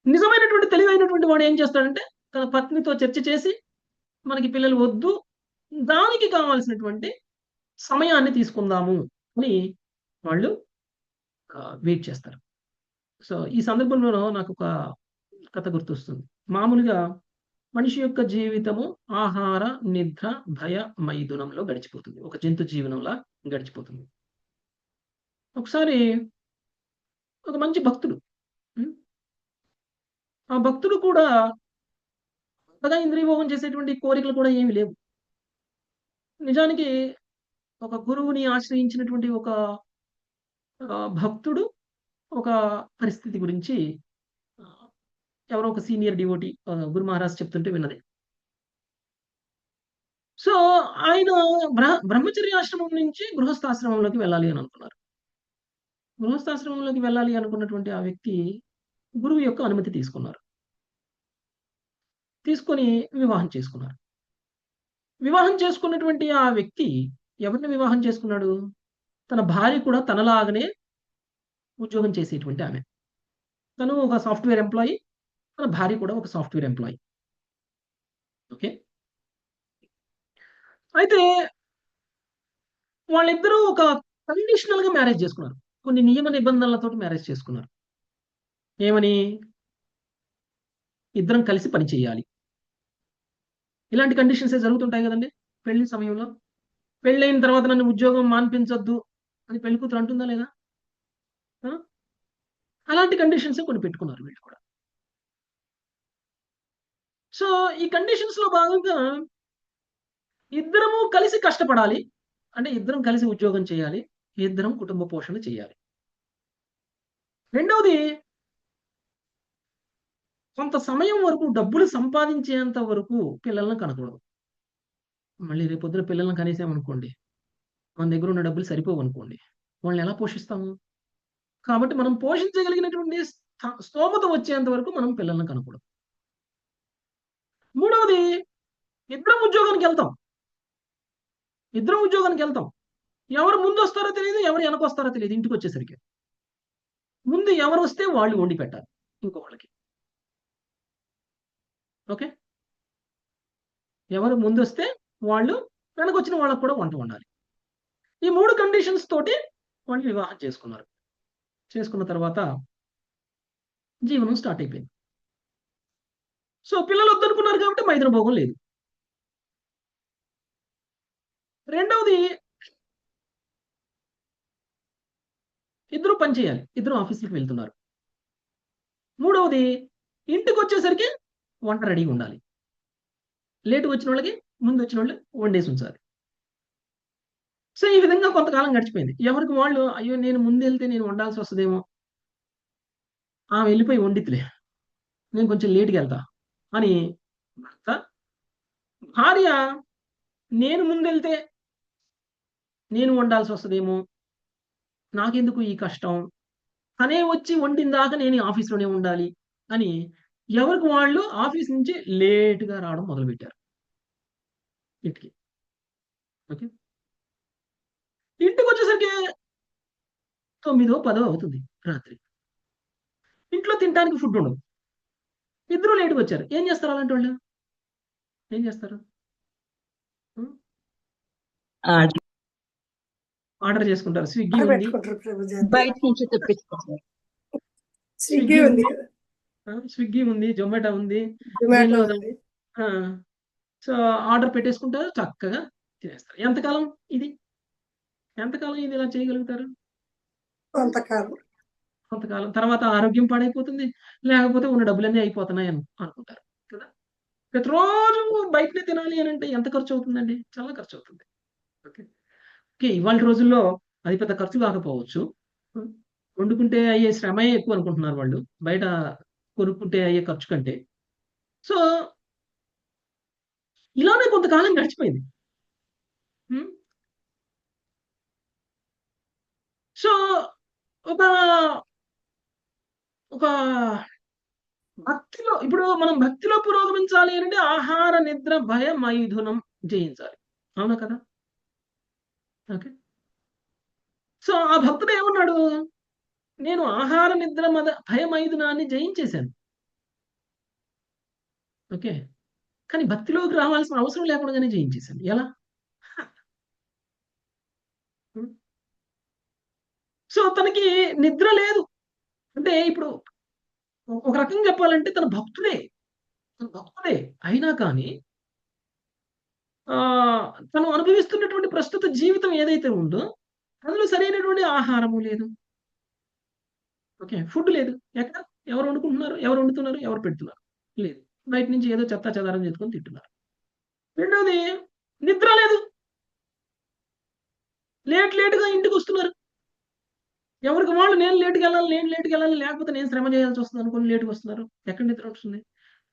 [SPEAKER 1] నిజమైనటువంటి తెలివైనటువంటి వాడు ఏం చేస్తాడంటే తన పత్నితో చర్చ చేసి మనకి పిల్లలు వద్దు, దానికి కావాల్సినటువంటి సమయాన్ని తీసుకుందాము అని వాళ్ళు వెయిట్ చేస్తారు. సో ఈ సందర్భంలో నాకు ఒక కథ గుర్తొస్తుంది. మామూలుగా మనిషి యొక్క జీవితము ఆహార, నిద్ర, భయ, మైథునంలో గడిచిపోతుంది. ఒక జంతు జీవనంలా గడిచిపోతుంది. ఒకసారి ఒక మంచి భక్తుడు, ఆ భక్తుడు కూడా అంతగా ఇంద్రియభోగం చేసేటువంటి కోరికలు కూడా ఏమి లేవు. నిజానికి ఒక గురువుని ఆశ్రయించినటువంటి ఒక భక్తుడు ఒక పరిస్థితి గురించి ఎవరో ఒక సీనియర్ డివోటీ గురు మహారాజ్ చెప్తుంటే విన్నది. సో ఆయన బ్రహ్మచర్యాశ్రమం నుంచి గృహస్థాశ్రమంలోకి వెళ్ళాలి అని అనుకున్నారు. గృహస్థాశ్రమంలోకి వెళ్ళాలి అనుకున్నటువంటి ఆ వ్యక్తి గురువు యొక్క అనుమతి తీసుకున్నారు. తీసుకొని వివాహం చేసుకున్నారు. వివాహం చేసుకున్నటువంటి ఆ వ్యక్తి ఎవరిని వివాహం చేసుకున్నాడు? తన భార్య కూడా తనలాగానే ఉద్యోగం చేసేటువంటి ఆమె. తను ఒక సాఫ్ట్వేర్ ఎంప్లాయీ, తన భార్య కూడా ఒక సాఫ్ట్వేర్ ఎంప్లాయీ. ఓకే. అయితే వాళ్ళిద్దరూ ఒక కండిషనల్‌గా మ్యారేజ్ చేసుకున్నారు. కొన్ని నియమ నిబంధనలతోటి మ్యారేజ్ చేసుకున్నారు. ఏమని? ఇద్దరం కలిసి పని చేయాలి. ఇలాంటి కండిషన్సే జరుగుతుంటాయి కదండీ పెళ్లి సమయంలో. పెళ్ళైన తర్వాత నన్ను ఉద్యోగం మాన్పించొద్దు అని పెళ్లి కూతురు అంటుందా లేదా? అలాంటి కండిషన్సే కొన్ని పెట్టుకున్నారు వీళ్ళు కూడా. సో ఈ కండిషన్స్‌లో భాగంగా ఇద్దరము కలిసి కష్టపడాలి. అంటే ఇద్దరం కలిసి ఉద్యోగం చేయాలి. ఇద్దరం కుటుంబ పోషణ చేయాలి. రెండవది కొంత సమయం వరకు డబ్బులు సంపాదించేంత వరకు పిల్లల్ని కనకూడదు. మళ్ళీ రేపొద్దున పిల్లల్ని కనేసామనుకోండి, మన దగ్గర ఉన్న డబ్బులు సరిపోవనుకోండి, వాళ్ళని ఎలా పోషిస్తాము? కాబట్టి మనం పోషించగలిగినటువంటి స్తోమత వచ్చేంత వరకు మనం పిల్లల్ని కనకూడదు. మూడవది ఇద్దరం ఉద్యోగానికెళ్తాం. ఎవరు ముందు వస్తారో తెలియదు, ఎవరు వెనకొస్తారో తెలియదు ఇంటికొచ్చేసరికి. ముందు ఎవరు వస్తే వాళ్ళు వండి పెట్టాలి ఇంకొకళ్ళకి. ఓకే. ఎవరు ముందొస్తే వాళ్ళు వెనకొచ్చిన వాళ్ళకు కూడా వంట వండాలి. ఈ 3 కండిషన్స్ తోటి వాళ్ళు వివాహం చేసుకున్నారు. చేసుకున్న తర్వాత జీవనం స్టార్ట్ అయిపోయింది. సో పిల్లలు వద్దనుకున్నారు కాబట్టి మైథున భోగం లేదు. రెండవది ఇద్దరు పని చేయాలి. ఇద్దరు ఆఫీసులకు వెళ్తున్నారు. మూడవది ఇంటికి వచ్చేసరికి వంట రెడీగా ఉండాలి. లేటు వచ్చిన వాళ్ళకి ముందు వచ్చిన వాళ్ళు వండేసి ఉంచాలి. సో ఈ విధంగా కొంతకాలం గడిచిపోయింది. ఎవరికి వాళ్ళు అయ్యో నేను ముందెళ్తే నేను వండాల్సి వస్తుందేమో, ఆమె వెళ్ళిపోయి వండితులే, నేను కొంచెం లేట్‌గా వెళ్తా అని భర్త, భార్య నేను ముందెళ్తే నేను వండాల్సి వస్తుందేమో, నాకెందుకు ఈ కష్టం, తనే వచ్చి వండిందాక నేను ఆఫీస్‌లోనే ఉండాలి అని ఎవరికి వాళ్ళు ఆఫీస్ నుంచి లేట్‌గా రావడం మొదలుపెట్టారు ఇంటికి. ఓకే. ఇంటికొచ్చేసరికి 9, 10 అవుతుంది రాత్రి. ఇంట్లో తినటానికి ఫుడ్ ఉండదు. ఇద్దరు లేట్‌గా వచ్చారు. ఏం చేస్తారు అలాంటి వాళ్ళు? ఏం చేస్తారు? ఆర్డర్ చేసుకుంటారు. స్విగ్గీ ఉంది.
[SPEAKER 3] పెట్టుకుంటారు ప్రభుజీ.
[SPEAKER 2] బయట నుంచి తెప్పించుకోండి.
[SPEAKER 3] స్విగ్గీ ఉంది కదా,
[SPEAKER 1] స్విగ్గీ ఉంది, జొమాటో ఉంది.
[SPEAKER 3] జొమాటో
[SPEAKER 1] దీనిలో
[SPEAKER 3] ఉంది.
[SPEAKER 1] ఆ! సో, ఆర్డర్ పెట్టేసుకుంటారు, చక్కగా తినేస్తారు. ఎంతకాలం ఇది ఇలా చేయగలుగుతారు?
[SPEAKER 3] కొంతకాలం.
[SPEAKER 1] కొంతకాలం తర్వాత ఆరోగ్యం పాడైపోతుంది. లేకపోతే ఉన్న డబ్బులన్నీ అయిపోతున్నాయి అనుకుంటారు కదా! ప్రతిరోజు బయటనే తినాలి అనంటే ఎంత ఖర్చవుతుందండి? చాలా ఖర్చవుతుంది. ఓకే. ఓకే. ఇవాల్టి రోజుల్లో అది పెద్ద ఖర్చు కాకపోవచ్చు. హ్మ్. వండుకుంటే అయ్యే శ్రమే ఎక్కువనుకుంటున్నారు వాళ్ళు. బయట కొనుక్కుంటే అయ్యే ఖర్చు కంటే. సో, ఇలానే కొంతకాలం గడిచిపోయింది. హ్మ్. సో, ఒక ఒక ఇప్పుడు మనం భక్తిలో పురోగమించాలి అనంటే ఆహార, నిద్ర, భయ, మైథునం జయించాలి. అవునా కదా! ఓకే. సో, ఆ భక్తుడు ఏమన్నాడు? నేను ఆహార, నిద్ర, భయ, మైథునాన్ని జయించేశాను. ఓకే. కానీ భక్తిలోకి రావాల్సిన అవసరం లేకుండానే జయించేశాను. ఎలా? హ్మ్. సో, తనకి నిద్ర లేదు. అంటే ఇప్పుడు ఒక రకంగా చెప్పాలంటే తను భక్తుడే. అయినా కానీ తను అనుభవిస్తున్నటువంటి ప్రస్తుత జీవితం ఏదైతే ఉందో, అందులో సరైనటువంటి ఆహారము లేదు. ఓకే. ఫుడ్ లేదు. ఎక్కడ? ఎవరు వండుకుంటున్నారు? ఎవరు వండుతున్నారు? ఎవరు పెడుతున్నారు? లేదు. బయట నుంచి ఏదో చెత్తా చెదారం తెచ్చుకొని తింటున్నారు. రెండోది నిద్ర లేదు. లేట్‌గా ఇంటికొస్తున్నారు. ఎవరికి వాళ్ళు నేను లేట్‌గెళ్ళాలి లేకపోతే నేను శ్రమ చేయాల్సొస్తది అనుకోని లేట్‌గొస్తున్నారు. ఎక్కడ నిద్ర వస్తుంది?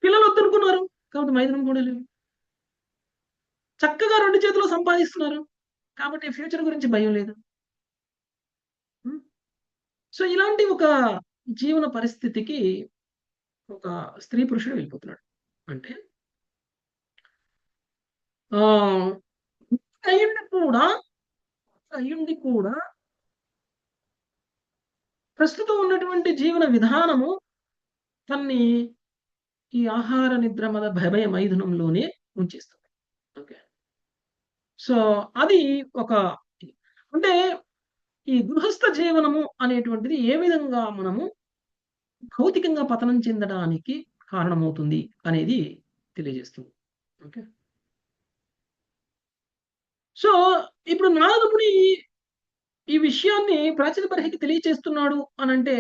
[SPEAKER 1] పిల్లలు వద్దనుకున్నారు. కాబట్టి మైదనం కూడా లేవు. చక్కగా 2 చేతులు సంపాదిస్తున్నారు. కాబట్టి ఫ్యూచర్ గురించి భయం లేదు. హ్మ్. సో, ఇలాంటి ఒక జీవన పరిస్థితికి ఒక స్త్రీ పురుషుడు వెళ్ళిపోతున్నాడు. అంటే ఆహ్, అయ్యుండి కూడా అయ్యుండి కూడా ప్రస్తుతం ఉన్నటువంటి జీవన విధానము తనని ఈ ఆహార, నిద్ర, భయ, మైథునంలోనే ఉంచేస్తుంది. ఓకే. సో, అది ఒక అంటే ఈ గృహస్థ జీవనము అనేటువంటిది ఏ విధంగా మనము భౌతికంగా పతనం చెందడానికి కారణమవుతుంది అనేది తెలియజేస్తుంది. ఓకే. సో, ఇప్పుడు నారదముని ఈ విషయాన్ని ప్రాచీన బర్హికి తెలియచేస్తున్నాడు అనంటే,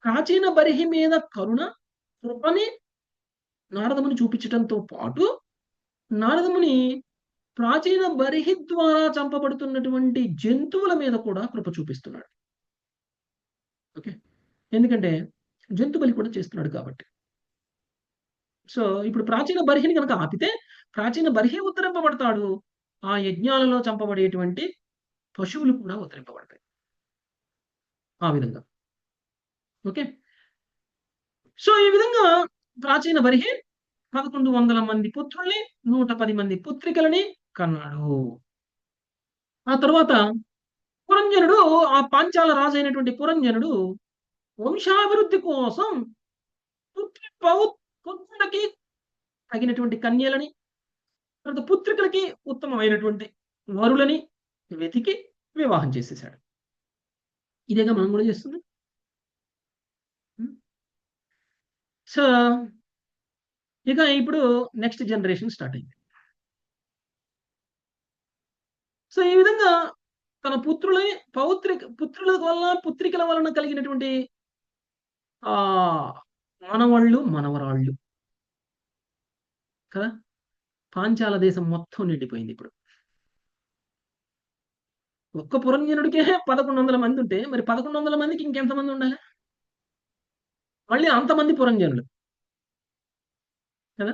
[SPEAKER 1] ప్రాచీన బర్హి మీద కృపని నారదముని చూపించటంతో పాటు, నారదముని ప్రాచీన బర్హి ద్వారా చంపబడుతున్నటువంటి జంతువుల మీద కూడా కృప చూపిస్తున్నాడు. ఓకే. ఎందుకంటే జంతు బలి కూడా చేస్తున్నాడు కాబట్టి. సో, ఇప్పుడు ప్రాచీన బర్హిని గనక ఆపితే, ప్రాచీన బర్హి ఉద్ధరింపబడతాడు. ఆ యజ్ఞాలలో చంపబడేటువంటి పశువులు కూడా ఉద్ధరింపబడతాయి. ఆ విధంగా. ఓకే. సో, ఈ విధంగా ప్రాచీన బర్హి 1100 మంది పుత్రుల్ని, 110 మంది పుత్రికలని కన్నాడు. ఆ తరువాత పురంజనుడు, ఆ పాంచాల రాజైనటువంటి పురంజనుడు వంశాభివృద్ధి కోసం పుత్రి పౌ పుత్రులకి తగినటువంటి కన్యలని, తర్వాత పుత్రికలకి ఉత్తమమైనటువంటి వరులని వెతికి వివాహం చేసేసాడు. ఇదేగా మనం కూడా చేస్తుంది. హ్మ్. సో, ఇక ఇప్పుడు నెక్స్ట్ జనరేషన్ స్టార్ట్ అయింది. సో, ఈ విధంగా తన పుత్రుల వలన, పుత్రికల వలన కలిగినటువంటి ఆహ్, మనవళ్ళు, మనవరాళ్ళు కదా! పాంచాల దేశం మొత్తం నిండిపోయిందిప్పుడు. ఒక్క పురంజనుడికే 1100 మందుంటే, మరి 1100 మందికి ఇంకెంతమంది ఉండాలి? మళ్ళీ అంతమంది పురంజనులు. కదా!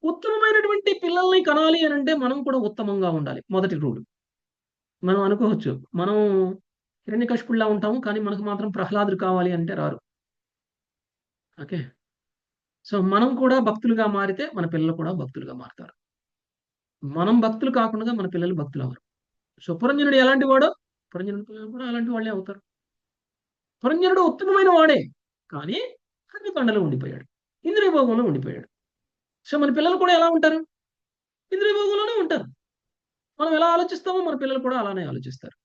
[SPEAKER 1] ఉత్తమమైనటువంటి పిల్లల్ని కనాలి అనంటే మనం కూడా ఉత్తమంగా ఉండాలి. మొదటి రూల్. మనం అనుకోవచ్చు. మనం హిరణ్యకశిపుడులా ఉంటాము. కానీ మనకు మాత్రం ప్రహ్లాదుడు కావాలి అంటే రారు. ఓకే. సో, మనం కూడా భక్తులుగా మారితే మన పిల్లలు కూడా భక్తులుగా మారుతారు. మనం భక్తులు కాకుండా మన పిల్లలు భక్తులవ్వరు. సో, పురంజనుడు ఎలాంటి వాడో, పురంజనుడి పిల్లలు కూడా అలాంటి వాళ్ళే అవుతారు. పురంజనుడు ఉత్తమమైన వాడే. కానీ కర్మకాండలో ఉండిపోయాడు. ఇంద్రియ భోగంలో ఉండిపోయాడు. సో, మన పిల్లలు కూడా ఎలా ఉంటారు? ఇంద్రియ భోగంలోనే ఉంటారు. మనం ఎలా ఆలోచిస్తామో మన పిల్లలు కూడా అలానే ఆలోచిస్తారు.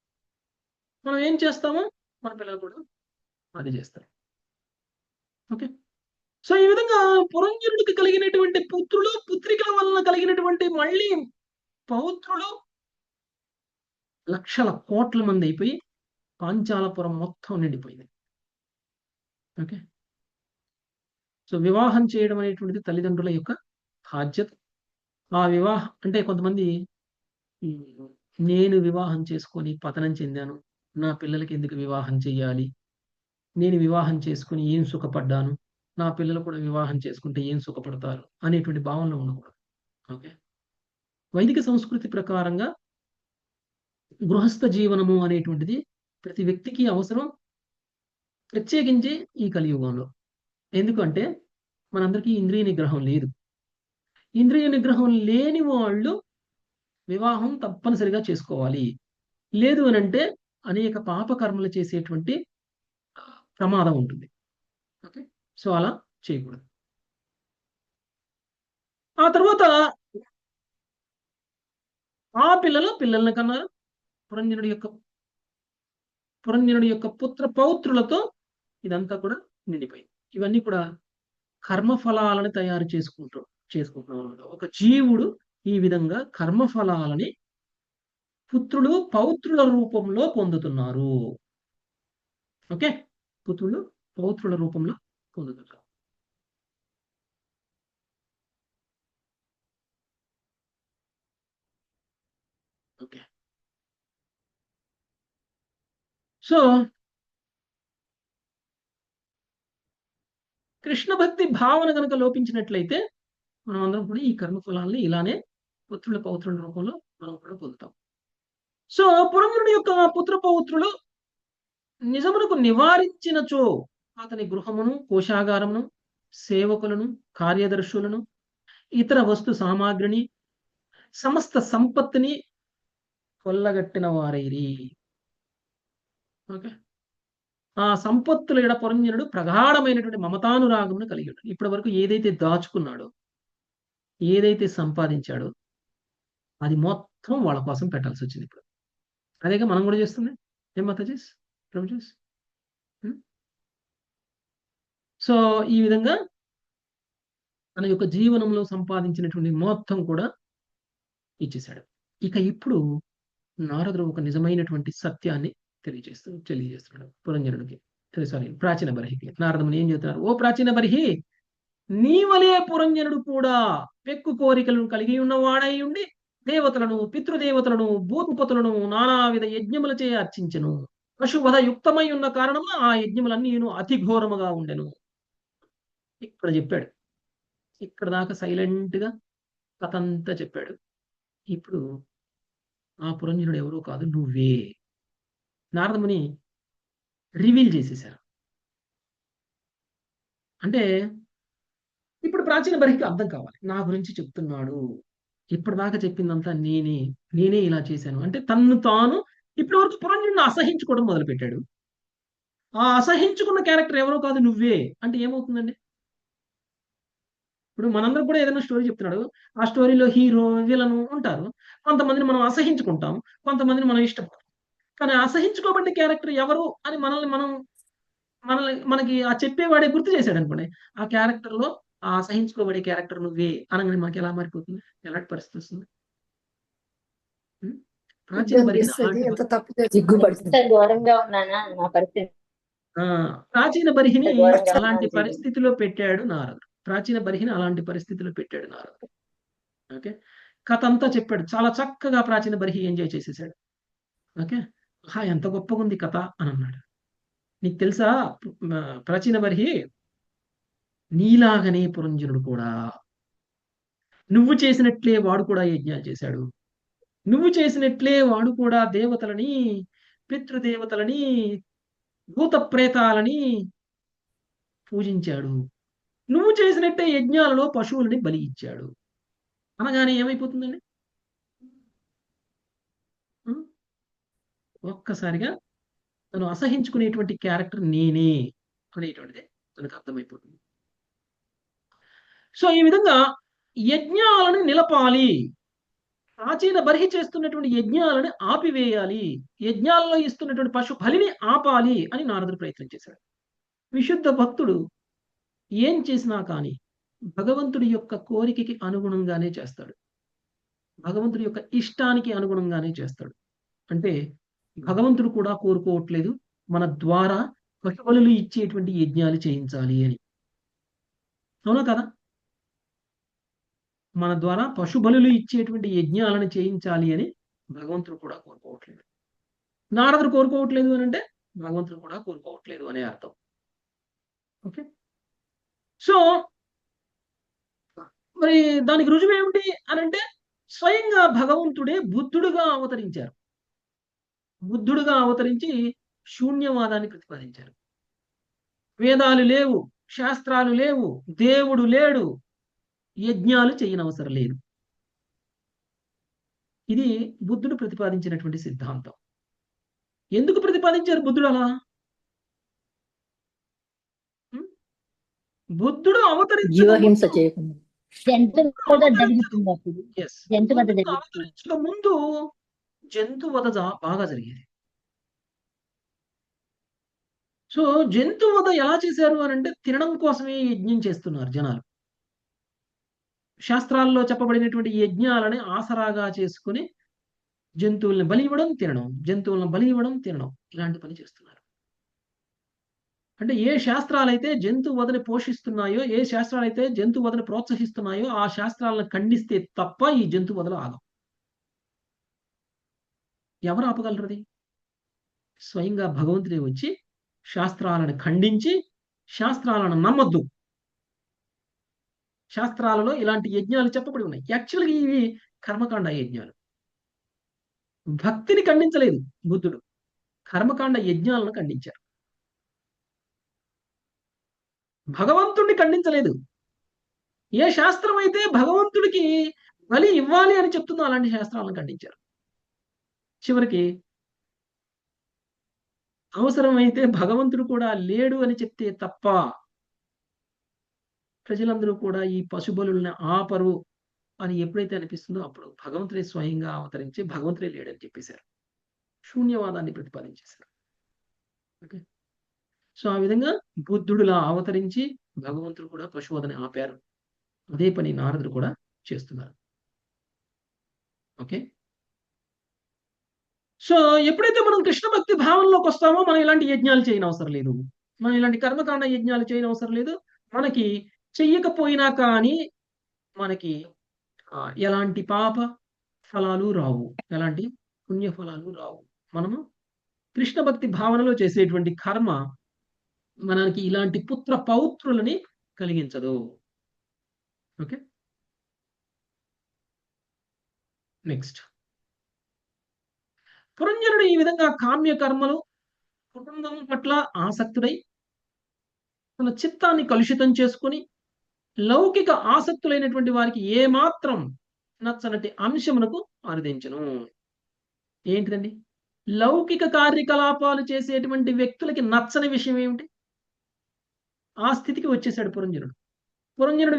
[SPEAKER 1] మనం ఏం చేస్తామో మన పిల్లలు కూడా అదే చేస్తారు. ఓకే. సో ఈ విధంగా పురంజనుడికి కలిగినటువంటి పుత్రులు, పుత్రికల వలన కలిగినటువంటి మళ్ళీ పౌత్రులు లక్షల కోట్ల మంది అయిపోయి పాంచాలపురం మొత్తం నిండిపోయింది. ఓకే. సో వివాహం చేయడం అనేటువంటిది తల్లిదండ్రుల యొక్క బాధ్యత. ఆ వివాహం అంటే కొంతమంది నేను వివాహం చేసుకొని పతనం చెందాను, నా పిల్లలకి ఎందుకు వివాహం చెయ్యాలి, నేను వివాహం చేసుకుని ఏం సుఖపడ్డాను, నా పిల్లలు కూడా వివాహం చేసుకుంటే ఏం సుఖపడతారు అనేటువంటి భావనలో ఉండకూడదు. ఓకే. వైదిక సంస్కృతి ప్రకారంగా గృహస్థ జీవనము అనేటువంటిది ప్రతి వ్యక్తికి అవసరం, ప్రత్యేకించి ఈ కలియుగంలో. ఎందుకంటే మనందరికీ ఇంద్రియ నిగ్రహం లేదు. ఇంద్రియ నిగ్రహం లేని వాళ్ళు వివాహం తప్పనిసరిగా చేసుకోవాలి. లేదు అనంటే అనేక పాపకర్మలు చేసేటువంటి ప్రమాదం ఉంటుంది. ఓకే. సో అలా చేయకూడదు. ఆ తర్వాత ఆ పిల్లల్ని కన్నారు. పురంజనుడి యొక్క పుత్ర పౌత్రులతో ఇదంతా కూడా నిండిపోయింది. ఇవన్నీ కూడా కర్మఫలాలను తయారు చేసుకుంటున్నాం. ఒక జీవుడు ఈ విధంగా కర్మఫలాలని పుత్రులు పౌత్రుల రూపంలో పొందుతున్నారు. ఓకే. పుత్రులు పౌత్రుల రూపంలో పొందుతున్నారు. ఓకే. సో కృష్ణ భక్తి భావన కనుక లోపించినట్లయితే మనం అందరం కూడా ఈ కర్మఫలాల్ని ఇలానే పుత్రుల పౌత్రుల రూపంలో మనం కూడా పొందుతాం. సో పురంజనుడి యొక్క పుత్ర పౌత్రులు నిజమునకు నివారించినచో అతని గృహమును, కోశాగారమును, సేవకులను, కార్యదర్శులను, ఇతర వస్తు సామాగ్రిని, సమస్త సంపత్తిని కొల్లగట్టిన వారైరి. ఓకే. ఆ సంపత్తుల ఎడ పురంజనుడు ప్రగాఢమైనటువంటి మమతానురాగమును కలిగి ఉన్నాడు. ఇప్పటి వరకు ఏదైతే దాచుకున్నాడో, ఏదైతే సంపాదించాడో అది మొత్తం వాళ్ళ కోసం పెట్టాల్సి వచ్చింది ఇప్పుడు. అదేగా మనం కూడా చేస్తుంది. ఏం మాతాజీస్, ప్రభుజీస్? సో ఈ విధంగా తన యొక్క జీవనంలో సంపాదించినటువంటి మొత్తం కూడా ఇచ్చేశాడు. ఇక ఇప్పుడు నారదుడు ఒక నిజమైనటువంటి సత్యాన్ని తెలియజేస్తున్నాడు పురంజనుడికి. సారీ, ప్రాచీన బర్హికి. నారదముని ఏం చెప్తున్నారు? ఓ ప్రాచీన బర్హి, నీవలే పురంజనుడు కూడా పెక్కు కోరికలను కలిగి ఉన్నవాడై ఉండి దేవతలను, పితృదేవతలను, భూతపతులను నానావిధ యజ్ఞములచే అర్చించెను. పశువధ యుక్తమై ఉన్న కారణమున ఆ యజ్ఞములన్నీ అతి ఘోరముగా ఉండెను. ఇక్కడ చెప్పాడు. ఇక్కడ దాకా సైలెంట్ గా కథంతా చెప్పాడు. ఇప్పుడు ఆ పురంజనుడు ఎవరో కాదు, నువ్వే. నారదముని రివీల్ చేసేశారు. అంటే ఇప్పుడు ప్రాచీన బర్హికి అర్థం కావాలి, నా గురించి చెప్తున్నాడు, ఇప్పటిదాకా చెప్పిందంతా నేనే ఇలా చేశాను అంటే తన్ను తాను ఇప్పటి వరకు పురంజనుడిని అసహించుకోవడం మొదలుపెట్టాడు. ఆ అసహించుకున్న క్యారెక్టర్ ఎవరో కాదు, నువ్వే అంటే ఏమవుతుందండి? ఇప్పుడు మనందరం కూడా ఏదైనా స్టోరీ చెప్తున్నాడు, ఆ స్టోరీలో హీరో విలను ఉంటారు. కొంతమందిని మనం అసహించుకుంటాం, కొంతమందిని మనం ఇష్టపడతాం. కానీ అసహించుకోబడ్డ క్యారెక్టర్ ఎవరు అని మనకి ఆ చెప్పేవాడే గుర్తు చేశాడు అనుకోండి, ఆ క్యారెక్టర్ లో ఆ అసహించుకోబడే క్యారెక్టర్ నువ్వే అనగానే మనకి ఎలా మారిపోతుంది? ఎలాంటి పరిస్థితి వస్తుంది? ప్రాచీన బర్హిని
[SPEAKER 2] ఘోరంగా ఉన్నానా నా పరిస్థితి.
[SPEAKER 1] ప్రాచీన బర్హిని అలాంటి పరిస్థితిలో పెట్టాడు నారదుడు. ప్రాచీన బర్హిని అలాంటి పరిస్థితిలో పెట్టాడు నారదుడు. ఓకే. కథ అంతా చెప్పాడు. చాలా చక్కగా ప్రాచీన బర్హి ఎంజాయ్ చేసేసాడు. ఓకే. ఎంత గొప్పగా ఉంది కథ అని అన్నాడు. నీకు తెలుసా ప్రాచీన బర్హి, నీలాగనే పురంజనుడు కూడా నువ్వు చేసినట్లే వాడు కూడా యజ్ఞాలు చేశాడు. నువ్వు చేసినట్లే వాడు కూడా దేవతలని, పితృదేవతలని, భూత ప్రేతాలని పూజించాడు. నువ్వు చేసినట్టే యజ్ఞాలలో పశువులని బలి ఇచ్చాడు. అనగానే ఏమైపోతుందండి? ఒక్కసారిగా తను అసహించుకునేటువంటి క్యారెక్టర్ నేనే అనేటువంటిది తనకు అర్థమైపోతుంది. సో ఈ విధంగా యజ్ఞాలను నిలపాలి, ప్రాచీన బర్హి చేస్తున్నటువంటి యజ్ఞాలను ఆపివేయాలి, యజ్ఞాలలో ఇస్తున్నటువంటి పశు బలిని ఆపాలి అని నారదుడు ప్రయత్నం చేశాడు. విశుద్ధ భక్తుడు ఏం చేసినా కానీ భగవంతుడి యొక్క కోరికకి అనుగుణంగానే చేస్తాడు. భగవంతుడి యొక్క ఇష్టానికి అనుగుణంగానే చేస్తాడు. అంటే భగవంతుడు కూడా కోరుకోవట్లేదు మన ద్వారా పశుబలులు ఇచ్చేటువంటి యజ్ఞాలు చేయించాలి అని. అవునా కదా? మన ద్వారా పశుబలులు ఇచ్చేటువంటి యజ్ఞాలను చేయించాలి అని భగవంతుడు కూడా కోరుకోవట్లేదు. నారదుడు కోరుకోవట్లేదు అని అంటే భగవంతుడు కూడా కోరుకోవట్లేదు అనే అర్థం. ఓకే, సో మరి దానికి రుజువు ఏమిటి అని అంటే స్వయంగా భగవంతుడే బుద్ధుడుగా అవతరించారు. బుద్ధుడుగా అవతరించి శూన్యవాదాన్ని ప్రతిపాదించారు. వేదాలు లేవు, శాస్త్రాలు లేవు, దేవుడు లేడు, యజ్ఞాలు చేయనవసరం లేదు. ఇది బుద్ధుడు ప్రతిపాదించినటువంటి సిద్ధాంతం. ఎందుకు ప్రతిపాదించారు బుద్ధుడు అలా? బుద్ధుడు
[SPEAKER 2] జీవహింస చేయకుండా
[SPEAKER 1] అవతరించక ముందు జంతువధ బాగా జరిగేది. సో జంతువధ ఎలా చేశారు అని అంటే తినడం కోసమే యజ్ఞం చేస్తున్నారు జనాలు. శాస్త్రాల్లో చెప్పబడినటువంటి యజ్ఞాలని ఆసరాగా చేసుకుని జంతువుల్ని బలి ఇవ్వడం తినడం, జంతువులను బలి ఇవ్వడం తినడం, ఇలాంటి పని చేస్తున్నారు. అంటే ఏ శాస్త్రాలైతే జంతువధని పోషిస్తున్నాయో, ఏ శాస్త్రాలైతే జంతువధని ప్రోత్సహిస్తున్నాయో ఆ శాస్త్రాలను ఖండిస్తే తప్ప ఈ జంతువధలు ఆగం. ఎవరు ఆపగలరది? స్వయంగా భగవంతుడే వచ్చి శాస్త్రాలను ఖండించి శాస్త్రాలను నమ్మొద్దు, శాస్త్రాలలో ఇలాంటి యజ్ఞాలు చెప్పబడి ఉన్నాయి. యాక్చువల్గా ఇవి కర్మకాండ యజ్ఞాలు. భక్తిని ఖండించలేదు బుద్ధుడు, కర్మకాండ యజ్ఞాలను ఖండించారు. భగవంతుడిని ఖండించలేదు. ఏ శాస్త్రం అయితే భగవంతుడికి బలి ఇవ్వాలి అని చెప్తుందో అలాంటి శాస్త్రాలను ఖండించారు. చివరికి అవసరమైతే భగవంతుడు కూడా లేడు అని చెప్తే తప్ప ప్రజలందరూ కూడా ఈ పశుబలుల్ని ఆపరు అని ఎప్పుడైతే అనిపిస్తుందో అప్పుడు భగవంతుడే స్వయంగా అవతరించి భగవంతుడే లేడని చెప్పేశారు. శూన్యవాదాన్ని ప్రతిపాదించేశారు. ఓకే, సో ఆ విధంగా బుద్ధుడులా అవతరించి భగవంతుడు కూడా పశువధని ఆపారు. అదే పని నారదుడు కూడా చేస్తున్నారు. ఓకే, సో ఎప్పుడైతే మనం కృష్ణ భక్తి భావనలోకి వస్తామో మనం ఇలాంటి యజ్ఞాలు చేయనవసరం లేదు, మనం ఇలాంటి కర్మకాండ యజ్ఞాలు చేయనవసరం లేదు. మనకి చెయ్యకపోయినా కానీ మనకి ఎలాంటి పాప ఫలాలు రావు, ఎలాంటి పుణ్య ఫలాలు రావు. మనము కృష్ణ భక్తి భావనలో చేసేటువంటి కర్మ మనకి ఇలాంటి పుత్ర పౌత్రులని కలిగించదు. ఓకే, నెక్స్ట్ పురంజనుడు ఈ విధంగా కామ్య కర్మలు కుటుంబం పట్ల ఆసక్తుడై తన చిత్తాన్ని కలుషితం చేసుకుని లౌకిక ఆసక్తులైనటువంటి వారికి ఏమాత్రం నచ్చనటి అంశమునకు ఆరాధించను. ఏంటిదండి? లౌకిక కార్యకలాపాలు చేసేటువంటి వ్యక్తులకి నచ్చని విషయం ఏమిటి? ఆ స్థితికి వచ్చేసాడు పురంజనుడు. పురంజనుడు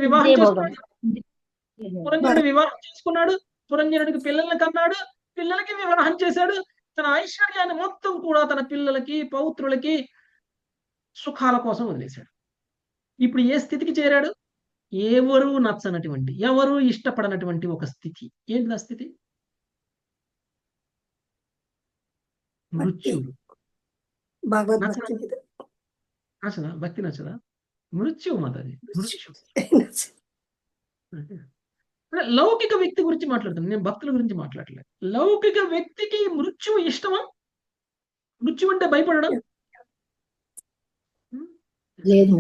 [SPEAKER 1] వివాహం చేసుకున్నాడు, పురంజనుడికి పిల్లల్ని కన్నాడు, పిల్లలకి వివాహం చేశాడు, తన ఐశ్వర్యాన్ని మొత్తం కూడా తన పిల్లలకి పౌత్రులకి సుఖాల కోసం వదిలేశాడు. ఇప్పుడు ఏ స్థితికి చేరాడు? ఎవరు నచ్చనటువంటి, ఎవరు ఇష్టపడనటువంటి ఒక స్థితి. ఏంటి ఆ స్థితి? మృత్యువు. నచ్చదా? భక్తి నచ్చదా? మృత్యువు మాతది. లౌకిక వ్యక్తి గురించి మాట్లాడుతాను, నేను భక్తుల గురించి మాట్లాడలేదు. లౌకిక వ్యక్తికి మృత్యువు ఇష్టమా? మృత్యు అంటే భయపడడం
[SPEAKER 2] లేదు,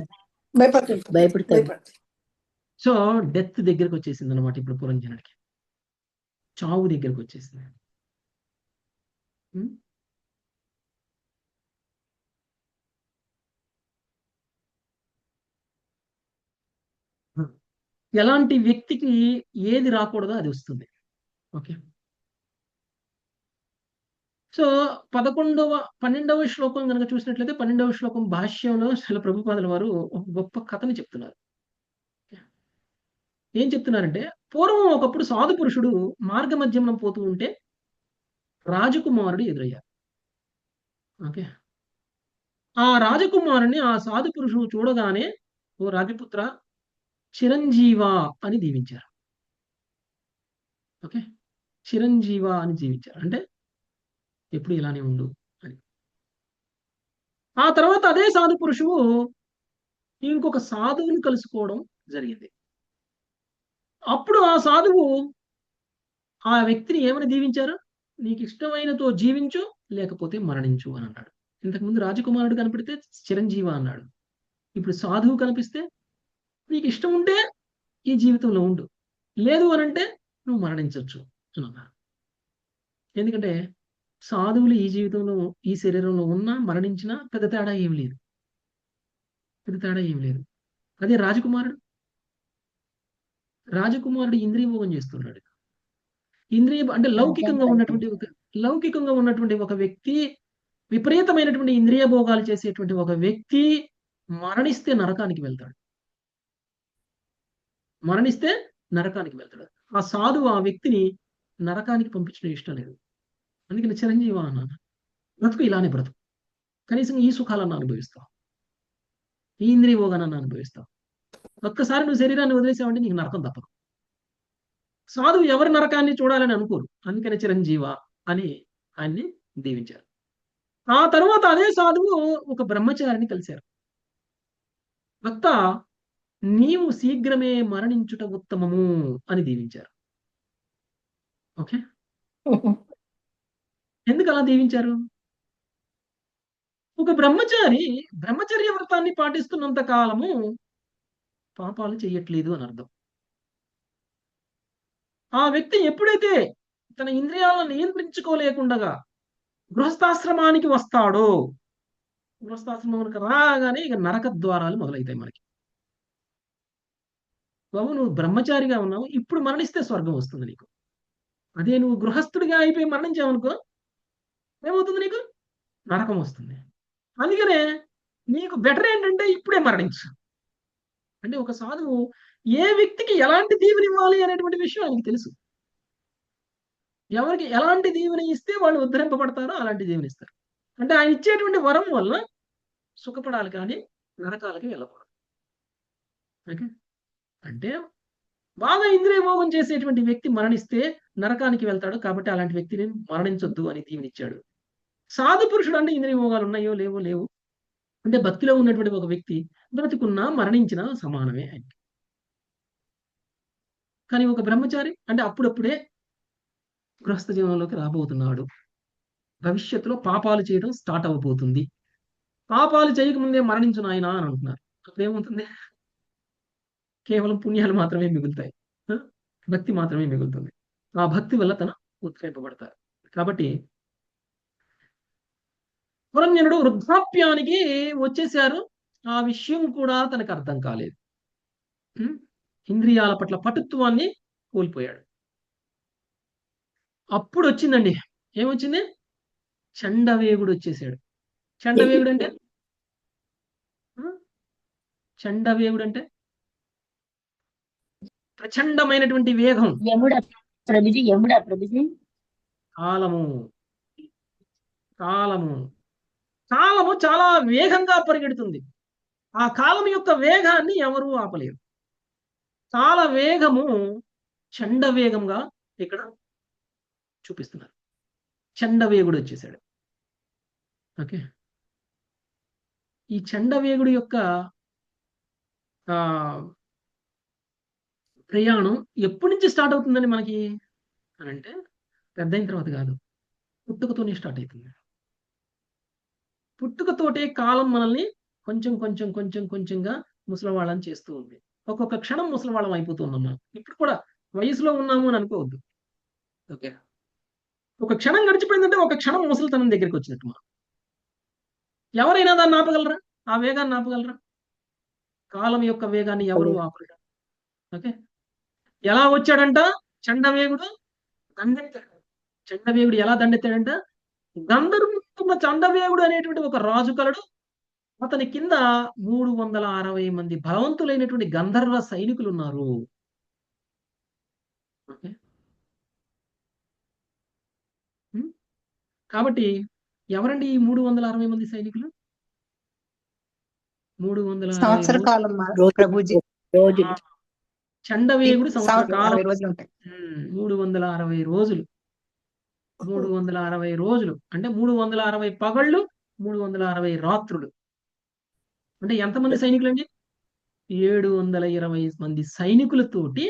[SPEAKER 2] భయపడతాడు.
[SPEAKER 1] సో డెత్ దగ్గరకు వచ్చేసింది అనమాట. ఇప్పుడు పురంజనుడికి చావు దగ్గరకు వచ్చేసింది. ఎలాంటి వ్యక్తికి ఏది రాకూడదో అది వస్తుంది. ఓకే, సో 12వ శ్లోకం కనుక చూసినట్లయితే 12వ శ్లోకం భాష్యంలో శ్రీల ప్రభుపాదుల వారు ఒక గొప్ప కథని చెప్తున్నారు. ఏం చెప్తున్నారంటే, పూర్వం ఒకప్పుడు సాధు పురుషుడు మార్గ మధ్యమనం పోతూ ఉంటే రాజకుమారుడు ఎదురయ్యారు. ఓకే, ఆ రాజకుమారుని ఆ సాధు పురుషుడు చూడగానే ఓ రాజపుత్ర చిరంజీవా అని దీవించారు. ఓకే, చిరంజీవా అని జీవించారు అంటే ఎప్పుడు ఇలానే ఉండు అని. ఆ తర్వాత అదే సాధు పురుషువు ఇంకొక సాధువుని కలుసుకోవడం జరిగింది. అప్పుడు ఆ సాధువు ఆ వ్యక్తిని ఏమని దీవించారు? నీకు ఇష్టమైనతో జీవించు, లేకపోతే మరణించు అని అన్నాడు. ఇంతకుముందు రాజకుమారుడు కనపడితే చిరంజీవ అన్నాడు. ఇప్పుడు సాధువు కనిపిస్తే నీకు ఇష్టం ఉంటే ఈ జీవితంలో ఉండు, లేదు అనంటే నువ్వు మరణించవచ్చు అని అన్నారు. ఎందుకంటే సాధువులు ఈ జీవితంలో ఈ శరీరంలో ఉన్నా మరణించినా పెద్ద తేడా ఏం లేదు. పెద్ద తేడా ఏం లేదు. అదే రాజకుమారుడు ఇంద్రియ భోగం చేస్తున్నాడు. అంటే లౌకికంగా ఉన్నటువంటి ఒక వ్యక్తి, విపరీతమైనటువంటి ఇంద్రియ భోగాలు చేసేటువంటి ఒక వ్యక్తి మరణిస్తే నరకానికి వెళ్తాడు. ఆ సాధువు ఆ వ్యక్తిని నరకానికి పంపించడం ఇష్టం లేదు. అందుకని చిరంజీవ అన్నాను, బ్రతుకు ఇలానే బ్రతుకు, కనీసం ఈ సుఖాలన్నా అనుభవిస్తావు, ఈ ఇంద్రియ భోగానన్నా అనుభవిస్తావు. ఒక్కసారి నువ్వు శరీరాన్ని వదిలేసావంటే నీకు నరకం తప్పదు. సాధువు ఎవరి నరకాన్ని చూడాలని అనుకోరు. అందుకని చిరంజీవ అని ఆయన్ని దీవించారు. ఆ తరువాత అదే సాధువు ఒక బ్రహ్మచారిని కలిశారు. భక్త, నీవు శీఘ్రమే మరణించుట ఉత్తమము అని దీవించారు. ఓకే, ఎందుకు అలా దీవించారు? ఒక బ్రహ్మచర్య వ్రతాన్ని పాటిస్తున్నంత కాలము పాపాలు చేయట్లేదు అని అర్థం. ఆ వ్యక్తి ఎప్పుడైతే తన ఇంద్రియాలను నియంత్రించుకోలేకుండా గృహస్థాశ్రమానికి వస్తాడో, గృహస్థాశ్రమానికి రాగానే ఇక నరక ద్వారాలు మొదలవుతాయి మనకి. బాబు, నువ్వు బ్రహ్మచారిగా ఉన్నావు, ఇప్పుడు మరణిస్తే స్వర్గం వస్తుంది నీకు. అదే నువ్వు గృహస్థుడిగా అయిపోయి మరణించావనుకో, ఏమవుతుంది? నీకు నరకం వస్తుంది. అందుకనే నీకు బెటర్ ఏంటంటే ఇప్పుడే మరణించు. అంటే ఒక సాధువు ఏ వ్యక్తికి ఎలాంటి దీవెన ఇవ్వాలి అనేటువంటి విషయం ఆయనకి తెలుసు. ఎవరికి ఎలాంటి దీవెన ఇస్తే వాళ్ళు ఉద్ధరింపబడతారో అలాంటి దీవెన ఇస్తారు. అంటే ఆయన ఇచ్చేటువంటి వరం వల్ల సుఖపడాలి కానీ నరకాలకి వెళ్ళకూడదు. ఓకే, అంటే బాగా ఇంద్రియ భోగం చేసేటువంటి వ్యక్తి మరణిస్తే నరకానికి వెళ్తాడు, కాబట్టి అలాంటి వ్యక్తిని మరణించొద్దు అని దీవెనిచ్చాడు. సాధు పురుషుడు అంటే ఇంద్రియ భోగాలు ఉన్నాయో లేవు అంటే భక్తిలో ఉన్నటువంటి ఒక వ్యక్తి బ్రతికున్నా మరణించినా సమానమే ఆయనకి. కానీ ఒక బ్రహ్మచారి అంటే అప్పుడప్పుడే గృహస్థ జీవనంలోకి రాబోతున్నాడు, భవిష్యత్తులో పాపాలు చేయడం స్టార్ట్ అవ్వబోతుంది, పాపాలు చేయకముందే మరణించు నాయనా అని అంటున్నారు. అప్పుడు ఏమవుతుంది? కేవలం పుణ్యాలు మాత్రమే మిగులుతాయి, భక్తి మాత్రమే మిగులుతుంది. ఆ భక్తి వల్ల తను ఉత్కరింపబడతారు. కాబట్టి పురంజనుడు వృద్ధాప్యానికి వచ్చేశారు. ఆ విషయం కూడా తనకు అర్థం కాలేదు. ఇంద్రియాల పట్ల పటుత్వాన్ని కోల్పోయాడు. అప్పుడు వచ్చిందండి, ఏమొచ్చింది? చండవేగుడు వచ్చేసాడు. చండవేగుడు అంటే ప్రచండమైనటువంటి వేగం.
[SPEAKER 2] యముడా ప్రభుజీ
[SPEAKER 1] కాలము చాలా వేగంగా పరిగెడుతుంది. ఆ కాలం యొక్క వేగాన్ని ఎవరూ ఆపలేరు. చాలా వేగము చండవేగంగా ఇక్కడ చూపిస్తున్నారు. చండవేగుడు వచ్చేసాడు. ఓకే, ఈ చండవేగుడు యొక్క ప్రయాణం ఎప్పటి నుంచి స్టార్ట్ అవుతుందని మనకి అని అంటే పెద్ద అయిన తర్వాత కాదు, పుట్టుకతోనే స్టార్ట్ అవుతుంది. పుట్టుకతోటే కాలం మనల్ని కొంచెంగా ముసలివాళ్ళని చేస్తూ ఉంది. ఒక్కొక్క క్షణం ముసలివాళ్ళం అయిపోతున్నాం మనం. ఇప్పుడు కూడా వయసులో ఉన్నాము అని అనుకోవద్దు. ఓకే, ఒక క్షణం గడిచిపోయిందంటే ఒక క్షణం ముసలితనం దగ్గరికి వచ్చినట్టు మనం. ఎవరైనా దాన్ని ఆపగలరా? ఆ వేగాన్ని ఆపగలరా? కాలం యొక్క వేగాన్ని ఎవరు ఆపలేరు. ఓకే, ఎలా వచ్చాడంట చండవేగుడు? దండెత్తాడు. చండవేగుడు ఎలా దండెత్తాడంట? గంధర్వున్న చండవేగుడు అనేటువంటి ఒక రాజు కలడు. అతని కింద 360 మంది బలవంతులైనటువంటి గంధర్వ సైనికులు ఉన్నారు. ఓకే, కాబట్టి ఎవరండి ఈ 360 మంది సైనికులు? 360
[SPEAKER 4] సంవత్సర
[SPEAKER 1] రోజులు.
[SPEAKER 4] కాలం
[SPEAKER 2] రోజు
[SPEAKER 4] ప్రభుజీ.
[SPEAKER 2] రోజులు
[SPEAKER 1] చండవేగుడు సంవత్సర కాలం.
[SPEAKER 4] 60 రోజులు ఉంటాయి.
[SPEAKER 1] 360 రోజులు. 360 రోజులు అంటే 360 పగళ్ళు, 360 రాత్రులు. అంటే ఎంతమంది సైనికులండి? 720 మంది సైనికులతోటి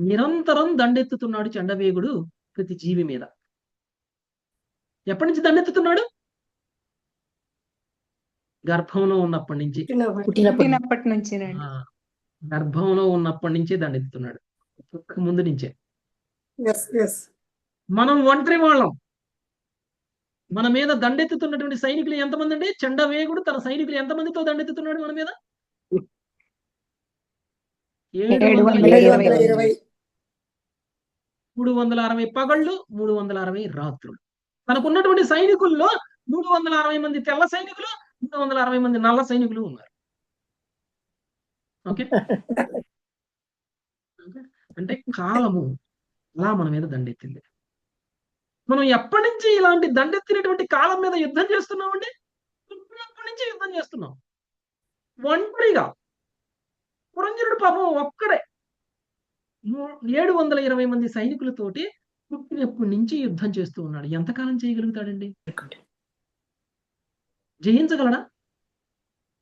[SPEAKER 1] నిరంతరం దండెత్తుతున్నాడు చండవేగుడు ప్రతి జీవి మీద. ఎప్పటి నుంచి దండెత్తుతున్నాడు? గర్భంలో ఉన్నప్పటి నుంచి.
[SPEAKER 2] పుట్టినప్పుడు
[SPEAKER 4] పుట్టినప్పటి నుంచినండి.
[SPEAKER 1] గర్భంలో ఉన్నప్పటి నుంచే దండెత్తుతున్నాడు, ముందు నుంచే. మనం ఒంటరి వాళ్ళం. మన మీద దండెత్తుతున్నటువంటి సైనికులు ఎంతమంది అండి? చండవేగుడు తన సైనికులు ఎంతమందితో దండెత్తుతున్నాడు మన మీద?
[SPEAKER 4] 720.
[SPEAKER 1] 360 పగళ్ళు, 360 రాత్రులు. తనకున్నటువంటి సైనికుల్లో 360 మంది తెల్ల సైనికులు, 360 మంది నల్ల సైనికులు ఉన్నారు. ఓకే, అంటే కాలము అలా మన మీద దండెత్తింది. మనం ఎప్పటి నుంచి ఇలాంటి దండెత్తినటువంటి కాలం మీద యుద్ధం చేస్తున్నామండి? పుట్టినప్పటి నుంచి యుద్ధం చేస్తున్నాం ఒంటరిగా. పురంజనుడు పాపం ఒక్కడే 720 మంది సైనికులతోటి పుట్టినప్పటి నుంచి యుద్ధం చేస్తూ ఉన్నాడు. ఎంతకాలం చేయగలుగుతాడండి? జయించగలడా?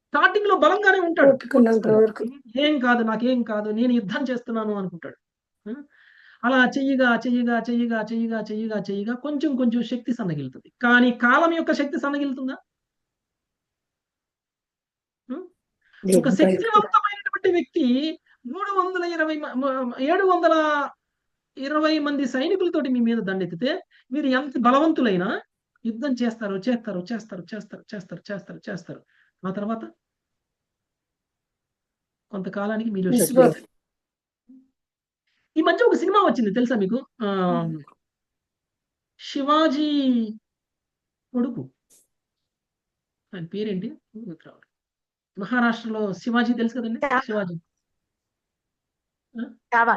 [SPEAKER 1] స్టార్టింగ్ లో బలంగానే ఉంటాడు. ఏం కాదు, నాకేం కాదు, నేను యుద్ధం చేస్తున్నాను అనుకుంటాడు. అలా చెయ్యగా కొంచెం కొంచెం శక్తి సన్నగిలుతుంది. కానీ కాలం యొక్క శక్తి సన్నగిలుతుందా? ఒక శక్తివంతమైనటువంటి వ్యక్తి 720 మంది సైనికులతోటి మీ మీద దండెత్తితే మీరు ఎంత బలవంతులైనా యుద్ధం చేస్తారు. ఆ తర్వాత కొంతకాలానికి మీరు ఈ మధ్య ఒక సినిమా వచ్చింది తెలుసా మీకు? శివాజీ కొడుకు, ఆయన పేరేంటి? మహారాష్ట్రలో శివాజీ తెలుసు కదండి? శివాజీ చావా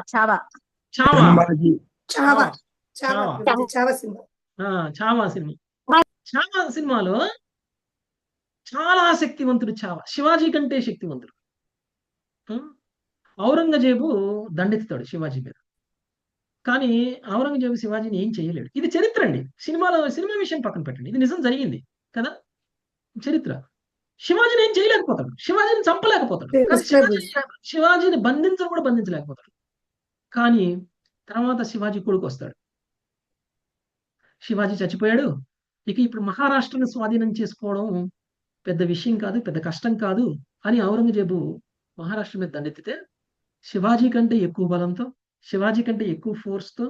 [SPEAKER 1] సినిమాలో చాలా శక్తివంతుడు చావా, శివాజీ కంటే శక్తివంతుడు. ఔరంగజేబు దండెత్తుతాడు శివాజీ మీద, కానీ ఔరంగజేబు శివాజీని ఏం చేయలేడు. ఇది చరిత్ర అండి. సినిమా విషయం పక్కన పెట్టండి, ఇది నిజం జరిగింది కదా, చరిత్ర. శివాజీని ఏం చేయలేకపోతాడు, శివాజీని చంపలేకపోతాడు, శివాజీని బంధించలేకపోతాడు. కానీ తర్వాత శివాజీ కొడుకు వస్తాడు. శివాజీ చచ్చిపోయాడు. ఇప్పుడు మహారాష్ట్రను స్వాధీనం చేసుకోవడం పెద్ద విషయం కాదు, పెద్ద కష్టం కాదు అని ఔరంగజేబు మహారాష్ట్ర మీద దండెత్తితే శివాజీ కంటే ఎక్కువ బలంతో, శివాజీ కంటే ఎక్కువ ఫోర్స్తో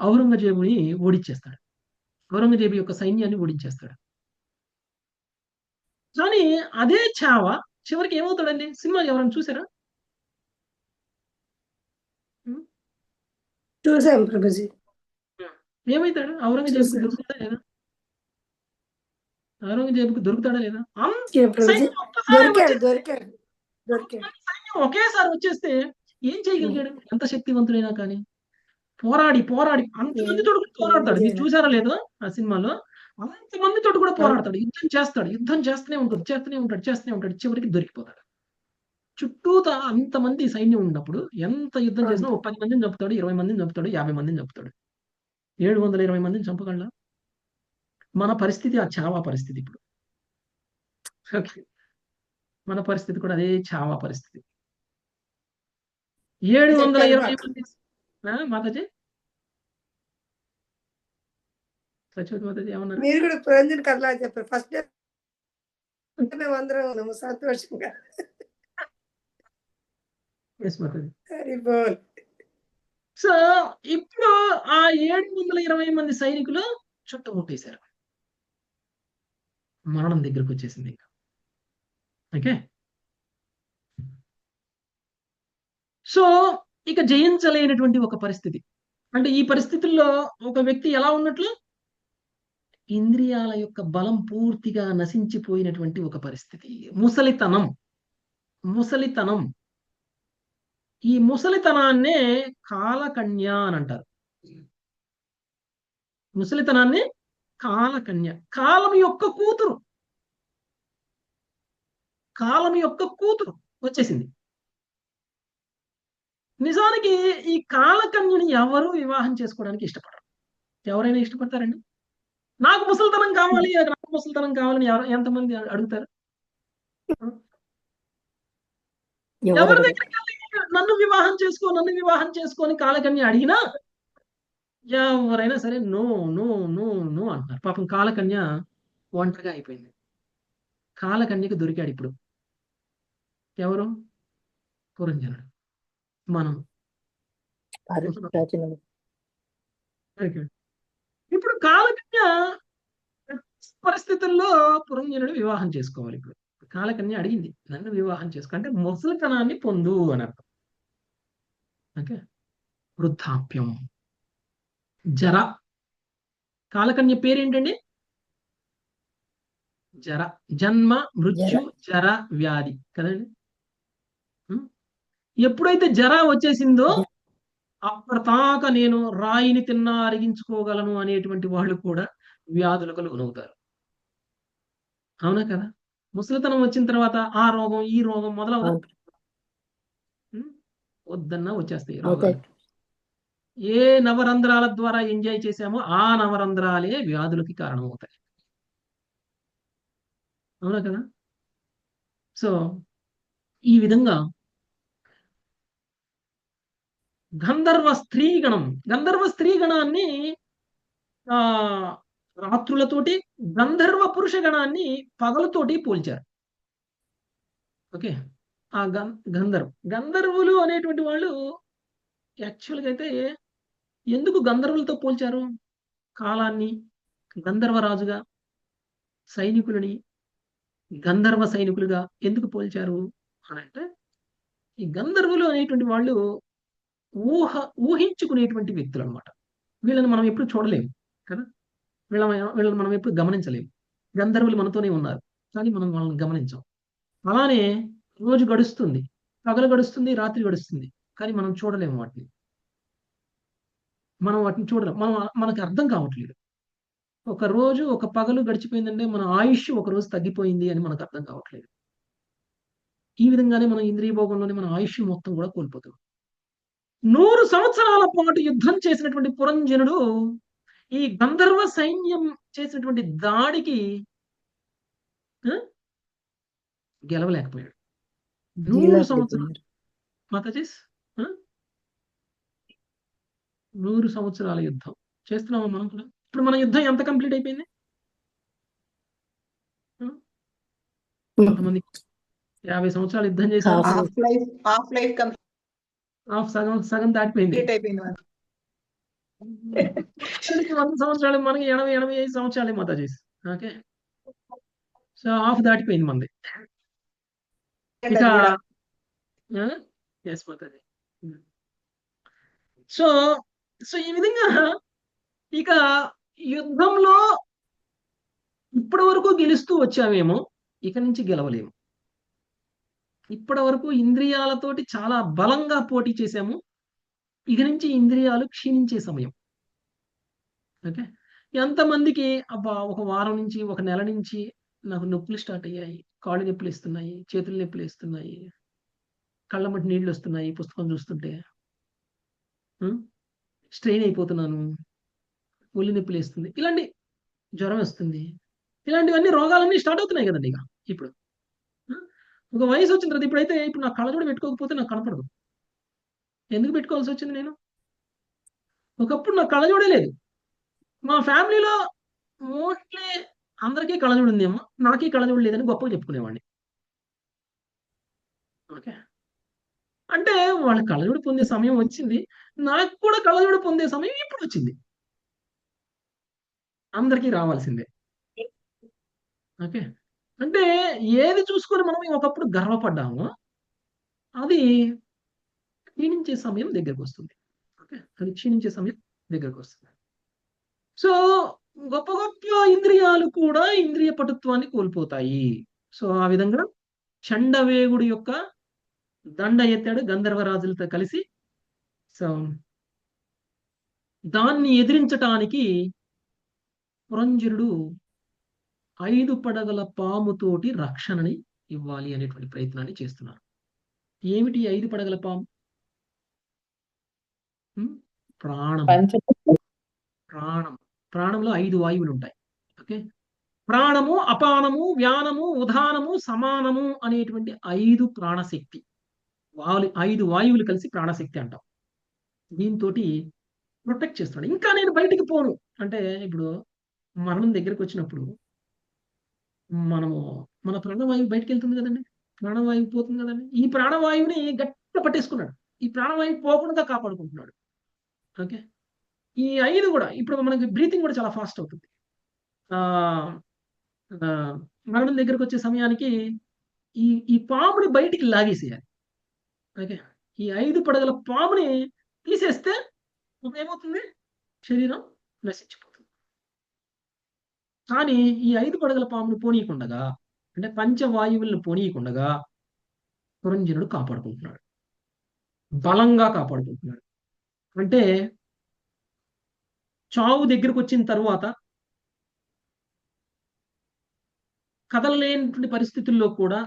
[SPEAKER 1] ఔరంగజేబుని ఓడించేస్తాడు. ఔరంగజేబు యొక్క సైన్యాన్ని ఓడించేస్తాడు. కానీ అదే చావా చివరికి ఏమవుతాడండి? సినిమా ఎవరైనా చూసారా?
[SPEAKER 3] చూసాం ప్రభుజీ.
[SPEAKER 1] ఏమైతాడు? ఔరంగజేబుకి దొరుకుతాడా లేదా? ఔరంగజేబుకి దొరుకుతాడా లేదా? సైన్యం ఒకేసారి వచ్చేస్తే ఏం చేయగలిగాడు? ఎంత శక్తివంతుడైనా కానీ పోరాడి అంతమంది తోడు పోరాడతాడు. మీరు చూసారా లేదో ఆ సినిమాలో? అంతమంది తోడు కూడా పోరాడతాడు, యుద్ధం చేస్తూనే ఉంటాడు, చివరికి దొరికిపోతాడు. చుట్టూతా అంతమంది సైన్యం ఉన్నప్పుడు ఎంత యుద్ధం చేసినా 10 మందిని చంపుతాడు, 20 మందిని చంపుతాడు, 50 మందిని చంపుతాడు. 720 మందిని చంపగలడా? మన పరిస్థితి ఆ చావా పరిస్థితి ఇప్పుడు. మన పరిస్థితి కూడా అదే చావా పరిస్థితి. 720 మంది. మాతాజీ, సచివతి మాతాజీ ఏమన్నారు?
[SPEAKER 3] మీరు కూడా పురంజన్ కథలా చెప్పారు. ఫస్ట్ మేము అందరం ఉన్నాము సంతోషంగా.
[SPEAKER 1] సో ఇప్పుడు ఆ 720 మంది సైనికులు చుట్టుముట్టేశారు. మరణం దగ్గరకు వచ్చేసింది. ఓకే, సో ఇక జయించలేనటువంటి ఒక పరిస్థితి. అంటే ఈ పరిస్థితుల్లో ఒక వ్యక్తి ఎలా ఉన్నట్లు? ఇంద్రియాల యొక్క బలం పూర్తిగా నశించిపోయినటువంటి ఒక పరిస్థితి. ముసలితనం. ఈ ముసలితనాన్నే కాలకన్య అని అంటారు. ముసలితనాన్ని కాలకన్య, కాలం యొక్క కూతురు. కాలం యొక్క కూతురు వచ్చేసింది. నిజానికి ఈ కాలకన్యని ఎవరు వివాహం చేసుకోవడానికి ఇష్టపడరు. ఎవరైనా ఇష్టపడతారండి? నాకు ముసలితనం కావాలి, నాకు ముసలితనం కావాలని ఎంతమంది అడుగుతారు? ఎవరి దగ్గరికి వెళ్ళి నన్ను వివాహం చేసుకొని కాలకన్య అడిగినా ఎవరైనా సరే నో నో నో నో అంటున్నారు. పాపం కాలకన్య ఒంటరిగా అయిపోయింది. కాలకన్యకి దొరికాడు ఇప్పుడు. ఎవరు? పురంజనుడు. మనం ఇప్పుడు కాలకన్య పరిస్థితుల్లో పురంజనుడు వివాహం చేసుకోవాలి. ఇప్పుడు కాలకన్య అడిగింది, నన్ను వివాహం చేసుకో అంటే ముసలితనాన్ని పొందు అని అర్థం. ఓకే, వృద్ధాప్యం, జర. కాలకన్య పేరేంటండి? జర. జన్మ, మృత్యు, జర, వ్యాధి కదండి. ఎప్పుడైతే జర వచ్చేసిందో అప్పటిదాకా నేను రాయిని తిన్నా అరిగించుకోగలను అనేటువంటి వాళ్ళు కూడా వ్యాధులకు లోనవుతారు. అవునా కదా? ముసలితనం వచ్చిన తర్వాత ఆ రోగం ఈ రోగం మొదలవుదా? వద్దన్నా వచ్చేస్తాయి రోగాలు. ఏ నవరంధ్రాల ద్వారా ఎంజాయ్ చేశామో ఆ నవరంధ్రాలే వ్యాధులకి కారణమవుతాయి. అవునా కదా? సో ఈ విధంగా గంధర్వ స్త్రీగణాన్ని రాత్రులతోటి, గంధర్వ పురుష గణాన్ని పగలతోటి పోల్చారు. ఓకే, ఆ గంధర్వులు అనేటువంటి వాళ్ళు యాక్చువల్గా అయితే ఎందుకు గంధర్వులతో పోల్చారు? కాలాన్ని గంధర్వరాజుగా, సైనికులని గంధర్వ సైనికులుగా ఎందుకు పోల్చారు అని అంటే, ఈ గంధర్వులు అనేటువంటి వాళ్ళు ఊహించుకునేటువంటి వ్యక్తులు అనమాట. వీళ్ళని మనం ఎప్పుడు చూడలేము కదా, వీళ్ళని మనం ఎప్పుడు గమనించలేము. గంధర్వులు మనతోనే ఉన్నారు కానీ మనం వాళ్ళని గమనించాం. అలానే రోజు గడుస్తుంది, పగలు గడుస్తుంది, రాత్రి గడుస్తుంది, కానీ మనం చూడలేము వాటిని. మనం వాటిని చూడలేము, మనకు అర్థం కావట్లేదు. ఒక రోజు ఒక పగలు గడిచిపోయిందంటే మన ఆయుష్ ఒక రోజు తగ్గిపోయింది అని మనకు అర్థం కావట్లేదు. ఈ విధంగానే మనం ఇంద్రియ భోగంలోనే మన ఆయుష్ మొత్తం కూడా కోల్పోతాం. 100 సంవత్సరాల పాటు యుద్ధం చేసినటువంటి పురంజనుడు ఈ గంధర్వ సైన్యం చేసినటువంటి దాడికి గెలవలేకపోయాడు. 100 సంవత్సరాలు మాతాజీస్ 100 సంవత్సరాల యుద్ధం చేస్తున్నామా మనం కూడా? ఇప్పుడు మన యుద్ధం ఎంత కంప్లీట్ అయిపోయింది? కొంతమంది 50 సంవత్సరాలు యుద్ధం చేశారు, సగం దాటిపోయింది. 100 సంవత్సరాలు, మనకి 80-85 సంవత్సరాలే మాతాజీస్. ఓకే, సో హాఫ్ దాటిపోయింది మనది. ఇక ఎస్ మాతాజీ. సో ఈ విధంగా ఇక యుద్ధంలో ఇప్పటి వరకు గెలుస్తూ వచ్చామేమో, ఇక నుంచి గెలవలేము. ఇప్పటి వరకు ఇంద్రియాలతోటి చాలా బలంగా పోటీ చేశాము, ఇక నుంచి ఇంద్రియాలు క్షీణించే సమయం. ఓకే, ఎంతమందికి అబ్బా ఒక వారం నుంచి, ఒక నెల నుంచి నాకు నొప్పులు స్టార్ట్ అయ్యాయి, కాళ్ళు నొప్పులు ఇస్తున్నాయి, చేతులు నొప్పులు ఇస్తున్నాయి, కళ్ళ మట్టి నీళ్ళు వస్తున్నాయి పుస్తకం చూస్తుంటే, స్ట్రెయిన్ అయిపోతున్నాను, ఒళ్ళు నొప్పులు వేస్తుంది, ఇలాంటి జ్వరం వస్తుంది, ఇలాంటివన్నీ రోగాలన్నీ స్టార్ట్ అవుతున్నాయి కదండి. ఇక ఇప్పుడు ఒక వయసు వచ్చిన తర్వాత ఇప్పుడైతే ఇప్పుడు నా కళ్ళజోడు పెట్టుకోకపోతే నాకు కనపడదు. ఎందుకు పెట్టుకోవాల్సి వచ్చింది? నేను ఒకప్పుడు నాకు కళ్ళజోడే లేదు. మా ఫ్యామిలీలో మోస్ట్లీ అందరికీ కళ్ళజోడు ఉందేమో, నాకే కళ్ళజోడు లేదని గొప్పగా చెప్పుకునేవాడిని. ఓకే, అంటే వాళ్ళ కళ్ళజోడు పొందే సమయం వచ్చింది, నాకు కూడా కళ్ళజోడు పొందే సమయం ఇప్పుడు వచ్చింది. అందరికీ రావాల్సిందే. ఓకే, అంటే ఏది చూసుకొని మనం ఒకప్పుడు గర్వపడ్డామో అది క్షీణించే సమయం దగ్గరకు వస్తుంది. ఓకే, అది క్షీణించే సమయం దగ్గరకు వస్తుంది. సో గొప్ప గొప్ప ఇంద్రియాలు కూడా ఇంద్రియ పటుత్వాన్ని కోల్పోతాయి. సో ఆ విధంగా చండవేగుడి యొక్క దండ ఎత్తాడు గంధర్వరాజులతో కలిసి. సో దాన్ని ఎదిరించటానికి పురంజనుడు 5 పడగల పాముతోటి రక్షణని ఇవ్వాలి అనేటువంటి ప్రయత్నాన్ని చేస్తున్నారు. ఏమిటి 5 పడగల పాము? ప్రాణం. ప్రాణం. ప్రాణంలో 5 వాయువులుంటాయి. ఓకే. ప్రాణము, అపానము, వ్యానము, ఉదానము, సమానము అనేటువంటి 5 ప్రాణశక్తి. 5 వాయువులు కలిసి ప్రాణశక్తి అంటాం. దీంతోటి ప్రొటెక్ట్ చేస్తున్నాడు. ఇంకా నేను బయటికి పోను అంటే ఇప్పుడు మరణం దగ్గరికి వచ్చినప్పుడు మన ప్రాణవాయువు బయటికి వెళ్తుంది కదండి. ప్రాణవాయువు పోతుంది కదండి. ఈ ప్రాణవాయువుని గట్టిగా పట్టేసుకున్నాడు. ఈ ప్రాణవాయువు పోకుండా కాపాడుకుంటున్నాడు. ఓకే. ఈ 5 కూడా ఇప్పుడు మనకి బ్రీతింగ్ కూడా చాలా ఫాస్ట్ అవుతుంది. మరణం దగ్గరకు వచ్చే సమయానికి ఈ పాముని బయటికి లాగేసేయాలి. ఓకే. ఈ 5 పడగల పాముని తీసేస్తే ఏమవుతుంది? శరీరం నశించిపోతుంది. కానీ ఈ 5 పడగల పామును పోనీయకుండగా అంటే పంచవాయువులను పోనీయకుండగా పురంజనుడు కాపాడుకుంటున్నాడు. బలంగా కాపాడుకుంటున్నాడు. అంటే చావు దగ్గరకు వచ్చిన తరువాత కదలలేనటువంటి పరిస్థితుల్లో కూడా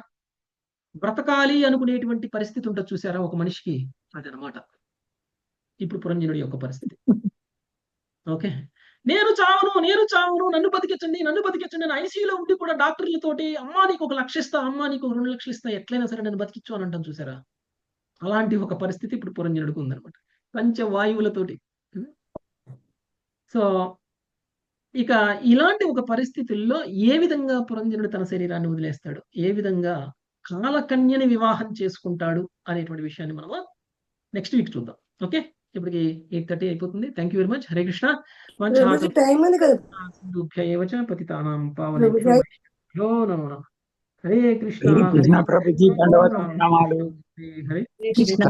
[SPEAKER 1] బ్రతకాలి అనుకునేటువంటి పరిస్థితి ఉంటుంది చూసారా ఒక మనిషికి, అదనమాట ఇప్పుడు పురంజనుడి యొక్క పరిస్థితి. ఓకే. నేను చావను, నన్ను బతికించండి నేను ఐసీయూలో ఉండి కూడా డాక్టర్లతోటి అమ్మా నీకు 1 లక్ష ఇస్తా, అమ్మా నీకు 2 లక్షలు ఇస్తా, ఎట్లయినా సరే నన్ను బతికించు అని అంటాను చూసారా. అలాంటి ఒక పరిస్థితి ఇప్పుడు పురంజనుడికి ఉందనమాట పంచవాయువులతోటి. సో ఇక ఇలాంటి ఒక పరిస్థితుల్లో ఏ విధంగా పురంజనుడు తన శరీరాన్ని వదిలేస్తాడు, ఏ విధంగా కాలకన్యని వివాహం చేసుకుంటాడు అనేటువంటి విషయాన్ని మనం నెక్స్ట్ వీక్ చూద్దాం. ఓకే. ఇప్పటికి 8:30 అయిపోతుంది. Thank you very much. Hare Krishna.
[SPEAKER 3] Time ఉంది కదా
[SPEAKER 1] పతితానాం పావనేభ్యో నమో నమః. హరే కృష్ణ.
[SPEAKER 4] కృష్ణ ప్రభుజీ దండవత్ ప్రణామాలు.
[SPEAKER 1] హరే
[SPEAKER 2] కృష్ణ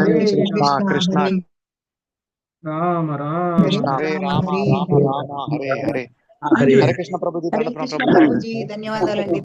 [SPEAKER 4] కృష్ణ
[SPEAKER 1] రామ రామ
[SPEAKER 5] హరే రామ రామ రామ హరే హరే.
[SPEAKER 4] హరే
[SPEAKER 5] హరే కృష్ణ ప్రభుజీ
[SPEAKER 2] హరే
[SPEAKER 5] దండ
[SPEAKER 2] కృష్ణ
[SPEAKER 5] ప్రభుజీ.
[SPEAKER 2] ప్రభుజీ ధన్యవాదాలండి.